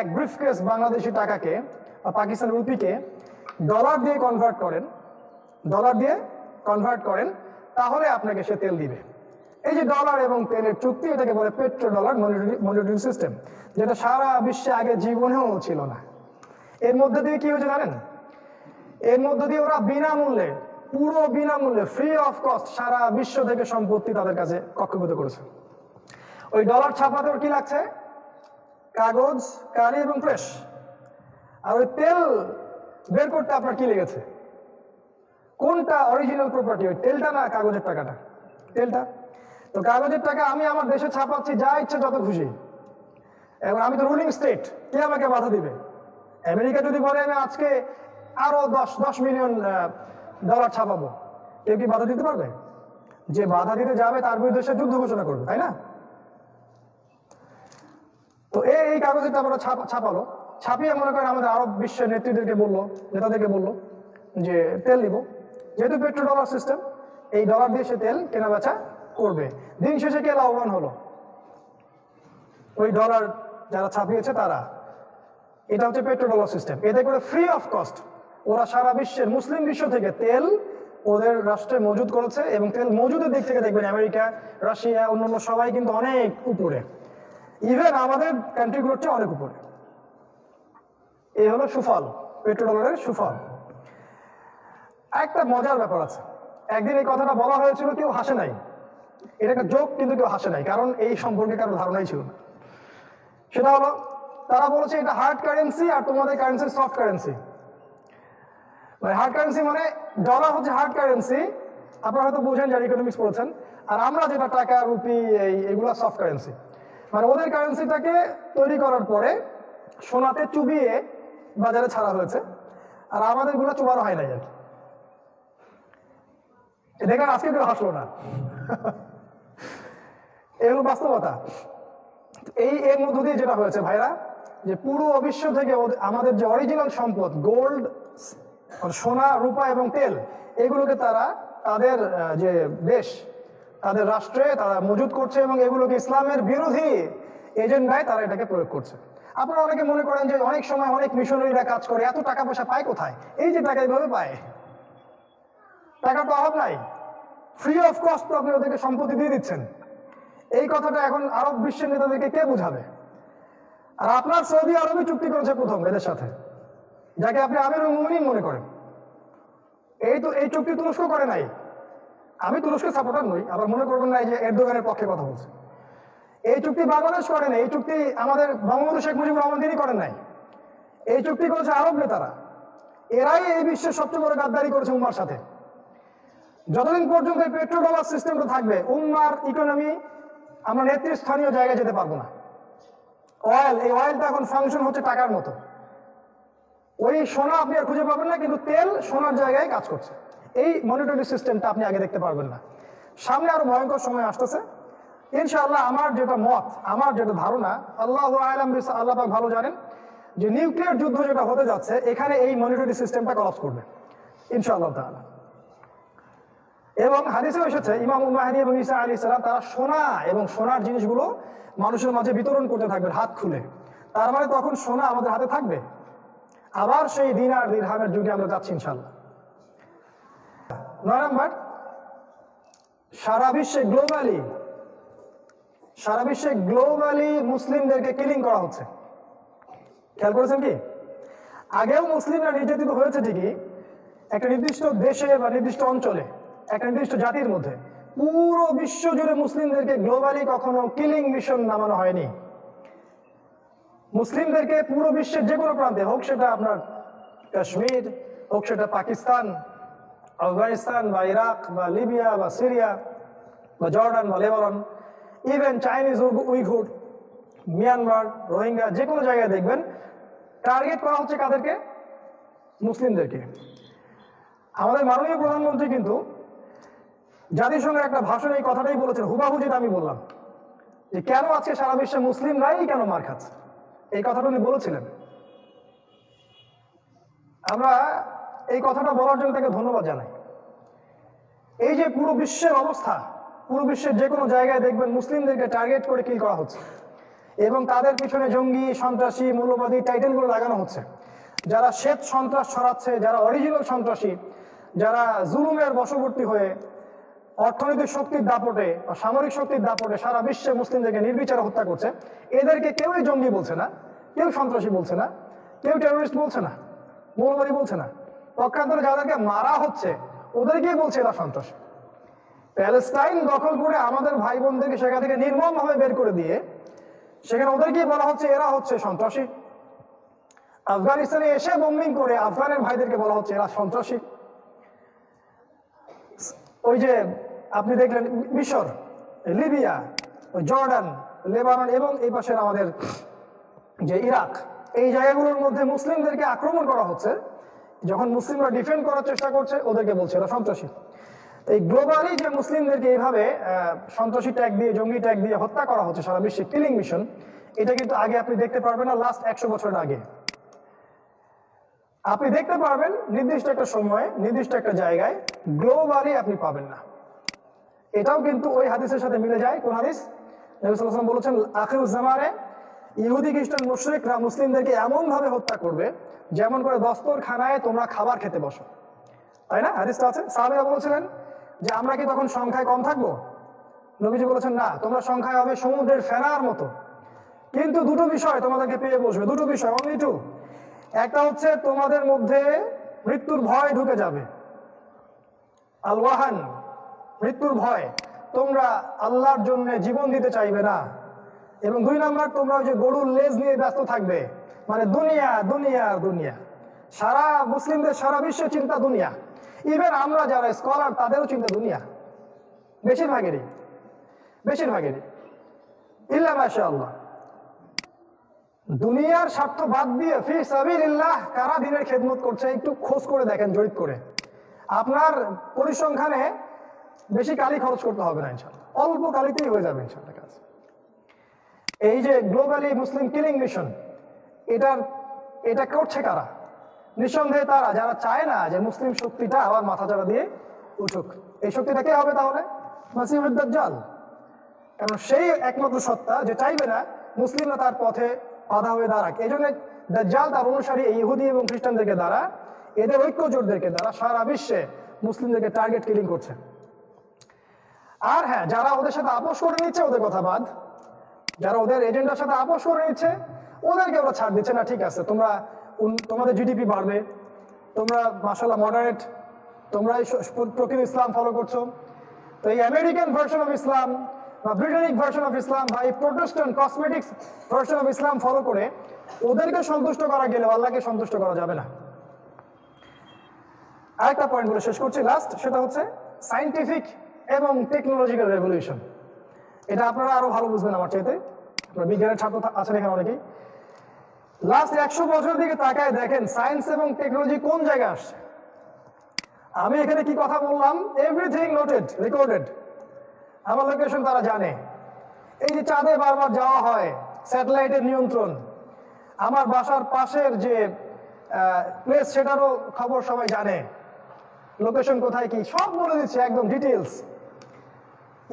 এক ব্রিফকেস বাংলাদেশি টাকাকে বা পাকিস্তানি রুপিকে ডলার দিয়ে কনভার্ট করেন, তাহলে আপনাকে সে তেল দিবে। এই যে ডলার এবং তেলের চুক্তি, এটাকে বলে পেট্রো ডলার মনিটরি সিস্টেম, যেটা সারা বিশ্বে আগে জীবনেও ছিল না। এর মধ্যে দিয়ে কি হয়েছে জানেন? এর মধ্যে দিয়ে ওরা বিনামূল্যে, পুরো বিনামূল্যে, ফ্রি অফ কস্ট সারা বিশ্ব থেকে সম্পত্তি তাদের কাছে কক্ষভূত করেছে। ওই ডলার ছাপাতেও কি লাগছে? কাগজ, কালি এবং প্রেস। আর ওই তেল বের করতে আপনার কি লেগেছে? কোনটা অরিজিনাল প্রপার্টি, ওই তেলটা না কাগজের টাকাটা? তেলটা। তো কাগজের টাকা আমি আমার দেশে ছাপাচ্ছি যা ইচ্ছে যত খুশি, এবং আমি তো রুলিং স্টেট, কে আমাকে বাধা দিবে? আমেরিকা যদি বলে আমি আজকে আরো 10 মিলিয়ন ডলার ছাপাবো, কেউ কি বাধা দিতে পারবে? যে বাধা দিতে যাবে তার বিরুদ্ধে সে যুদ্ধ ঘোষণা করবে, তাই না? তো এই কাগজটা আমরা ছাপালো, ছাপিয়ে মনে করেন আমাদের আরব বিশ্বের নেতাদেরকে বললো যে তেল নিব, যেহেতু পেট্রো ডলার সিস্টেম, এই ডলার দিয়ে সে তেল কেনা বেচা করবে। দিন শেষে কে লাভবান হলো? ওই ডলার যারা ছাপিয়েছে তারা। এটা হচ্ছে পেট্রো ডলার সিস্টেম। এতে করে ফ্রি অফ কস্ট ওরা সারা বিশ্বের মুসলিম বিশ্ব থেকে তেল ওদের রাষ্ট্রে মজুদ করেছে, এবং তেল মজুদের দিক থেকে দেখবেন আমেরিকা, রাশিয়া, অন্যান্য সবাই কিন্তু অনেক উপরে, ইভেন আমাদের কান্ট্রিগুলোর চেয়ে অনেক উপরে। এই হলো সুফল, পেট্রো ডলারের সুফল। একটা মজার ব্যাপার আছে, একদিন এই কথাটা বলা হয়েছিল, কেউ হাসে নাই। এটা একটা জোক, কিন্তু কেউ হাসে নাই, কারণ এই সম্পর্কে কারো ধারণাই ছিল না। সেটা হলো, তারা বলেছে এটা হার্ড কারেন্সি আর তোমাদের কারেন্সি সফট কারেন্সি। মানে হার্ড কারেন্সি মানে ডলার হচ্ছে হার্ড কারেন্সি, আপনারা হয়তো বোঝেন যারা ইকোনমিক্স পড়েছেন, আর আমরা যেটা টাকা, রুপি, এগুলা সফট কারেন্সি। মানে ওদের কারেন্সিটাকে তৈরি করার পরে সোনাতে চুবিয়ে বাজারে ছাড়া হয়েছে, আর আমাদের গুলো চুবানো হয় নাই আর কি। দেখেন আজকে কেউ হাসলো না। এগুলো বাস্তবতা। এর মধ্য দিয়ে যেটা হয়েছে ভাইরা, যে পুরো বিশ্ব থেকে আমাদের যে অরিজিনাল সম্পদ গোল্ড, সোনা, রূপা এবং তেল, এগুলোকে তারা তাদের যে দেশ, তাদের রাষ্ট্রে তারা মজুদ করছে এবং এগুলোকে ইসলামের বিরোধী এজেন্ডায় তারা এটাকে প্রয়োগ করছে। আপনারা অনেকে মনে করেন যে অনেক সময় অনেক মিশনারিরা কাজ করে, এত টাকা পয়সা পায় কোথায়? এই যে টাকা এইভাবে পায়, টাকার তো অভাব নাই, ফ্রি অফ কস্ট আপনি ওদেরকে সম্পত্তি দিয়ে দিচ্ছেন। এই কথাটা এখন আরব বিশ্বের নেতাদেরকে কে বুঝাবে? আর আপনার সৌদি আরবই চুক্তি করেছে প্রথম এদের সাথে, যাকে আপনি আমিরুল মুমিনিন মনে করেন। এই চুক্তি তুরস্ক করে নাই। আমি তুরস্কের সাপোর্টার নই, আবার মনে করবেন না যে এরদোগানের পক্ষে কথা বলছে। এই চুক্তি বাংলাদেশ করে নাই, এই চুক্তি আমাদের বঙ্গবন্ধু শেখ মুজিবুর রহমান তিনি করেন নাই। এই চুক্তি করেছে আরব নেতারা। এরাই এই বিশ্বের সবচেয়ে বড় গাদ্দারি করেছে উম্মার সাথে। যতদিন পর্যন্ত এই পেট্রোডলার সিস্টেমটা থাকবে, উম্মার ইকোনমি আমরা নেতৃস্থানীয় জায়গায় যেতে পারবো না। এই অয়েলটা এখন ফাংশন হচ্ছে টাকার মতো। ওই সোনা আপনি আর খুঁজে পাবেন না, কিন্তু তেল সোনার জায়গায় কাজ করছে। এই মনিটরি সিস্টেমটা আপনি আগে দেখতে পারবেন না। সামনে আরো ভয়ঙ্কর সময় আসতেছে ইনশাআল্লাহ। আমার যেটা মত, আমার যেটা ধারণা, আল্লাহু আ'লাম বিস, আল্লাহ পাক ভালো জানেন, যে নিউক্লিয়ার যুদ্ধ যেটা হতে যাচ্ছে, এখানে এই মনিটরি সিস্টেমটা কলাপস করবে ইনশাআল্লাহ তাআলা। এবং হাদিসেও এসেছে ইমাম মাহদী এবং ঈসা আলাইহিস সালাম তারা সোনা এবং সোনার জিনিসগুলো মানুষের মাঝে বিতরণ করতে থাকবেন হাত খুলে। তার মানে তখন সোনা আমাদের হাতে থাকবে। আবার সেই দিনার দিরহামের যুগে আমরা যাচ্ছি ইনশাআল্লাহ। 9 নম্বর, সারা বিশ্বে গ্লোবালি মুসলিমদেরকে কিলিং করা হচ্ছে। খেয়াল করেছেন কি? আগেও মুসলিমরা নির্যাতিত হয়েছে ঠিকই, একটা নির্দিষ্ট দেশে বা নির্দিষ্ট অঞ্চলে, একটা নির্দিষ্ট জাতির মধ্যে। পুরো বিশ্ব জুড়ে মুসলিমদেরকে গ্লোবালি কখনো কিলিং মিশন নামানো হয়নি। মুসলিমদেরকে পুরো বিশ্বের যে কোনো প্রান্তে, হোক সেটা আপনার কাশ্মীর, হোক সেটা পাকিস্তান, আফগানিস্তান বা ইরাক বা লিবিয়া বা সিরিয়া বা জর্ডান বা Lebanon, even Chinese Uyghur, Myanmar, Rohingya, যে কোনো জায়গায় দেখবেন টার্গেট করা হচ্ছে কাদেরকে? মুসলিমদেরকে। আমাদের মাননীয় প্রধানমন্ত্রী কিন্তু জাতিসংঘের একটা ভাষণে এই কথাটাই বলেছেন, হুবাহু যেটা আমি বললাম, যে কেন আজকে সারা বিশ্বে মুসলিমরাই কেন মার খাচ্ছে, এই কথাটা উনি বলেছিলেন। আমরা এই কথাটা বলার জন্য তাকে ধন্যবাদ জানাই। এই যে পুরো বিশ্বের অবস্থা, পুরো বিশ্বের যে কোনো জায়গায় দেখবেন মুসলিমদেরকে টার্গেট করে কিল করা হচ্ছে এবং তাদের পিছনে জঙ্গি, সন্ত্রাসী, মৌলবাদী টাইটেলগুলো লাগানো হচ্ছে। যারা শ্বেত সন্ত্রাস ছড়াচ্ছে, যারা অরিজিনাল সন্ত্রাসী, যারা জুলুমের বশবর্তী হয়ে অর্থনৈতিক শক্তির দাপটে বা সামরিক শক্তির দাপটে সারা বিশ্বে মুসলিমদেরকে নির্বিচারে হত্যা করছে, এদেরকে কেউই জঙ্গি বলছে না, কেউ সন্ত্রাসী বলছে না, কেউ টেরোরিস্ট বলছে না, মৌলবাদী বলছে না। পক্ষান্তরে যাদেরকে মারা হচ্ছে ওদেরকেই বলছে এরা সন্ত্রাসী। প্যালেস্টাইন দখল করে আমাদের ভাই বোনদেরকে সেখান থেকে নির্মমভাবে বের করে দিয়ে সেখানে ওদেরকেই বলা হচ্ছে এরা হচ্ছে সন্ত্রাসী। আফগানিস্তানে এসে বোম্বিং করে আফগানের ভাইদেরকে বলা হচ্ছে এরা সন্ত্রাসী। ওই যে আপনি দেখলেন মিশর, লিবিয়া, জর্ডান, লেবানন এবং এই পাশের আমাদের যে ইরাক, এই জায়গাগুলোর মধ্যে মুসলিমদেরকে আক্রমণ করা হচ্ছে। যখন মুসলিমরা ডিফেন্ড করার চেষ্টা করছে ওদেরকে বলছে এরা সন্ত্রাসী। এই গ্লোবালি যে মুসলিমদেরকে এইভাবে সন্ত্রাসী ট্যাগ দিয়ে, জঙ্গি ট্যাগ দিয়ে হত্যা করা হচ্ছে সারা বিশ্বে, কিলিং মিশন, এটা কিন্তু আগে আপনি দেখতে পারবেন না। লাস্ট 100 বছর আগে আপনি দেখতে পারবেন নির্দিষ্ট একটা সময়ে, নির্দিষ্ট একটা জায়গায়, গ্লোবালি আপনি পাবেন না। এটাও কিন্তু ওই হাদিসের সাথে মিলে যায়। কোন হাদিস? নবী সাল্লাল্লাহু আলাইহি ওয়াসাল্লাম বলেছেন, আখিরুজ জামানে ইহুদি খ্রিস্টান মুশরিকরা মুসলিমদেরকে এমন ভাবে হত্যা করবে যেমন করে দস্তরখানায় তোমরা খাবার খেতে বসো, তাই না? হাদিসটা আছে। সাহাবীরা বলেছিলেন যে আমরা কি তখন সংখ্যায় কম থাকবো? নবীজি বলেছেন না, তোমরা সংখ্যায় হবে সমুদ্রের ফেনার মতো, কিন্তু দুটো বিষয় তোমাদেরকে পেয়ে বসবে, দুটো বিষয়, অনলি টু। একটা হচ্ছে তোমাদের মধ্যে মৃত্যুর ভয় ঢুকে যাবে, আল ওয়াহান, মৃত্যুর ভয়, তোমরা আল্লাহর জন্য জীবন দিতে চাইবে না। এবং 2 নম্বর, তোমরা ওই যে গরুর লেজ নিয়ে ব্যস্ত থাকবে, মানে দুনিয়া দুনিয়া দুনিয়া। সারা মুসলিমদের সারা বিশ্বের চিন্তা দুনিয়া। ইভেন আমরা যারা স্কলার তাদেরও চিন্তা দুনিয়া, বেশিরভাগেরই ইল্লা মাশাআল্লাহ। দুনিয়ার স্বার্থ বাদ দিয়ে ফি সাবিলিল্লাহ কারা দিনের খেদমত করছে একটু খোঁজ করে দেখেন, জরিপ করে। আপনার পরিসংখ্যানে বেশি কালি খরচ করতে হবে না ইনশাআল্লাহ, অল্প কালিতেই হয়ে যাবে ইনশাআল্লাহ কাজ। এই যে গ্লোবালি মুসলিম কিলিং মিশন, এটা করছে কারা? নিঃসন্দেহে তারা যারা চায় না যে মুসলিম শক্তিটা আবার মাথাচাড়া দিয়ে উঠুক। এই শক্তিটা কে হবে তাহলে? মাসিহুদ দাজ্জাল। কারণ সেই একমাত্র সত্তা যে চাইবে না মুসলিমরা তার পথে বাধা হয়ে দাঁড়াক। এই জন্য দাজ্জাল তার অনুসারী ইহুদি এবং খ্রিস্টানদেরকে দ্বারা, এদের ঐক্যজোটদেরকে দ্বারা সারা বিশ্বে মুসলিমদেরকে টার্গেট কিলিং করছে। আর হ্যাঁ, যারা ওদের সাথে আপোষ করে নিচ্ছে ওদের কথা বাদ, যারা ওদের এজেন্ডার সাথে আপোষ করে নিচ্ছে ওদেরকে ওরা ছাড় দিচ্ছে না। ঠিক আছে, তোমাদের জিডিপি বাড়বে, তোমরা মাশাআল্লাহ মডারেট, তোমরা এই প্রকৃত ইসলাম ফলো করছো, তো এই আমেরিকান ভার্সন অফ ইসলাম বা ব্রিটেনিক ভার্সন অফ ইসলাম বা এই Protestant cosmetics version of Islam follow করে ওদেরকে সন্তুষ্ট করা গেলে আল্লাহকে সন্তুষ্ট করা যাবে না। আরেকটা পয়েন্ট বলে শেষ করছি, লাস্ট, সেটা হচ্ছে সায়েন্টিফিক এবং টেকনোলজিক্যাল রেভলিউশন। এটা আপনারা আরো ভালো বুঝবেন আমার চাইতে, আপনারা বিজ্ঞানের ছাত্র আছেন এখানে অনেকেই। লাস্ট 100 বছর দিকে তাকায় দেখেন সায়েন্স এবং টেকনোলজি কোন জায়গায় আসছে। আমি এখানে কি কথা বললাম, এভরিথিং নোটেড, রেকর্ডেড। আমার লোকেশন তারা জানে। এই যে চাঁদে বারবার যাওয়া হয়, স্যাটেলাইটের নিয়ন্ত্রণ, আমার বাসার পাশের যে প্লেস সেটারও খবর সবাই জানে, লোকেশন কোথায় কি সব বলে দিচ্ছে একদম ডিটেলস।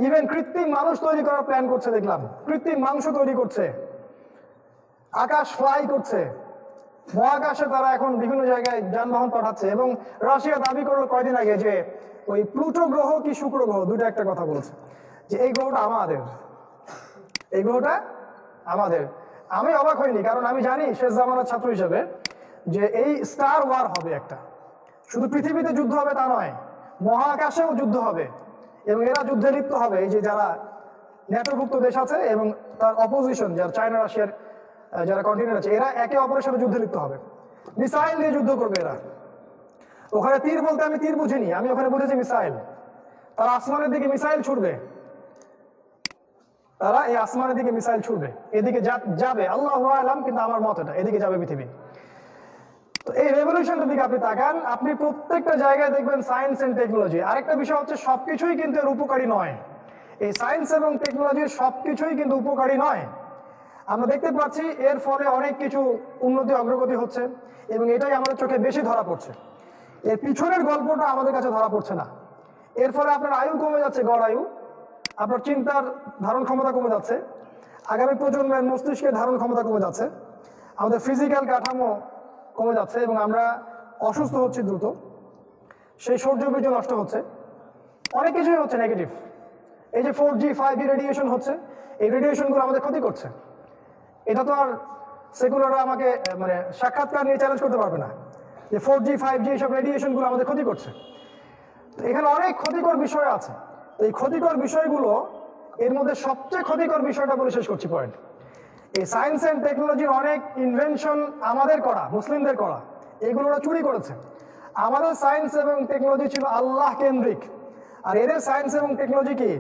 ইভেন কৃত্রিম মানুষ তৈরি করার প্ল্যান করছে দেখলাম, কৃত্রিম মাংস তৈরি করছে, আকাশ ফ্লাই করছে, মহাকাশে তারা এখন বিভিন্ন জায়গায় যানবাহন পাঠাচ্ছে। এবং রাশিয়া দাবি করলো কয়দিন আগে যে ওই প্লুটো গ্রহ কি শুক্র গ্রহ, দুটো একটা কথা বলেছে যে এই গ্রহটা আমাদের, এই গ্রহটা আমাদের। আমি অবাক হইনি, কারণ আমি জানি শেষ জামানার ছাত্র হিসেবে যে এই স্টার ওয়ার হবে একটা, শুধু পৃথিবীতে যুদ্ধ হবে তা নয়, মহাকাশেও যুদ্ধ হবে এবং এরা যুদ্ধে লিপ্ত হবে। এই যে যারা ন্যাটোভুক্ত দেশ আছে এবং তার অপোজিশন যারা চায়না রাশিয়ার যারা কন্টিনেন্ট আছে, এরা একে অপরের সাথে যুদ্ধে লিপ্ত হবে, মিসাইল দিয়ে যুদ্ধ করবে এরা। ওখানে তীর বলতে আমি তীর বুঝিনি, আমি ওখানে বুঝেছি মিসাইল। তারা আসমানের দিকে মিসাইল ছুড়বে, তারা এই আসমানের দিকে মিসাইল ছুড়বে, এদিকে যাবে আল্লাহু আলাম, কিন্তু আমার মত এটা এদিকে যাবে পৃথিবী। তো এই রেভলিউশনটার দিকে আপনি তাকান, আপনি প্রত্যেকটা জায়গায় দেখবেন সায়েন্স এন্ড টেকনোলজি। আরেকটা বিষয় হচ্ছে সবকিছুই কিন্তু এর উপকারী নয়, এই সায়েন্স এবং টেকনোলজির সবকিছুই কিন্তু উপকারী নয়। আমরা দেখতে পাচ্ছি এর ফলে অনেক কিছু উন্নতি অগ্রগতি হচ্ছে এবং এটাই আমাদের চোখে বেশি ধরা পড়ছে, এর পিছনের গল্পটা আমাদের কাছে ধরা পড়ছে না। এর ফলে আপনার আয়ু কমে যাচ্ছে, গড় আয়ু, আপনার চিন্তার ধারণ ক্ষমতা কমে যাচ্ছে, আগামী প্রজন্মের মস্তিষ্কের ধারণ ক্ষমতা কমে যাচ্ছে, আমাদের ফিজিক্যাল কাঠামো কমে যাচ্ছে এবং আমরা অসুস্থ হচ্ছি দ্রুত, সেই সৌরবীর্য নষ্ট হচ্ছে, অনেক কিছুই হচ্ছে নেগেটিভ। এই যে 4G 5G রেডিয়েশন হচ্ছে, এই রেডিয়েশনগুলো আমাদের ক্ষতি করছে। এটা তো আর সেকুলাররা আমাকে মানে সাক্ষাৎকার নিয়ে চ্যালেঞ্জ করতে পারবে না যে 4G 5G এইসব রেডিয়েশনগুলো আমাদের ক্ষতি করছে। এখানে অনেক ক্ষতিকর বিষয় আছে। এই ক্ষতিকর বিষয়গুলো, এর মধ্যে সবচেয়ে ক্ষতিকর বিষয়টা বলে শেষ করছি পয়েন্ট, এই সায়েন্স অ্যান্ড টেকনোলজির অনেক ইনভেনশন আমাদের করা, মুসলিমদের করা, এগুলো ওরা চুরি করেছে। আমাদের সায়েন্স এবং টেকনোলজি ছিল আল্লাহ কেন্দ্রিক, আর এদের সায়েন্স এবং টেকনোলজি কি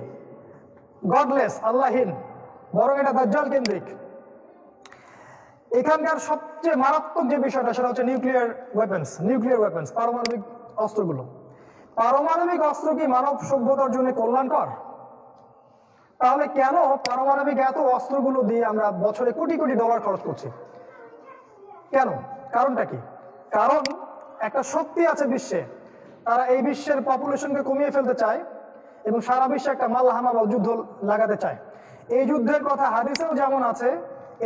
গডলেস, আল্লাহহীন, বরং এটা দাজ্জাল কেন্দ্রিক। এখানকার সবচেয়ে মারাত্মক যে বিষয়টা সেটা হচ্ছে নিউক্লিয়ার ওয়েপন্স, পারমাণবিক অস্ত্রগুলো। পারমাণবিক অস্ত্র কি মানব সভ্যতার জন্য কল্যাণকর? তাহলে কেন পারমাণবিক এত অস্ত্রগুলো দিয়ে আমরা বছরে কোটি কোটি ডলার খরচ করছি? কেন? কারণটা কি? কারণ একটা শক্তি আছে বিশ্বে, তারা এই বিশ্বের পপুলেশনকে কমিয়ে ফেলতে চায় এবং সারা বিশ্বে একটা মালহামা বা যুদ্ধ লাগাতে চায়। এই যুদ্ধের কথা হাদিসেও যেমন আছে,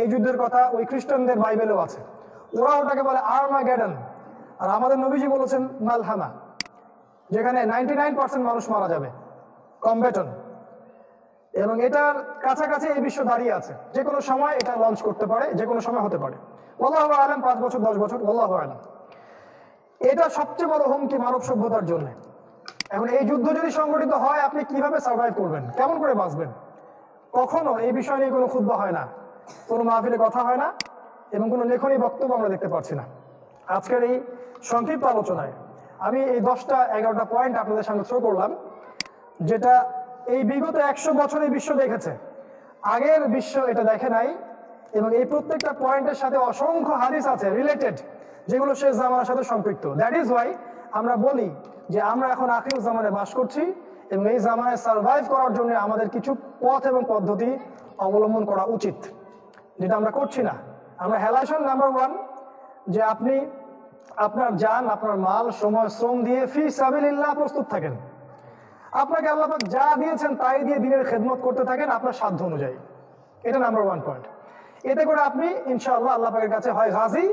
এই যুদ্ধের কথা ওই খ্রিস্টানদের বাইবেলেও আছে। ওরা ওটাকে বলে আর্মাগেডন, আর আমাদের নবীজি বলেছেন মালহামা, যেখানে 99% মানুষ মারা যাবে, কমব্যাটন। এবং এটার কাছাকাছি এই বিশ্ব দাঁড়িয়ে আছে, যে কোনো সময় এটা লঞ্চ করতে পারে, যে কোনো সময় হতে পারে। আল্লাহু আলাম, 5 বছর 10 বছর, আল্লাহু আলাম। এটা সবচেয়ে বড় হুমকি মানব সভ্যতার জন্য। এখন এই যুদ্ধ যদি সংগঠিত হয়, আপনি কিভাবে সার্ভাইভ করবেন, কেমন করে বাঁচবেন? কখনো এই বিষয় নিয়ে কোনো খুতবা হয় না, কোনো মাহফিলে কথা হয় না এবং কোনো লেখনী বক্তব্য আমরা দেখতে পাচ্ছি না। আজকের এই সংক্ষিপ্ত আলোচনায় আমি এই 10-11টা পয়েন্ট আপনাদের সামনে থ্রো করলাম, যেটা এই বিগত 100 বছরে বিশ্ব দেখেছে, আগের বিশ্ব এটা দেখে নাই এবং এই প্রত্যেকটা পয়েন্টের সাথে অসংখ্য হাদিস আছে রিলেটেড, যেগুলো শেষ জামানার সাথে সম্পৃক্ত। দ্যাট ইজ ওয়াই আমরা বলি যে আমরা এখন আখির জামানে বাস করছি এবং এই জামানায় সার্ভাইভ করার জন্য আমাদের কিছু পথ এবং পদ্ধতি অবলম্বন করা উচিত, যেটা আমরা করছি না। আমরা হেলাইশন নাম্বার 1, যে আপনি আপনার জান, আপনার মাল, সময়, শ্রম দিয়ে ফি সাবিলিল্লাহ প্রস্তুত থাকেন। আপনাকে আল্লাহ পাক যা দিয়েছেন তাই দিয়ে দিনের খেদমত করতে থাকেন আপনার সাধ্য অনুযায়ী। এটা নাম্বার 1 পয়েন্ট। এতে করে আপনি ইনশাআল্লাহ আল্লাহ পাকের কাছে হয় গাজী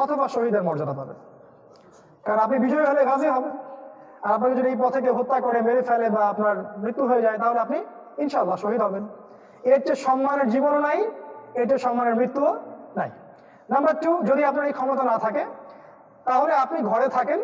অথবা শহীদের মর্যাদা পাবেন, কারণ আপনি বিজয়ী হলে গাজী হবেন। আর আপনাকে যদি এই পথে কেউ হত্যা করে, মেরে ফেলে বা আপনার মৃত্যু হয়ে যায়, তাহলে আপনি ইনশাআল্লাহ শহীদ হবেন। এর চেয়ে সম্মানের জীবনও নাই, এর চেয়ে সম্মানের মৃত্যুও নাই। নাম্বার 2, যদি আপনার এই ক্ষমতা না থাকে তাহলে আপনি ঘরে থাকেন,